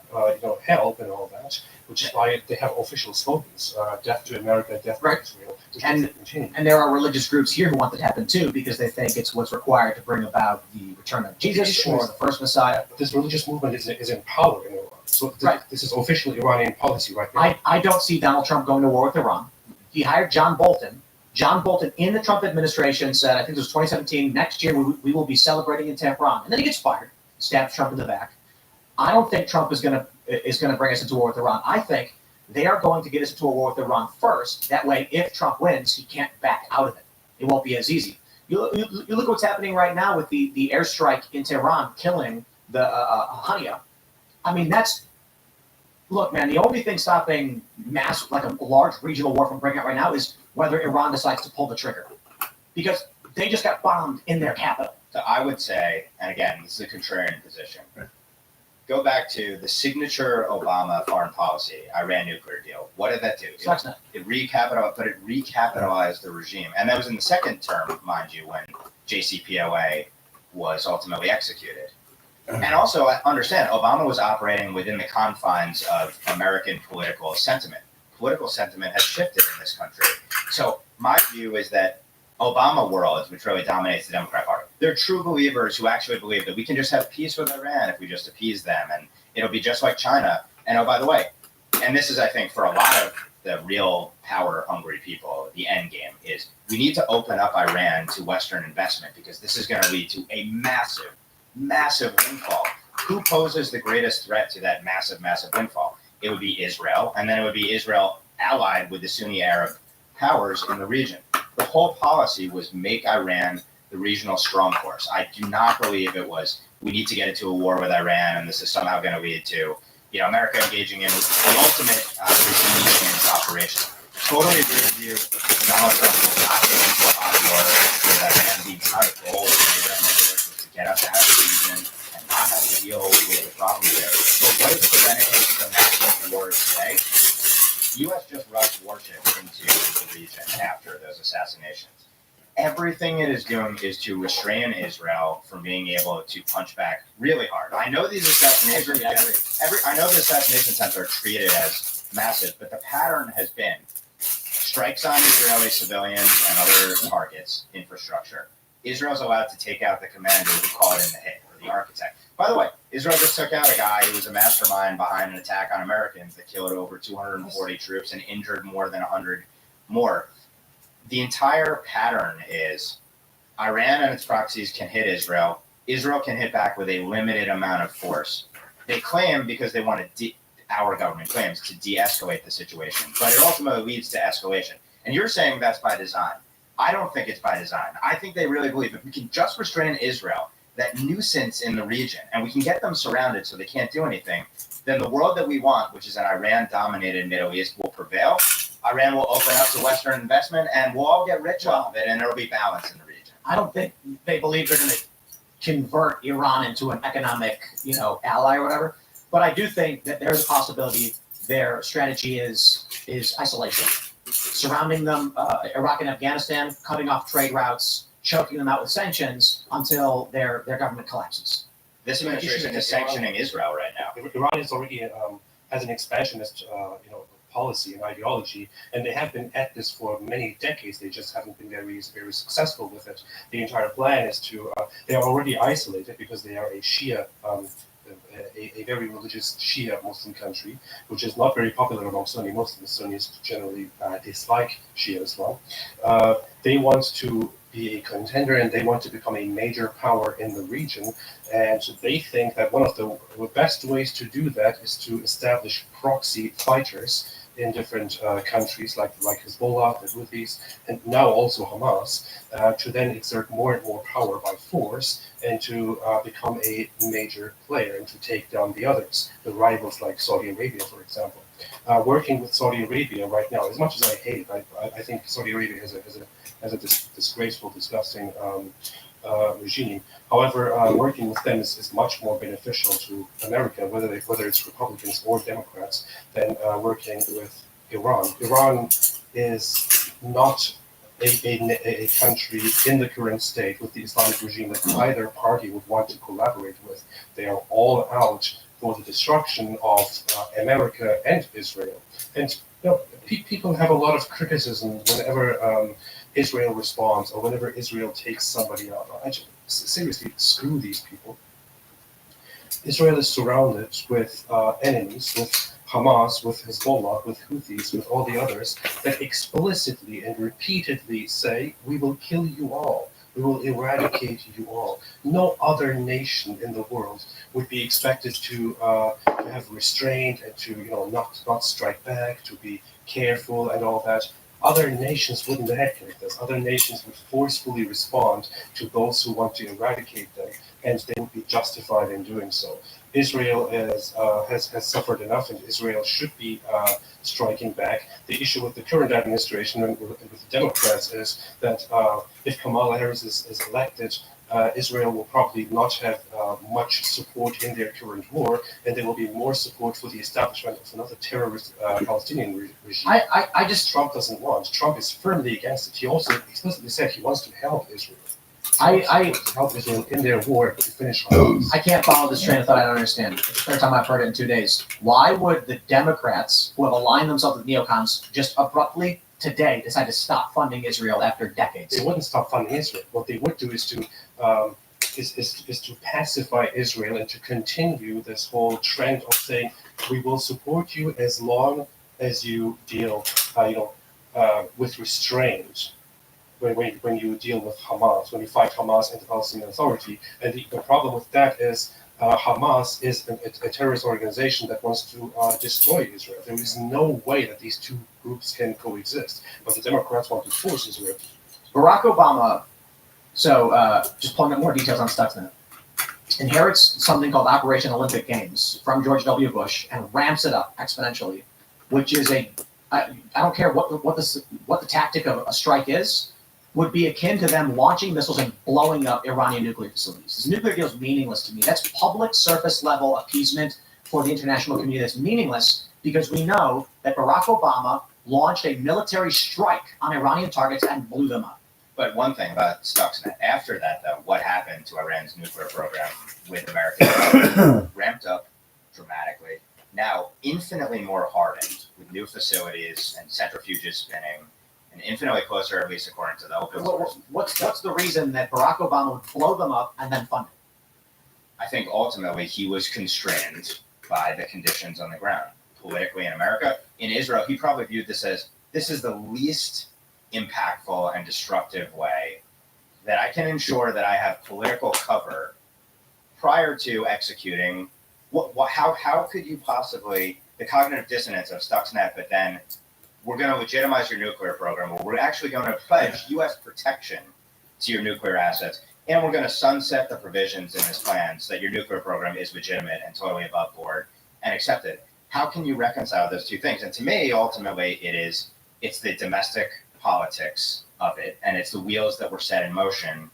help and all that. Which is why they have official slogans: "Death to America, death to Israel." And there are religious groups here who want that to happen too, because they think it's what's required to bring about the return of Jesus or the first Messiah. This religious movement is in power in Iran. So this is official Iranian policy right now. I don't see Donald Trump going to war with Iran. He hired John Bolton. John Bolton in the Trump administration said, I think it was 2017, next year we will be celebrating in Tehran. And then he gets fired, stabs Trump in the back. I don't think Trump is going to bring us into war with Iran. I think they are going to get us into a war with Iran first. That way, if Trump wins, he can't back out of it. It won't be as easy. You look what's happening right now with the airstrike in Tehran, killing the Hania. I mean, look, man, the only thing stopping like a large regional war from breaking out right now is whether Iran decides to pull the trigger. Because they just got bombed in their capital. So I would say, and again, this is a contrarian position. Right. Go back to the signature Obama foreign policy, Iran nuclear deal. What did that do? It recapitalized the regime. And that was in the second term, mind you, when JCPOA was ultimately executed. And also understand, Obama was operating within the confines of American political sentiment. Political sentiment has shifted in this country. So my view is that Obama world, which really dominates the Democrat Party, they're true believers who actually believe that we can just have peace with Iran if we just appease them, and it'll be just like China. And oh, by the way, and this is, I think, for a lot of the real power-hungry people, the end game is we need to open up Iran to Western investment, because this is going to lead to a massive, massive windfall. Who poses the greatest threat to that massive, massive windfall? It would be Israel, and then it would be Israel allied with the Sunni Arab powers in the region. The whole policy was make Iran the regional strong force. I do not believe it was we need to get into a war with Iran, and this is somehow going to lead to America engaging in the ultimate regime change operation. Totally agree with you. Donald Trump will not get into a hot war with Iran. The entire goal of the Iran was to get us out of the region and not have to deal with the problem there. So what is preventing the massive war today? The U.S. just rushed warships into the region after those assassinations. Everything it is doing is to restrain Israel from being able to punch back really hard. I know these assassinations, I know the assassination attempts are treated as massive, but the pattern has been strikes on Israeli civilians and other targets, infrastructure. Israel's allowed to take out the commander who called in the hit, or the architect. By the way, Israel just took out a guy who was a mastermind behind an attack on Americans that killed over 240 troops and injured more than 100 more. The entire pattern is Iran and its proxies can hit Israel. Israel can hit back with a limited amount of force. They claim, because they want to, our government claims, to de-escalate the situation, but it ultimately leads to escalation. And you're saying that's by design. I don't think it's by design. I think they really believe if we can just restrain Israel, that nuisance in the region, and we can get them surrounded so they can't do anything, then the world that we want, which is an Iran-dominated Middle East, will prevail. Iran will open up to Western investment, and we'll all get rich off of it, and there'll be balance in the region. I don't think they believe they're going to convert Iran into an economic, ally or whatever. But I do think that there's a possibility their strategy is isolation, surrounding them, Iraq and Afghanistan, cutting off trade routes, choking them out with sanctions until their government collapses. This administration is sanctioning Israel right now. Iran is already has an expansionist, policy and ideology, and they have been at this for many decades. They just haven't been very successful with it. The entire plan is to they are already isolated because they are a Shia. A very religious Shia Muslim country, which is not very popular among Sunni Muslims. Sunnis generally dislike Shia Islam. They want to be a contender and they want to become a major power in the region. And they think that one of the best ways to do that is to establish proxy fighters in different countries like Hezbollah, the Houthis, and now also Hamas, to then exert more and more power by force and to become a major player and to take down the others, the rivals like Saudi Arabia, for example. Working with Saudi Arabia right now, as much as I hate it, I think Saudi Arabia has a disgraceful, disgusting regime. However, working with them is much more beneficial to America, whether it's Republicans or Democrats, than working with Iran. Iran is not a country in the current state with the Islamic regime that either party would want to collaborate with. They are all out for the destruction of America and Israel. And people have a lot of criticism whenever Israel responds or whenever Israel takes somebody out. Seriously, screw these people. Israel is surrounded with enemies, with Hamas, with Hezbollah, with Houthis, with all the others that explicitly and repeatedly say, we will kill you all. We will eradicate you all. No other nation in the world would be expected to have restraint and to not strike back, to be careful and all that. Other nations wouldn't act like this. Other nations would forcefully respond to those who want to eradicate them, and they would be justified in doing so. Israel has suffered enough, and Israel should be striking back. The issue with the current administration and with the Democrats is that if Kamala Harris is elected, Israel will probably not have much support in their current war, and there will be more support for the establishment of another terrorist Palestinian regime. Trump doesn't want. Trump is firmly against it. He also explicitly said he wants to help Israel. Help Israel in their war to finish Hamas. I can't follow this train of thought. I don't understand. It's the third time I've heard it in 2 days. Why would the Democrats, who have aligned themselves with neocons, just abruptly today decide to stop funding Israel after decades? They wouldn't stop funding Israel. What they would do is to pacify Israel and to continue this whole trend of saying we will support you as long as you deal, with restraint. When you deal with Hamas, when you fight Hamas and the Palestinian Authority. And the problem with that is Hamas is a terrorist organization that wants to destroy Israel. There is no way that these two groups can coexist. But the Democrats want to force Israel. Barack Obama, just pulling up more details on Stuxnet, inherits something called Operation Olympic Games from George W. Bush and ramps it up exponentially, which is I don't care what the tactic of a strike is, would be akin to them launching missiles and blowing up Iranian nuclear facilities. This nuclear deal is meaningless to me. That's public surface level appeasement for the international community. That's meaningless because we know that Barack Obama launched a military strike on Iranian targets and blew them up. But one thing about Stuxnet, after that, though, what happened to Iran's nuclear program with America ramped up dramatically. Now, infinitely more hardened with new facilities and centrifuges spinning, and infinitely closer, at least according to the open source. What's the reason that Barack Obama would blow them up and then fund it? I think ultimately he was constrained by the conditions on the ground. Politically in America, in Israel, he probably viewed this as this is the least impactful and destructive way that I can ensure that I have political cover prior to executing. How could you possibly, the cognitive dissonance of Stuxnet, but then we're going to legitimize your nuclear program, or we're actually going to pledge U.S. protection to your nuclear assets, and we're going to sunset the provisions in this plan so that your nuclear program is legitimate and totally above board. and accepted. How can you reconcile those two things? And to me, ultimately, it's the domestic politics of it, and it's the wheels that were set in motion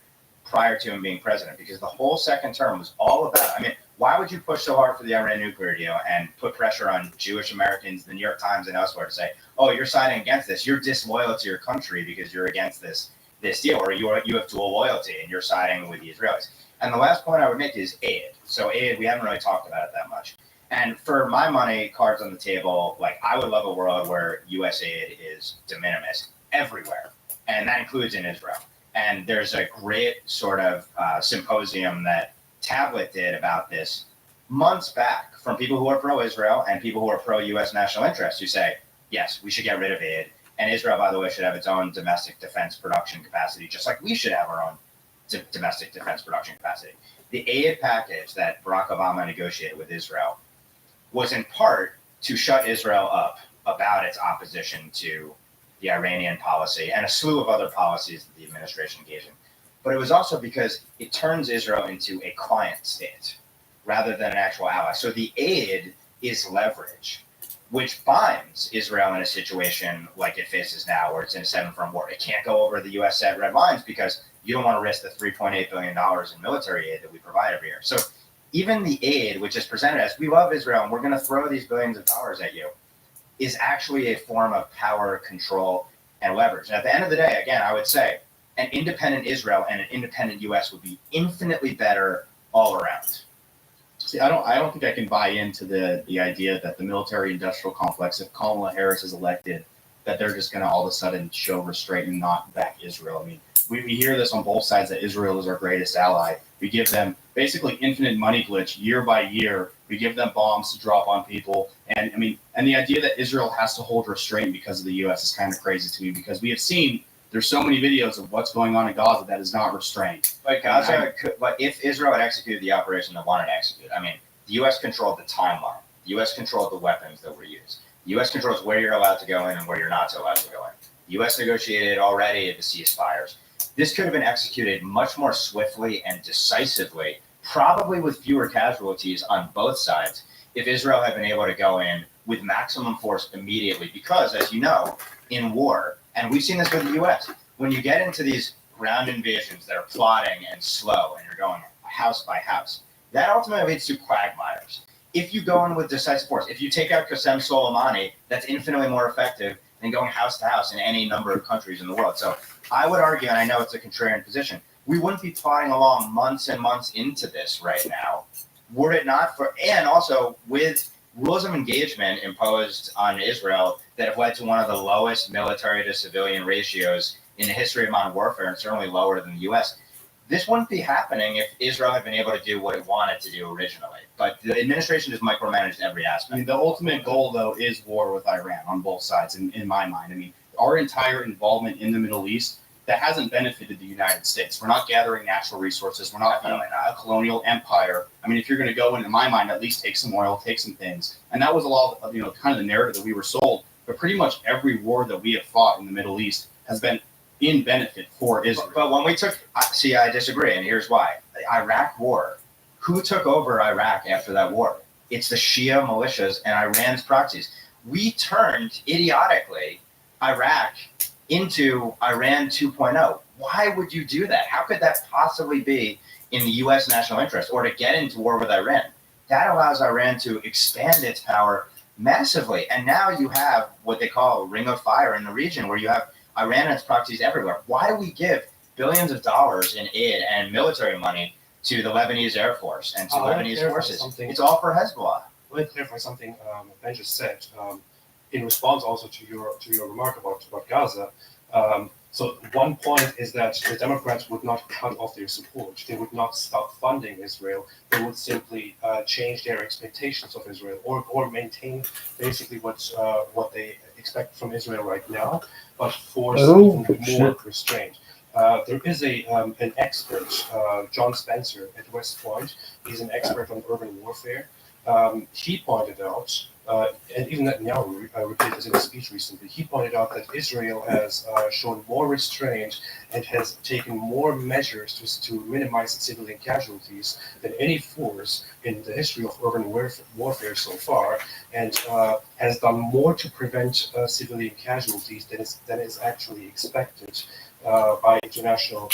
prior to him being president, because the whole second term was all about, I mean, why would you push so hard for the Iran nuclear deal and put pressure on Jewish Americans, the New York Times and elsewhere to say, oh, you're signing against this, you're disloyal to your country because you're against this deal, or you have dual loyalty and you're siding with the Israelis. And the last point I would make is aid. So aid, we haven't really talked about it that much. And for my money, cards on the table, like I would love a world where U.S. aid is de minimis everywhere, and that includes in Israel. And there's a great sort of symposium that Tablet did about this months back from people who are pro-Israel and people who are pro-U.S. national interest, who say, yes, we should get rid of aid. And Israel, by the way, should have its own domestic defense production capacity, just like we should have our own domestic defense production capacity. The aid package that Barack Obama negotiated with Israel was in part to shut Israel up about its opposition to the Iranian policy and a slew of other policies that the administration engaged in. But it was also because it turns Israel into a client state rather than an actual ally. So the aid is leverage, which binds Israel in a situation like it faces now, where it's in a seven-front war. It can't go over the U.S. set red lines because you don't want to risk the $3.8 billion in military aid that we provide every year. So even the aid, which is presented as, we love Israel and we're going to throw these billions of dollars at you, is actually a form of power, control, and leverage. And at the end of the day, again, I would say an independent Israel and an independent U.S. would be infinitely better all around. See, I don't think I can buy into the idea that the military-industrial complex, if Kamala Harris is elected, that they're just going to all of a sudden show restraint and not back Israel. I mean, we hear this on both sides, that Israel is our greatest ally. We give them basically infinite money glitch year by year. We give them bombs to drop on people. And I mean, and the idea that Israel has to hold restraint because of the U.S. is kind of crazy to me, because we have seen there's so many videos of what's going on in Gaza that is not restrained. But Gaza, but if Israel had executed the operation that wanted to execute, I mean, the U.S. controlled the timeline. The U.S. controlled the weapons that were used. The U.S. controls where you're allowed to go in and where you're not allowed to go in. The U.S. negotiated already the ceasefires. This could have been executed much more swiftly and decisively, probably with fewer casualties on both sides, if Israel had been able to go in with maximum force immediately. Because, as you know, in war, and we've seen this with the U.S., when you get into these ground invasions that are plotting and slow, and you're going house by house, that ultimately leads to quagmires. If you go in with decisive force, if you take out Qasem Soleimani, that's infinitely more effective than going house to house in any number of countries in the world. So I would argue, and I know it's a contrarian position, we wouldn't be plodding along months and months into this right now, were it not for, and also with rules of engagement imposed on Israel that have led to one of the lowest military to civilian ratios in the history of modern warfare, and certainly lower than the U.S. This wouldn't be happening if Israel had been able to do what it wanted to do originally. But the administration just micromanaged every aspect. I mean, the ultimate goal, though, is war with Iran on both sides, in my mind. I mean, our entire involvement in the Middle East, that hasn't benefited the United States. We're not gathering natural resources. We're not being a colonial empire. I mean, if you're going to go in my mind, at least take some oil, take some things. And that was a lot of, kind of the narrative that we were sold. But pretty much every war that we have fought in the Middle East has been in benefit for Israel. But when we took, see, I disagree, and here's why. The Iraq War, who took over Iraq after that war? It's the Shia militias and Iran's proxies. We turned, idiotically, Iraq into Iran 2.0. Why would you do that? How could that possibly be in the U.S. national interest, or to get into war with Iran? That allows Iran to expand its power massively. And now you have what they call a ring of fire in the region, where you have Iran and its proxies everywhere. Why do we give billions of dollars in aid and military money to the Lebanese Air Force and to Lebanese forces? It's all for Hezbollah. Let me clarify something Ben just said. In response also to your remark about Gaza. So one point is that the Democrats would not cut off their support. They would not stop funding Israel. They would simply change their expectations of Israel, or maintain basically what they expect from Israel right now, but force even more restraint. There is an expert, John Spencer at West Point. He's an expert on urban warfare. He pointed out and even Netanyahu repeated this in a speech recently. He pointed out that Israel has shown more restraint and has taken more measures to minimize civilian casualties than any force in the history of urban warfare so far, and has done more to prevent civilian casualties than is actually expected by international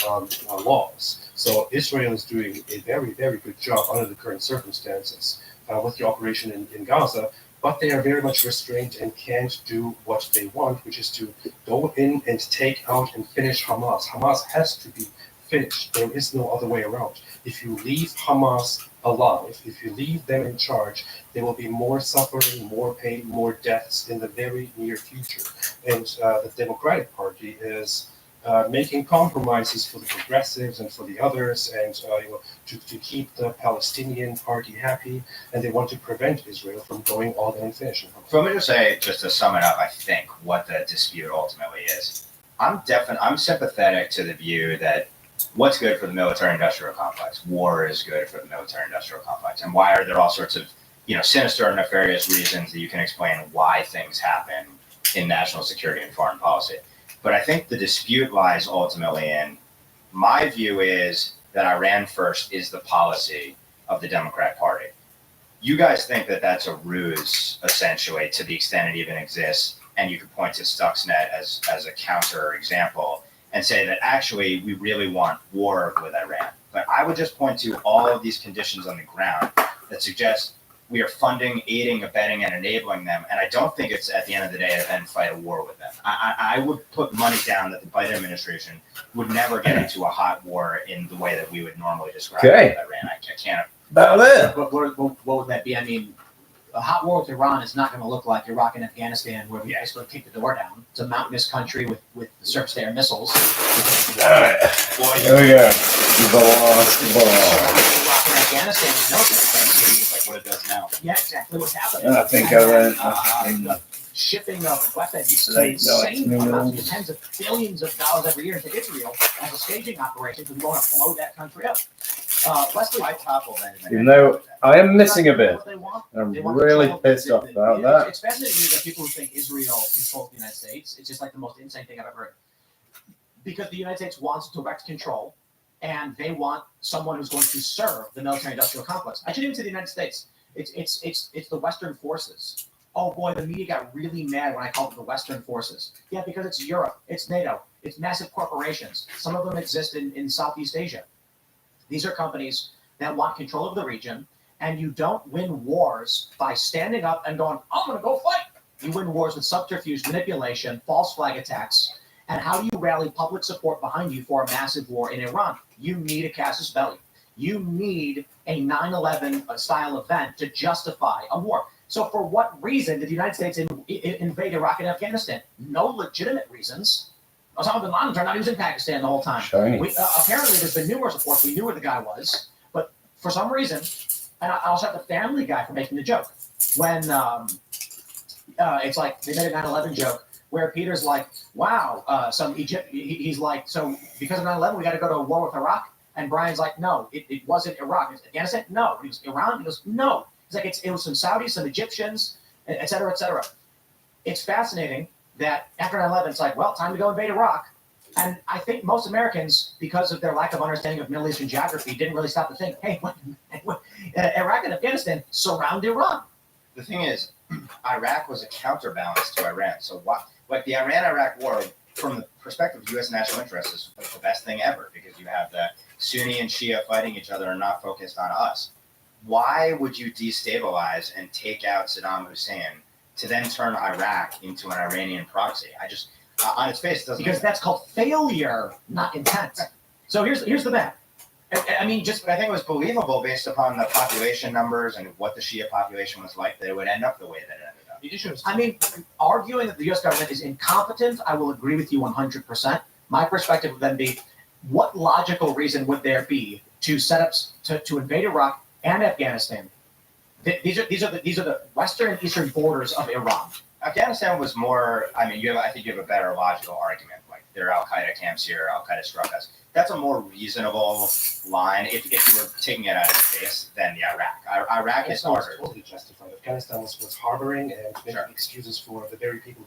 laws. So Israel is doing a very, very good job under the current circumstances with the operation in Gaza, but they are very much restrained and can't do what they want, which is to go in and take out and finish Hamas. Hamas has to be finished. There is no other way around. If you leave Hamas alive, if you leave them in charge, there will be more suffering, more pain, more deaths in the very near future. And the Democratic Party is making compromises for the progressives and for the others, and to keep the Palestinian Party happy, and they want to prevent Israel from going all in and finishing Hamas. So let me just say, just to sum it up, I think what the dispute ultimately is. I'm sympathetic to the view that what's good for the military-industrial complex, war is good for the military-industrial complex, and why are there all sorts of sinister and nefarious reasons that you can explain why things happen in national security and foreign policy. But I think the dispute lies ultimately in, my view is that Iran first is the policy of the Democratic Party. You guys think that that's a ruse, essentially, to the extent it even exists, and you could point to Stuxnet as a counter example and say that actually we really want war with Iran. But I would just point to all of these conditions on the ground that suggest we are funding, aiding, abetting, and enabling them. And I don't think it's at the end of the day to then fight a war with them. I would put money down that the Biden administration would never get into a hot war in the way that we would normally describe Okay. it with Iran. I can't. About it. But what would that be? I mean, a hot war with Iran is not going to look like Iraq and Afghanistan, where we basically kick the door down. It's a mountainous country with the surface-to-air missiles. All right. Here we go. Iraq and Afghanistan is no different. Like what it does now. Yeah, exactly what's happening. I think I learned. Shipping of weapons to Like, insane no, amounts, tens of billions of dollars every year into Israel as a staging operation because we want to blow that country up. Leslie, I topple Benjamin. Even though I am missing a bit. What they want. I'm They want really control. pissed off about that. It's fascinating to me that people who think Israel controls the United States. It's just like the most insane thing I've ever heard. Because the United States wants direct control, and they want someone who's going to serve the military-industrial complex. I should even say the United States. It's the Western forces. Oh boy, the media got really mad when I called it the Western forces. Yeah, because it's Europe, it's NATO, it's massive corporations. Some of them exist in Southeast Asia. These are companies that want control of the region, and you don't win wars by standing up and going, I'm going to go fight. You win wars with subterfuge, manipulation, false flag attacks, and how do you rally public support behind you for a massive war in Iran? You need a casus belli. You need a 9/11 style event to justify a war. So for what reason did the United States invade Iraq and Afghanistan? No legitimate reasons. Osama bin Laden turned out he was in Pakistan the whole time. Shiny. Apparently, there's been numerous reports. We knew where the guy was. But for some reason, and I also have the Family Guy for making the joke. When it's like they made a 9/11 joke where Peter's like, wow, some Egypt, he's like, so because of 9/11, we got to go to a war with Iraq? And Brian's like, no, it wasn't Iraq. It's Afghanistan? No. It was Iran? He goes, no. He's like, it was some Saudis, some Egyptians, et cetera, et cetera. It's fascinating that after 9/11, it's like, well, time to go invade Iraq. And I think most Americans, because of their lack of understanding of Middle Eastern geography, didn't really stop to think, hey, Iraq and Afghanistan surround Iran. The thing is, Iraq was a counterbalance to Iran. So what, like the Iran-Iraq war, from the perspective of U.S. national interests, is like the best thing ever because you have the Sunni and Shia fighting each other and not focused on us. Why would you destabilize and take out Saddam Hussein to then turn Iraq into an Iranian proxy? I just, on its face, it doesn't. Because that's called failure, not intent. So here's the map. I mean, But I think it was believable based upon the population numbers and what the Shia population was like that it would end up the way that it ended up. The issue is, I mean, arguing that the U.S. government is incompetent, I will agree with you 100%. My perspective would then be, what logical reason would there be to set up to invade Iraq and Afghanistan? These are the western and eastern borders of Iran. Afghanistan was more. I mean, I think you have a better logical argument. Like there are Al Qaeda camps here, Al Qaeda struck us. That's a more reasonable line if you were taking it out of space than the Iraq. Iraq is it's not harder. totally justified. Afghanistan was harboring and making Sure. excuses for the very people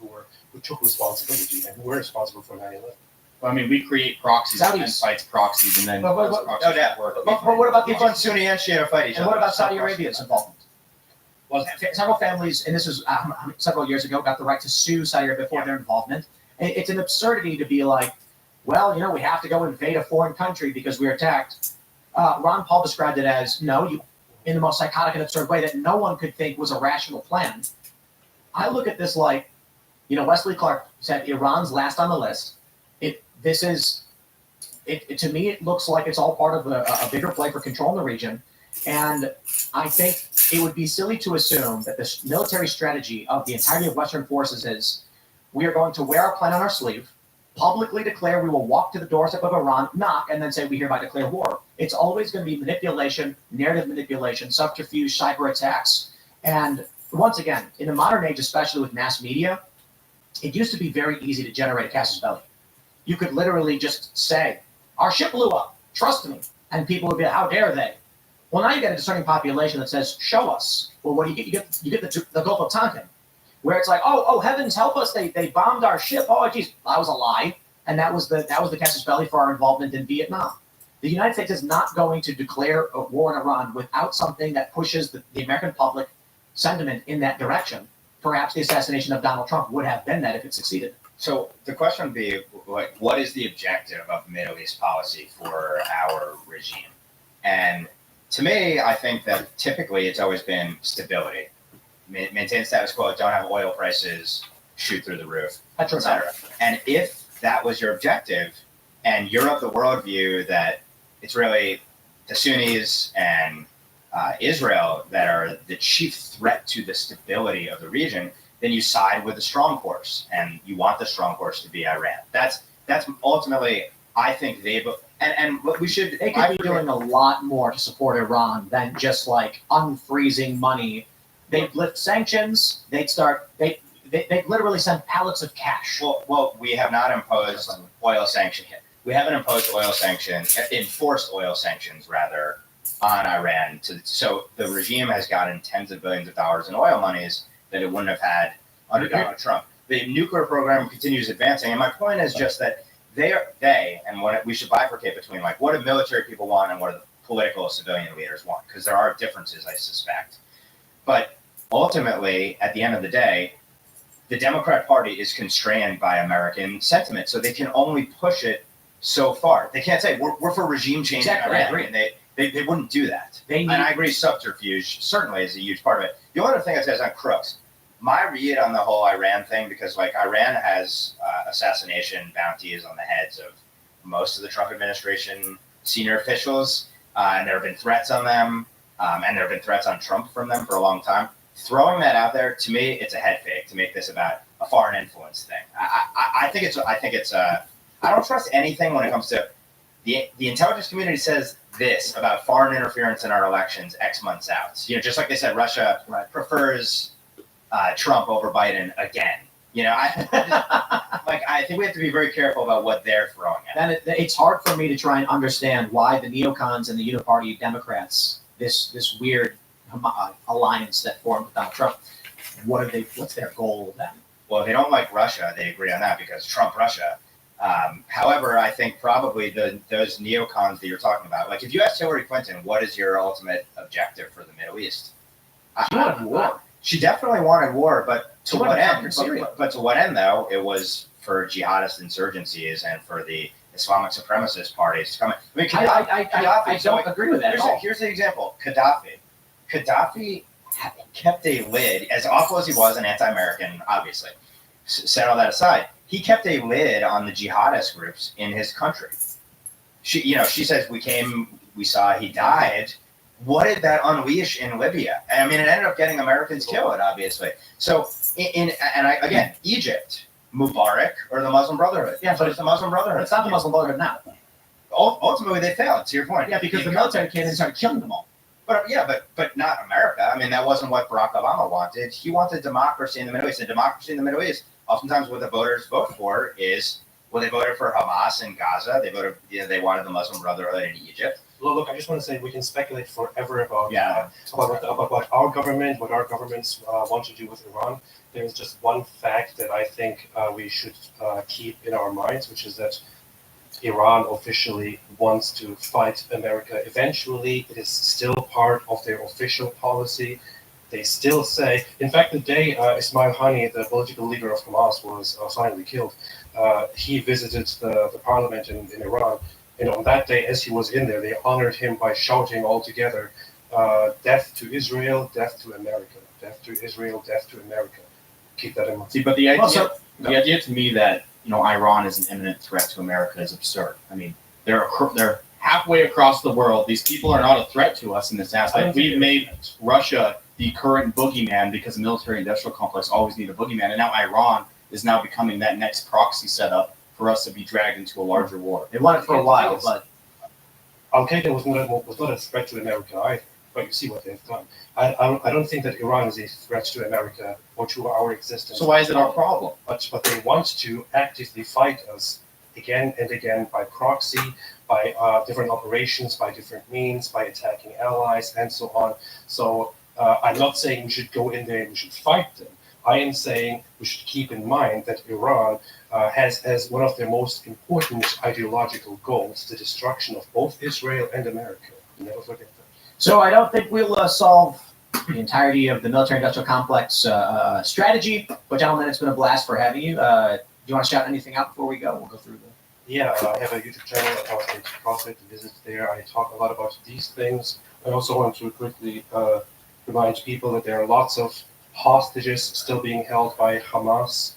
who took responsibility and who were responsible for 9/11. Well, I mean, we create proxies and Saudis. fights proxies, and then But- but- those but- proxies No doubt. work. But what about the People in Sunni and Shia fight each And other. what about It's not Saudi a question. Arabia's involvement? Was Several families, and this was several years ago, got the right to sue Saudi Arabia for their involvement. And it's an absurdity to be like, well, we have to go invade a foreign country because we're attacked. Ron Paul described it as, no, in the most psychotic and absurd way that no one could think was a rational plan. I look at this like, Wesley Clark said Iran's last on the list. To me, it looks like it's all part of a bigger play for control in the region. And I think it would be silly to assume that the military strategy of the entirety of Western forces is we are going to wear our plan on our sleeve, publicly declare we will walk to the doorstep of Iran, knock, and then say we hereby declare war. It's always going to be manipulation, narrative manipulation, subterfuge, cyber attacks. And once again, in the modern age, especially with mass media, it used to be very easy to generate a casus belli. You could literally just say, our ship blew up, trust me. And people would be, how dare they? Well, now you get a discerning population that says, show us. Well, what do you get? You get the Gulf of Tonkin, where it's like, oh, heavens help us! They bombed our ship. Oh, geez, that was a lie, and that was the casus belli for our involvement in Vietnam. The United States is not going to declare a war in Iran without something that pushes the American public sentiment in that direction. Perhaps the assassination of Donald Trump would have been that if it succeeded. So the question would be, what is the objective of Middle East policy for our regime? And to me, I think that typically it's always been stability. Maintain status quo, don't have oil prices shoot through the roof, etc. And if that was your objective, and you're of the worldview that it's really the Sunnis and Israel that are the chief threat to the stability of the region, then you side with the strong horse, and you want the strong horse to be Iran. That's ultimately, I think and what we should. They could be doing a lot more to support Iran than just like unfreezing money. They'd lift sanctions. They'd literally send pallets of cash. Well, we have not imposed oil sanctions. We haven't imposed enforced oil sanctions rather on Iran. So the regime has gotten tens of billions of dollars in oil monies that it wouldn't have had under Donald Trump. The nuclear program continues advancing, and my point is just that and what we should bifurcate between like what do military people want and what do the political civilian leaders want, because there are differences, I suspect. But ultimately, at the end of the day, the Democrat Party is constrained by American sentiment, so they can only push it so far. They can't say we're for regime change Exactly, in I Iran, agree. and they wouldn't do that. They And I agree, subterfuge certainly is a huge part of it. The only other thing I say is on crooks. My read on the whole Iran thing, because like Iran has assassination bounties on the heads of most of the Trump administration senior officials, and there have been threats on them, and there have been threats on Trump from them for a long time. Throwing that out there, to me, it's a head fake to make this about a foreign influence thing. I think it's I don't trust anything when it comes to the intelligence community says this about foreign interference in our elections X months out. Just like they said, Russia prefers Trump over Biden again. I think we have to be very careful about what they're throwing at. Then it's hard for me to try and understand why the neocons and the Uniparty Democrats, this weird alliance that formed with Donald Trump, what's their goal then? Well, they don't like Russia. They agree on that because Trump, Russia. However, I think probably those neocons that you're talking about, like if you asked Hillary Clinton, what is your ultimate objective for the Middle East? She wanted war. She definitely wanted war, but to what end? Syria. But to what end, though? It was for jihadist insurgencies and for the Islamic supremacist parties to come in. I mean, I don't agree with that at all. Here's the example. Gaddafi kept a lid, as awful as he was and anti-American, obviously. Set all that aside, he kept a lid on the jihadist groups in his country. She says we saw he died. What did that unleash in Libya? I mean, it ended up getting Americans killed, obviously. So, again, Egypt, Mubarak, or the Muslim Brotherhood. Yeah, but it's the Muslim Brotherhood. It's not the Muslim Brotherhood now. Ultimately, they failed. To your point. Yeah, because the military came in and started killing them all. But not America. I mean, that wasn't what Barack Obama wanted. He wanted democracy in the Middle East. And democracy in the Middle East, oftentimes what the voters vote for is, well, they voted for Hamas in Gaza. They wanted the Muslim Brotherhood in Egypt. Look, I just want to say we can speculate forever about Yeah. about our government, what our governments want to do with Iran. There's just one fact that I think we should keep in our minds, which is that Iran officially wants to fight America. Eventually, it is still part of their official policy. They still say, in fact, the day Ismail Hani, the political leader of Hamas, was finally killed, he visited the parliament in Iran. And on that day, as he was in there, they honored him by shouting all together, death to Israel, death to America, death to Israel, death to America. Keep that in mind. See, but the idea, Also- the idea to me that Iran is an imminent threat to America is absurd. I mean, they're halfway across the world. These people are not a threat to us in this I don't aspect. think We've they're- made Russia the current boogeyman because the military-industrial complex always need a boogeyman, and now Iran is now becoming that next proxy setup for us to be dragged into a larger war. They won it for a while, but Al Qaeda was not a threat to America either, but you see what they've done. I don't think that Iran is a threat to America or to our existence. So why is it our problem? But they want to actively fight us again and again by proxy, by different operations, by different means, by attacking allies, and so on. So I'm not saying we should go in there and we should fight them. I am saying we should keep in mind that Iran has as one of their most important ideological goals the destruction of both Israel and America. Never forget that. so I don't think we'll solve the entirety of the military-industrial complex strategy. But gentlemen, it's been a blast for having you. Do you want to shout anything out before we go? We'll go through the. Yeah, I have a YouTube channel, Outdated Profit. Visit there. I talk a lot about these things. I also want to quickly remind people that there are lots of hostages still being held by Hamas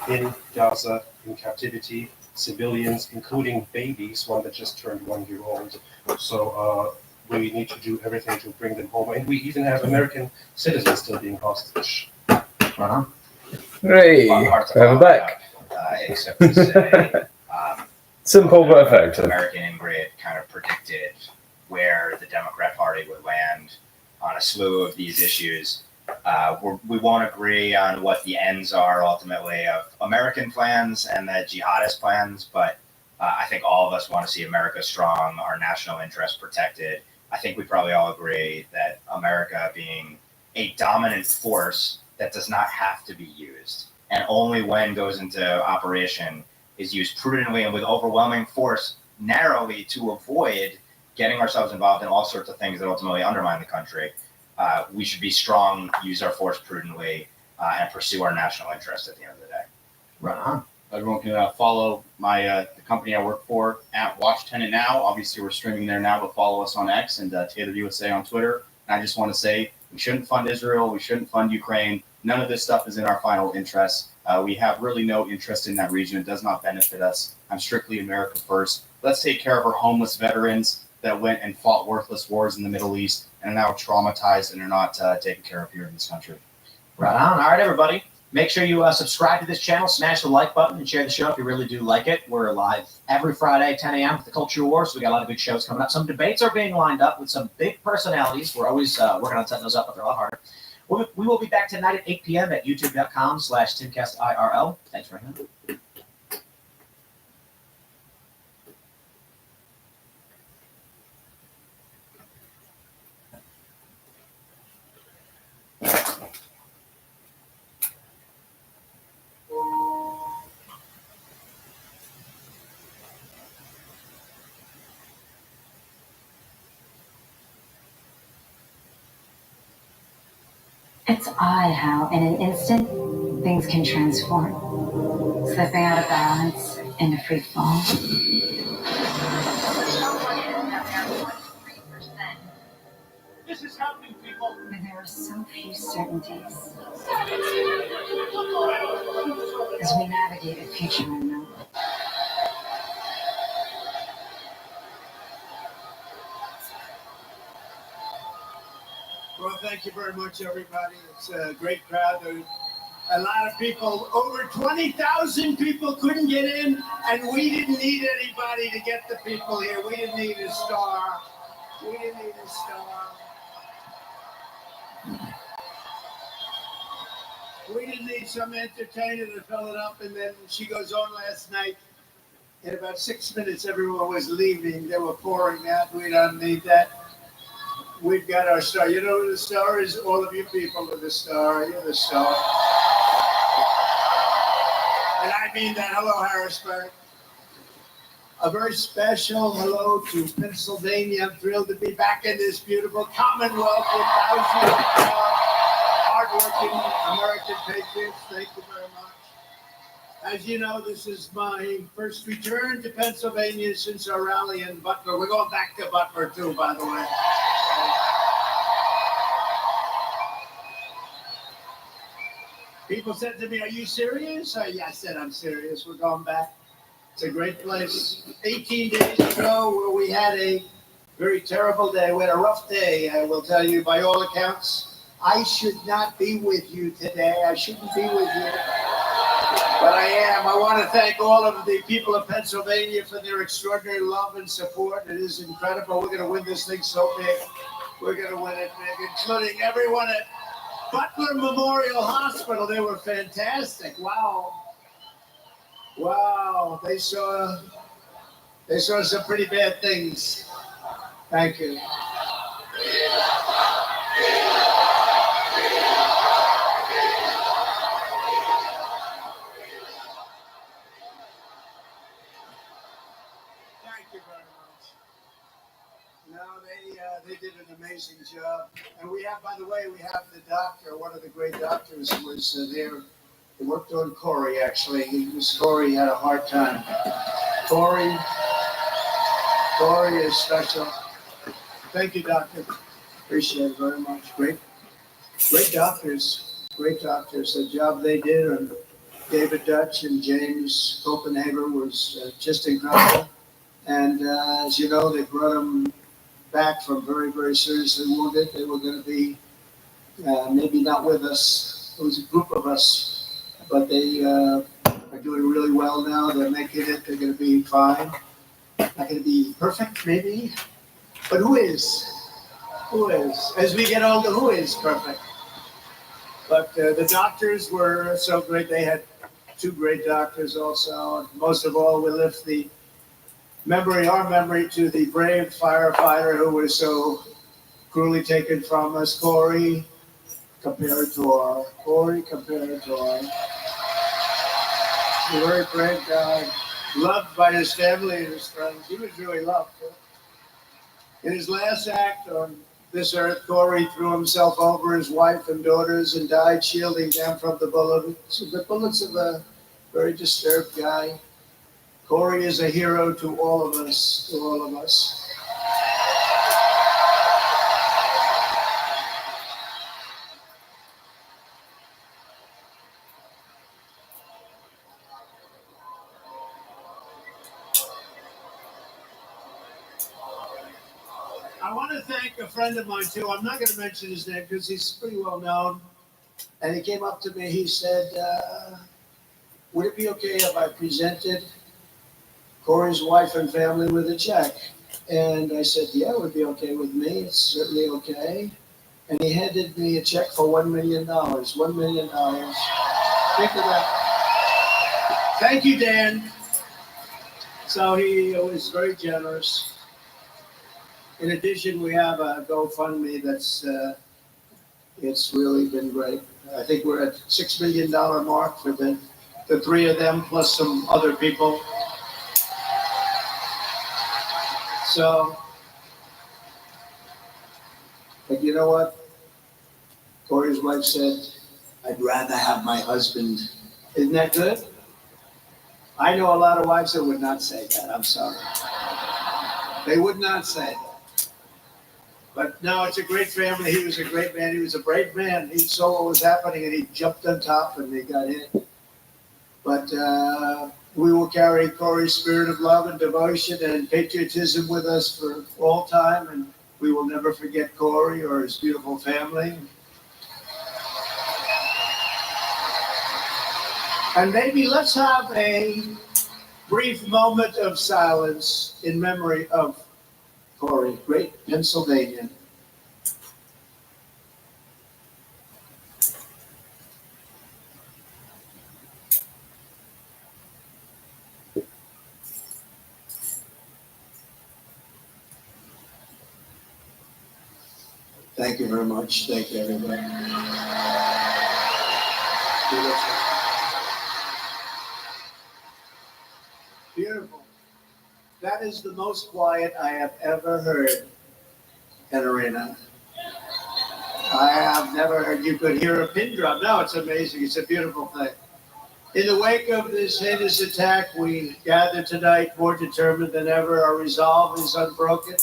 in Gaza in captivity, civilians, including babies, one that just turned 1 year old. So we need to do everything to bring them home. And we even have American citizens still being hostage. Uh-huh. Hey, Well, hard to we're follow back. up, except to say, Simple but effective. American Ingrid kind of predicted where the Democrat Party would land on a slew of these issues. We won't agree on what the ends are ultimately of American plans and the jihadist plans, but I think all of us want to see America strong, our national interests protected. I think we probably all agree that America being a dominant force that does not have to be used, and only when goes into operation is used prudently and with overwhelming force narrowly to avoid getting ourselves involved in all sorts of things that ultimately undermine the country. We should be strong, use our force prudently, and pursue our national interest at the end of the day. Right on. Everyone can follow my the company I work for at Watch Tenant Now. Obviously, we're streaming there now, but follow us on X and Taylor USA on Twitter. And I just want to say we shouldn't fund Israel. We shouldn't fund Ukraine. None of this stuff is in our final interest. We have really no interest in that region. It does not benefit us. I'm strictly America first. Let's take care of our homeless veterans that went and fought worthless wars in the Middle East and are now traumatized and are not taken care of here in this country. Right on. All right, everybody. Make sure you subscribe to this channel, smash the like button, and share the show if you really do like it. We're live every Friday, 10 a.m. with the Culture Wars. We got a lot of good shows coming up. Some debates are being lined up with some big personalities. We're always working on setting those up, but they're a lot harder. We will be back tonight at 8 p.m. at youtube.com/TimcastIRL. Thanks for hanging out. It's odd how, in an instant, things can transform, slipping out of balance into free fall. This is happening, people. But there are so few certainties as we navigate a future unknown. Well, thank you very much, everybody. It's a great crowd. A lot of people, over 20,000 people couldn't get in, and we didn't need anybody to get the people here. We didn't need a star. We didn't need a star. We didn't need some entertainer to fill it up, and then she goes on last night. In about 6 minutes, everyone was leaving. They were pouring out. We don't need that. We've got our star. You know who the star is? All of you people are the star. You're the star. And I mean that. Hello, Harrisburg. A very special hello to Pennsylvania. I'm thrilled to be back in this beautiful Commonwealth with thousands of hardworking American patriots. Thank you very much. As you know, this is my first return to Pennsylvania since our rally in Butler. We're going back to Butler, too, by the way. People said to me, "Are you serious?" Yeah, I said, "I'm serious. We're going back." It's a great place. 18 days ago, we had a very terrible day. We had a rough day, I will tell you, by all accounts. I should not be with you today. I shouldn't be with you. But I am. I want to thank all of the people of Pennsylvania for their extraordinary love and support. It is incredible. We're going to win this thing so big. We're going to win it big, including everyone at Butler Memorial Hospital. They were fantastic. Wow. Wow. They saw some pretty bad things. Thank you. Thank you very much. No, they did an amazing job. And we have, by the way, we have the doctor, one of the great doctors who was there. He worked on Corey, actually. Corey had a hard time. Corey is special. Thank you, doctor. Appreciate it very much. Great doctors. Great doctors. The job they did on David Dutch and James Copenhagen was just incredible. And as you know, they brought them back from very, very seriously wounded. They were going to be maybe not with us. It was a group of us, but they are doing really well now. They're making it. They're going to be fine. Not going to be perfect, maybe. But who is? Who is? As we get older, who is perfect? But the doctors were so great. They had two great doctors also. And most of all, we lift our memory to the brave firefighter who was so cruelly taken from us, Corey Comparator. A very brave guy, loved by his family and his friends. He was really loved. In his last act on this earth, Corey threw himself over his wife and daughters and died, shielding them from the bullets of a very disturbed guy. Corey is a hero to all of us, I want to thank a friend of mine, too. I'm not going to mention his name because he's pretty well known. And he came up to me. He said, would it be okay if I presented Corey's wife and family with a check? And I said, yeah, it would be okay with me. It's certainly okay. And he handed me a check for $1 million. $1 million. Think of that. Thank you, Dan. So he was very generous. In addition, we have a GoFundMe that's it's really been great. I think we're at $6 million mark for the three of them plus some other people. So, but you know what? Corey's wife said, I'd rather have my husband. Isn't that good? I know a lot of wives that would not say that. I'm sorry. They would not say that. But no, it's a great family. He was a great man. He was a brave man. He saw what was happening and he jumped on top and they got hit. But we will carry Corey's spirit of love and devotion and patriotism with us for all time. And we will never forget Corey or his beautiful family. And maybe let's have a brief moment of silence in memory of Corey, great Pennsylvanian. Thank you very much. Thank you, everybody. Beautiful. Beautiful. That is the most quiet I have ever heard an arena. I have never heard, you could hear a pin drop. No, it's amazing. It's a beautiful thing. In the wake of this heinous attack, we gather tonight more determined than ever. Our resolve is unbroken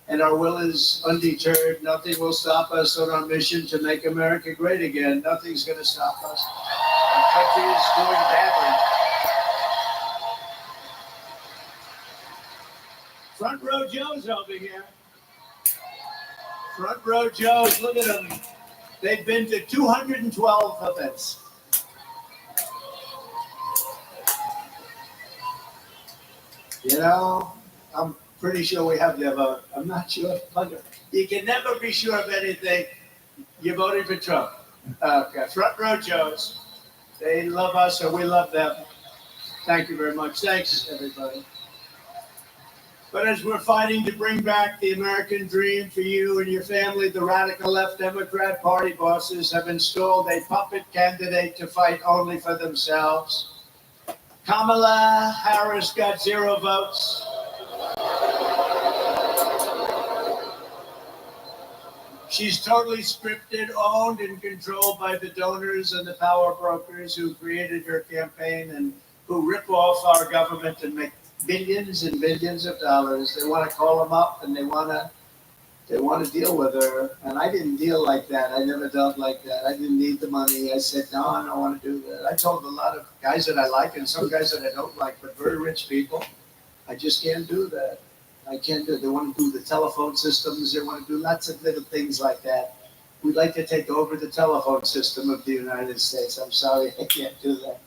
and our will is undeterred. Nothing will stop us on our mission to make America great again. Nothing's going to stop us. Our country is doing badly. Front row Joe's over here. Front row Joe's, look at them. They've been to 212 events. You know, I'm pretty sure we have their vote. I'm not sure. You can never be sure of anything. You voted for Trump. Okay, front row Joe's. They love us or we love them. Thank you very much. Thanks, everybody. But as we're fighting to bring back the American dream for you and your family, the radical left Democrat Party bosses have installed a puppet candidate to fight only for themselves. Kamala Harris got 0 votes. She's totally scripted, owned, and controlled by the donors and the power brokers who created her campaign and who rip off our government and make billions and billions of dollars. They want to call them up and they want to deal with her. And I didn't deal like that. I never dealt like that. I didn't need the money. I said, no, I don't want to do that. I told a lot of guys that I like and some guys that I don't like, but very rich people, I just can't do that. I can't do it. They want to do the telephone systems. They want to do lots of little things like that. We'd like to take over the telephone system of the United States. I'm sorry, I can't do that.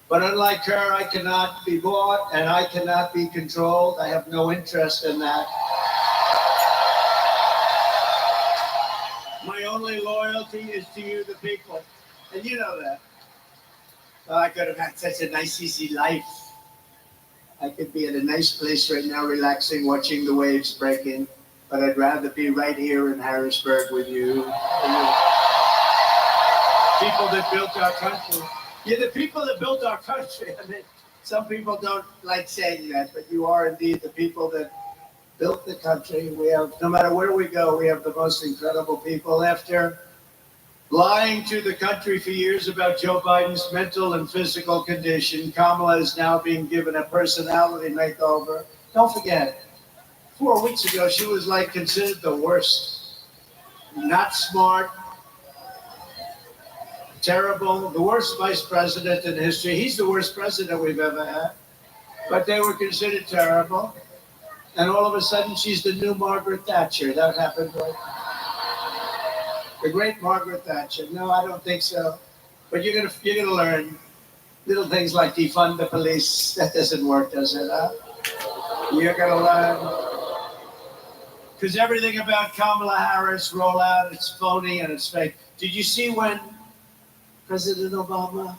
But unlike her, I cannot be bought and I cannot be controlled. I have no interest in that. My only loyalty is to you, the people. And you know that. Well, I could have had such a nice, easy life. I could be at a nice place right now, relaxing, watching the waves breaking. But I'd rather be right here in Harrisburg with you. People that built our country. You're the people that built our country. I mean, some people don't like saying that, but you are indeed the people that built the country. We have, no matter where we go, we have the most incredible people. After lying to the country for years about Joe Biden's mental and physical condition, Kamala is now being given a personality makeover. Don't forget, 4 weeks ago, she was like considered the worst. Not smart, terrible, the worst vice president in history. He's the worst president we've ever had. But they were considered terrible. And all of a sudden, she's the new Margaret Thatcher. That happened, right? The great Margaret Thatcher. No, I don't think so. But you're gonna learn little things like defund the police. That doesn't work, does it? Huh? You're gonna learn. Because everything about Kamala Harris rollout, it's phony and it's fake. Did you see when President Obama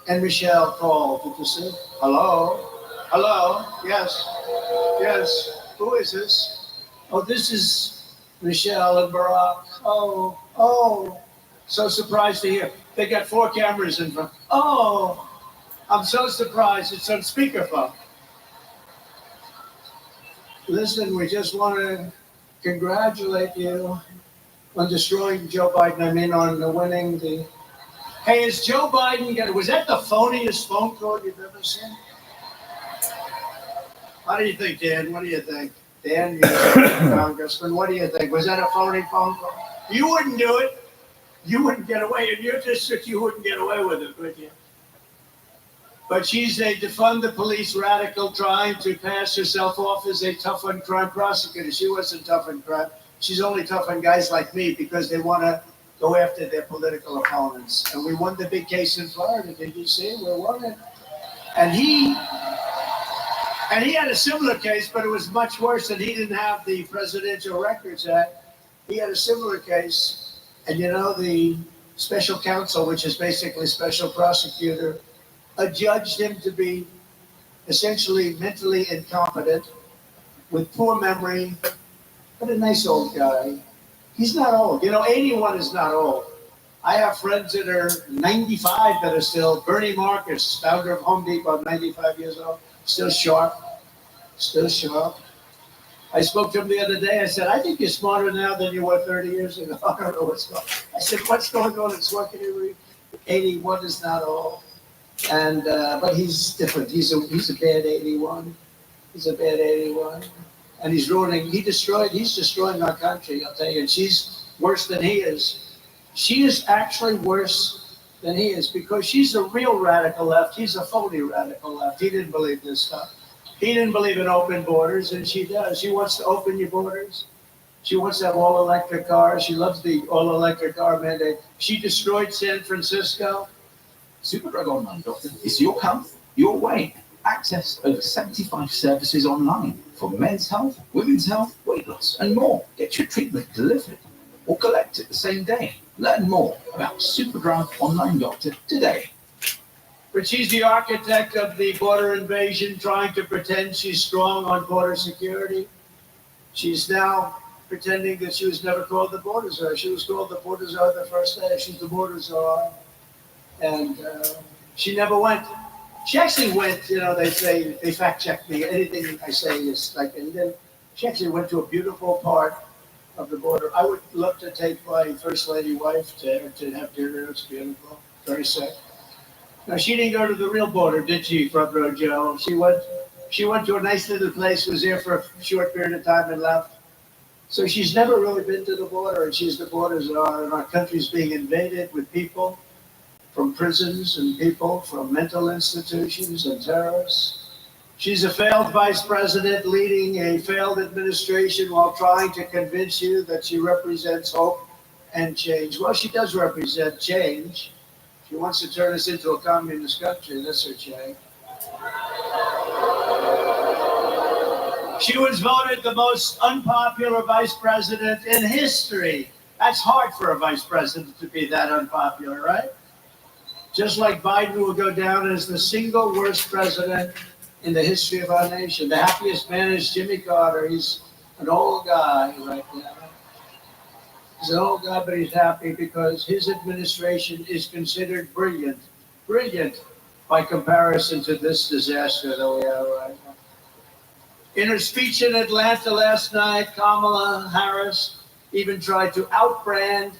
and Michelle called? Did you see? Hello? Hello? Yes. Yes. Who is this? Oh, this is Michelle and Barack. Oh. So surprised to hear. They got 4 cameras in front. Oh, I'm so surprised. It's on speakerphone. Listen, we just want to congratulate you on destroying Joe Biden. I mean, on winning the... Hey, is Joe Biden... Was that the phoniest phone call you've ever seen? How do you think, Dan? What do you think? Dan, you're a congressman. What do you think? Was that a phony phone call? You wouldn't do it. You wouldn't get away. In your district, you wouldn't get away with it, would you? But she's a defund the police radical trying to pass herself off as a tough on crime prosecutor. She wasn't tough on crime. She's only tough on guys like me because they want to go after their political opponents. And we won the big case in Florida. Did you see? We won it. And he had a similar case, but it was much worse. And he didn't have the Presidential Records Act. He had a similar case. And you know, the special counsel, which is basically special prosecutor, adjudged him to be essentially mentally incompetent with poor memory, but a nice old guy. He's not old. 81 is not old. I have friends that are 95 that are still. Bernie Marcus, founder of Home Depot, 95 years old, still sharp. Still sharp. I spoke to him the other day. I said, I think you're smarter now than you were 30 years ago. I don't know what's going on. I said, what's going on? It's working every 81 is not old. And but he's different. He's a bad 81. He's a bad 81. And he's destroying our country, I'll tell you. And she's worse than he is. She is actually worse than he is because she's a real radical left. He's a phony radical left. He didn't believe this stuff. He didn't believe in open borders, and she does. She wants to open your borders. She wants to have all-electric cars. She loves the all-electric car mandate. She destroyed San Francisco. Superdrug Online Doctor is your health, your way. Access over 75 services online for men's health, women's health, weight loss, and more. Get your treatment delivered or collect it the same day. Learn more about Superdrug Online Doctor today. But she's the architect of the border invasion, trying to pretend she's strong on border security. She's now pretending that she was never called the border czar. She was called the border czar the first day. She's the border czar. And she never went. She actually went, they say, they fact check me. Anything I say is like, and then she actually went to a beautiful part of the border. I would love to take my first lady wife to have dinner. It's beautiful. Very sick. Now, she didn't go to the real border, did she, Front Row Joe? She went to a nice little place, was there for a short period of time and left. So she's never really been to the border, and she's the border czar, and our country's being invaded with people from prisons and people from mental institutions and terrorists. She's a failed vice president leading a failed administration while trying to convince you that she represents hope and change. Well, she does represent change. She wants to turn us into a communist country. That's her change. She was voted the most unpopular vice president in history. That's hard for a vice president to be that unpopular, right? Just like Biden will go down as the single worst president in the history of our nation. The happiest man is Jimmy Carter. He's an old guy right now. He's an old guy, but he's happy because his administration is considered brilliant by comparison to this disaster that we have right now. In her speech in Atlanta last night, Kamala Harris even tried to outbrand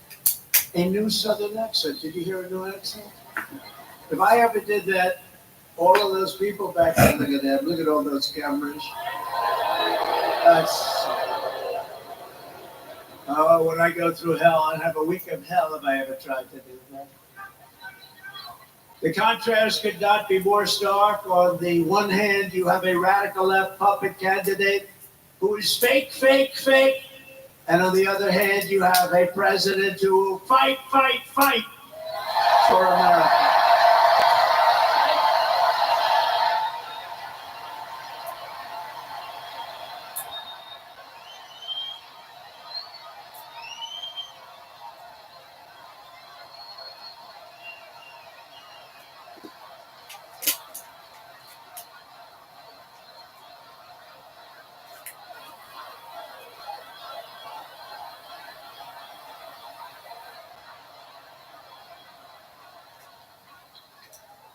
a new Southern accent. Did you hear a new accent? If I ever did that, all of those people back there, look at them, look at all those cameras. When I go through hell, I'd have a week of hell if I ever tried to do that. The contrast could not be more stark. On the one hand, you have a radical left puppet candidate who is fake. And on the other hand, you have a president who will fight for America.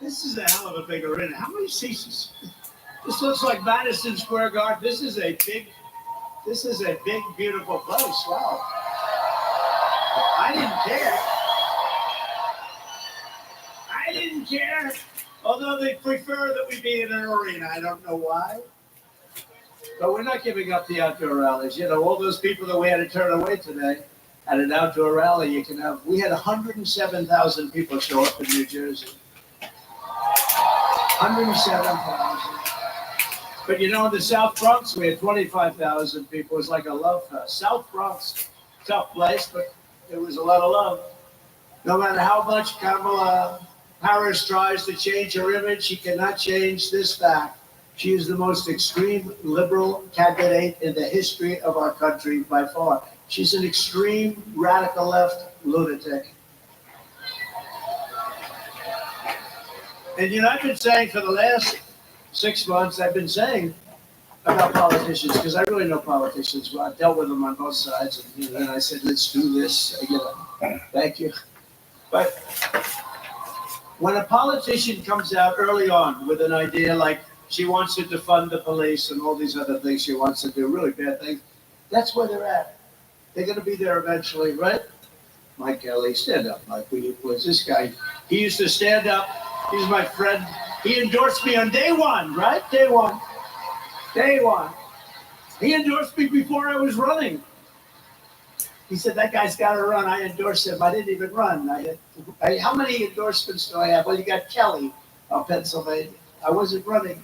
This is a hell of a big arena. How many seats? This looks like Madison Square Garden. This is a big, beautiful place. Wow. I didn't care. Although they prefer that we be in an arena. I don't know why. But we're not giving up the outdoor rallies. All those people that we had to turn away today at an outdoor rally, we had 107,000 people show up in New Jersey. 107,000. But in the South Bronx, we had 25,000 people. It was like a love fest. South Bronx, tough place, but there was a lot of love. No matter how much Kamala Harris tries to change her image, she cannot change this fact. She is the most extreme liberal candidate in the history of our country by far. She's an extreme radical left lunatic. And I've been saying for the last 6 months, about politicians, because I really know politicians. Well, I've dealt with them on both sides, and then I said, let's do this. Thank you. But when a politician comes out early on with an idea like she wants to defund the police and all these other things she wants to do, really bad things, that's where they're at. They're going to be there eventually, right? Mike Kelly, stand up, Mike. Please. This guy, he used to stand up. He's my friend. He endorsed me on day one, right? Day one. Day one. He endorsed me before I was running. He said, that guy's got to run. I endorsed him. I didn't even run. How many endorsements do I have? Well, you got Kelly of Pennsylvania. I wasn't running.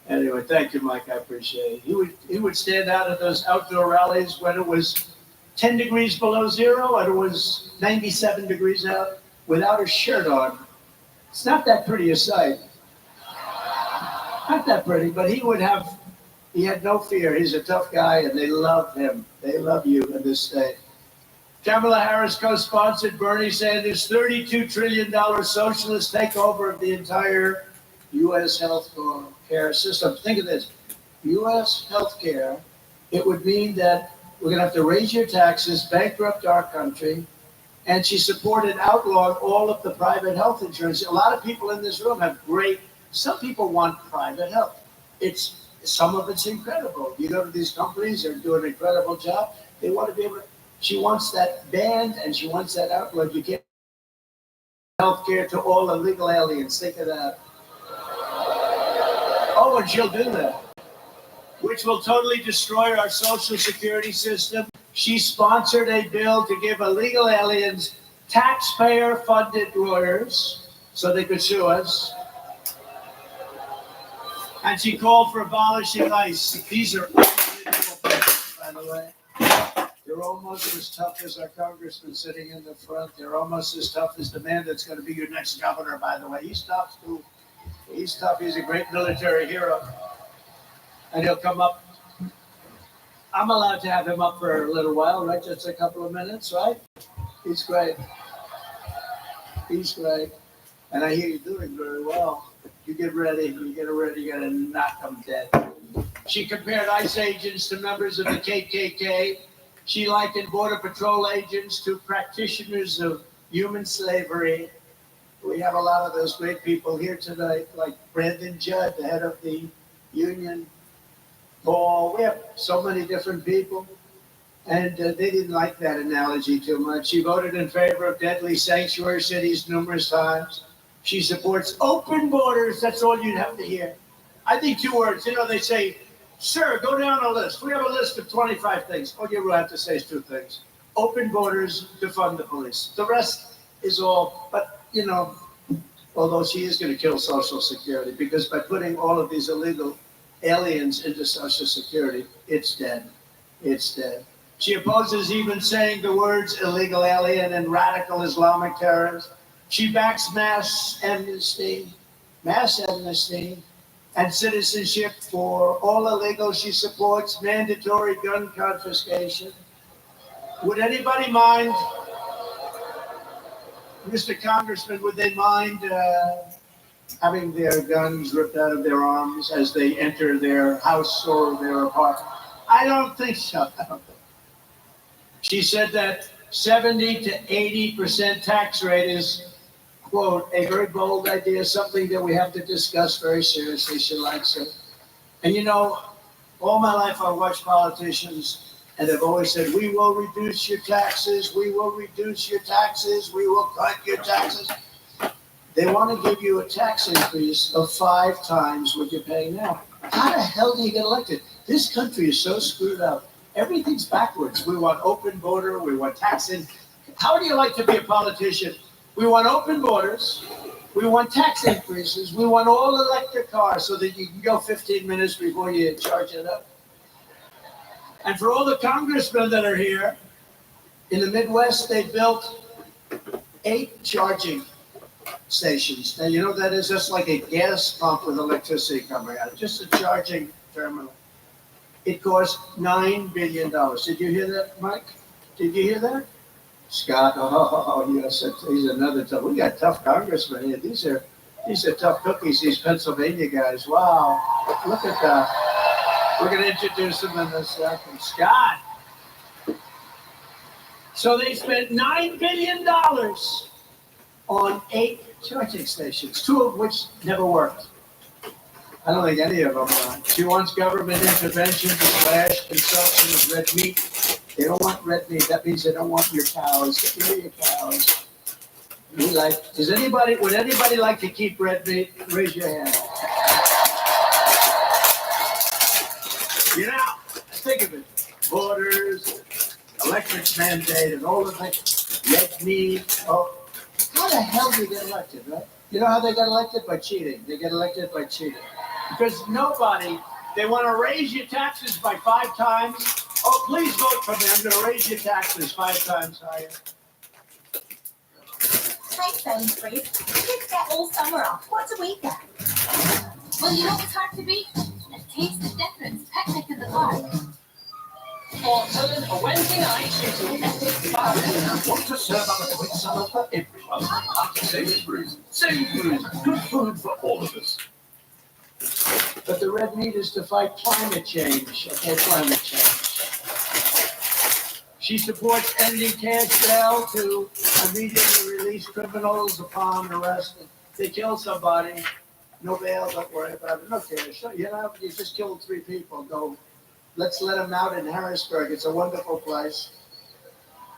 Anyway, thank you, Mike. I appreciate it. He would stand out at those outdoor rallies when it was 10 degrees below zero and it was 97 degrees out without a shirt on. It's not that pretty a sight. Not that pretty, but he had no fear. He's a tough guy and they love him. They love you in this state. Kamala Harris co-sponsored Bernie Sanders' $32 trillion socialist takeover of the entire U.S. health care system. Think of this. U.S. health care, it would mean that we're going to have to raise your taxes, bankrupt our country, and she supported outlawing all of the private health insurance. A lot of people in this room have some people want private health. Some of it's incredible. You go to these companies, they're doing an incredible job. They want to be able to, she wants that banned and she wants that outlawed. You can't health care to all illegal aliens. Think of that. Oh, and she'll do that, which will totally destroy our social security system. She sponsored a bill to give illegal aliens taxpayer-funded lawyers so they could sue us. And she called for abolishing ICE. These are unbelievable people, by the way. They're almost as tough as our congressman sitting in the front. They're almost as tough as the man that's going to be your next governor, by the way. He's tough, too. He's tough. He's a great military hero. And he'll come up. I'm allowed to have him up for a little while, right? Just a couple of minutes, right? He's great. He's great. And I hear you doing very well. You get ready. You get ready. You got to knock them dead. She compared ICE agents to members of the KKK. She likened Border Patrol agents to practitioners of human slavery. We have a lot of those great people here tonight, like Brandon Judd, the head of the union. Paul, we have so many different people. And they didn't like that analogy too much. She voted in favor of deadly sanctuary cities numerous times. She supports open borders. That's all you'd have to hear. I think 2 words. They say, sir, go down a list. We have a list of 25 things. All you will have to say is 2 things. Open borders, defund the police. The rest is all, but although she is going to kill Social Security, because by putting all of these illegal aliens into Social Security, it's dead. It's dead. She opposes even saying the words illegal alien and radical Islamic terrorist. She backs mass amnesty, and citizenship for all illegals. She supports mandatory gun confiscation. Would anybody mind, Mr. Congressman, would they mind having their guns ripped out of their arms as they enter their house or their apartment? I don't think so. She said that 70 to 80% tax rate is, quote, a very bold idea, something that we have to discuss very seriously. She likes it. And all my life I've watched politicians and they've always said, we will reduce your taxes, we will reduce your taxes, we will cut your taxes. They want to give you a tax increase of 5 times what you're paying now. How the hell do you get elected? This country is so screwed up. Everything's backwards. We want open border, we want taxing. How do you like to be a politician? We want open borders, we want tax increases, we want all electric cars so that you can go 15 minutes before you charge it up. And for all the congressmen that are here, in the Midwest, they built 8 charging stations. Now, you know that is just like a gas pump with electricity coming out, just a charging terminal. It cost $9 billion. Did you hear that, Mike? Did you hear that? Scott, yes, he's another tough. We got tough congressmen here. These are tough cookies, these Pennsylvania guys. Wow, look at that. We're going to introduce him in a second. Scott. So they spent $9 billion on 8 charging stations, 2 of which never worked. I don't think any of them are. She wants government intervention to slash consumption of red meat. They don't want red meat. That means they don't want your cows. Get rid of your cows. Would anybody like to keep red meat? Raise your hand. You know, think of it. Borders, electric mandate, and all the things. Red meat. Oh, how the hell do you get elected, right? You know how they got elected? By cheating. They get elected by cheating. Because they want to raise your taxes by 5 times. Oh, please vote for me. I'm going to raise your taxes 5 times higher. Thanks, Sainsbury's. Kids get all summer off. What's a weekend? Well, you know what's hard to beat? A taste of difference. Picnic in the park. Or turn a Wednesday night into epic bar. Want to serve up a quick summer for everyone? Sainsbury's. Sainsbury's. Good food for all of us. But the red meat is to fight climate change. Okay, climate change. She supports ending cash bail to immediately release criminals upon arrest. If they kill somebody, no bail, don't worry about it. No cash. You know, you just killed 3 people. Go. Let's let them out in Harrisburg. It's a wonderful place.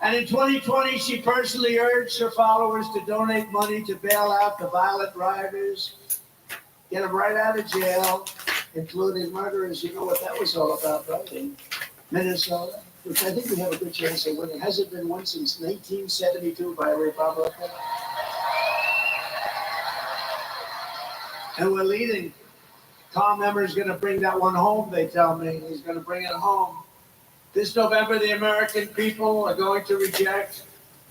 And in 2020, she personally urged her followers to donate money to bail out the violent rioters, get them right out of jail, including murderers. You know what that was all about, right? In Minnesota, which I think we have a good chance of winning. Hasn't been won since 1972 by a Republican. And we're leading. Tom Emmer's going to bring that one home, they tell me. He's going to bring it home. This November, the American people are going to reject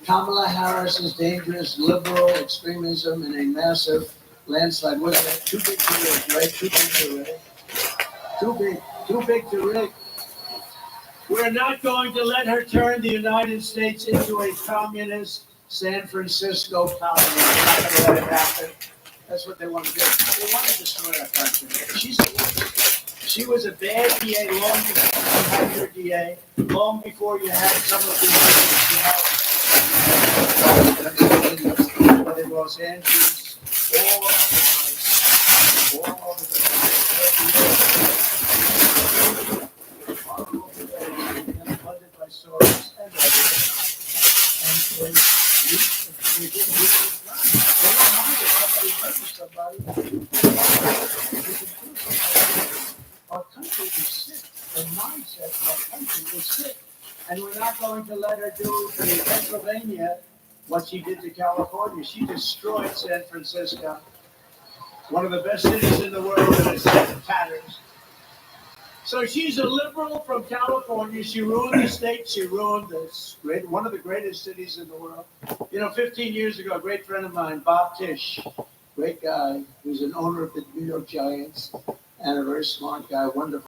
Kamala Harris's dangerous liberal extremism in a massive landslide. What's that? Too big to rig, right? Too big to rig. Too big to rig. We're not going to let her turn the United States into a communist San Francisco colony. We're not going to let it happen. That's what they want to do. They want to destroy our country. She was a bad DA long before you had your DA, long before you had some of the in Los Angeles, all over the place, funded by Soros and others. And they don't mind if somebody murders somebody. Our country is sick. The mindset of our country is sick. And we're not going to let her do in Pennsylvania what she did to California. She destroyed San Francisco, one of the best cities in the world, and it's in tatters. So she's a liberal from California. She ruined the state. She ruined this one of the greatest cities in the world. You know, 15 years ago, a great friend of mine, Bob Tisch, great guy, who's an owner of the New York Giants, and a very smart guy, wonderful.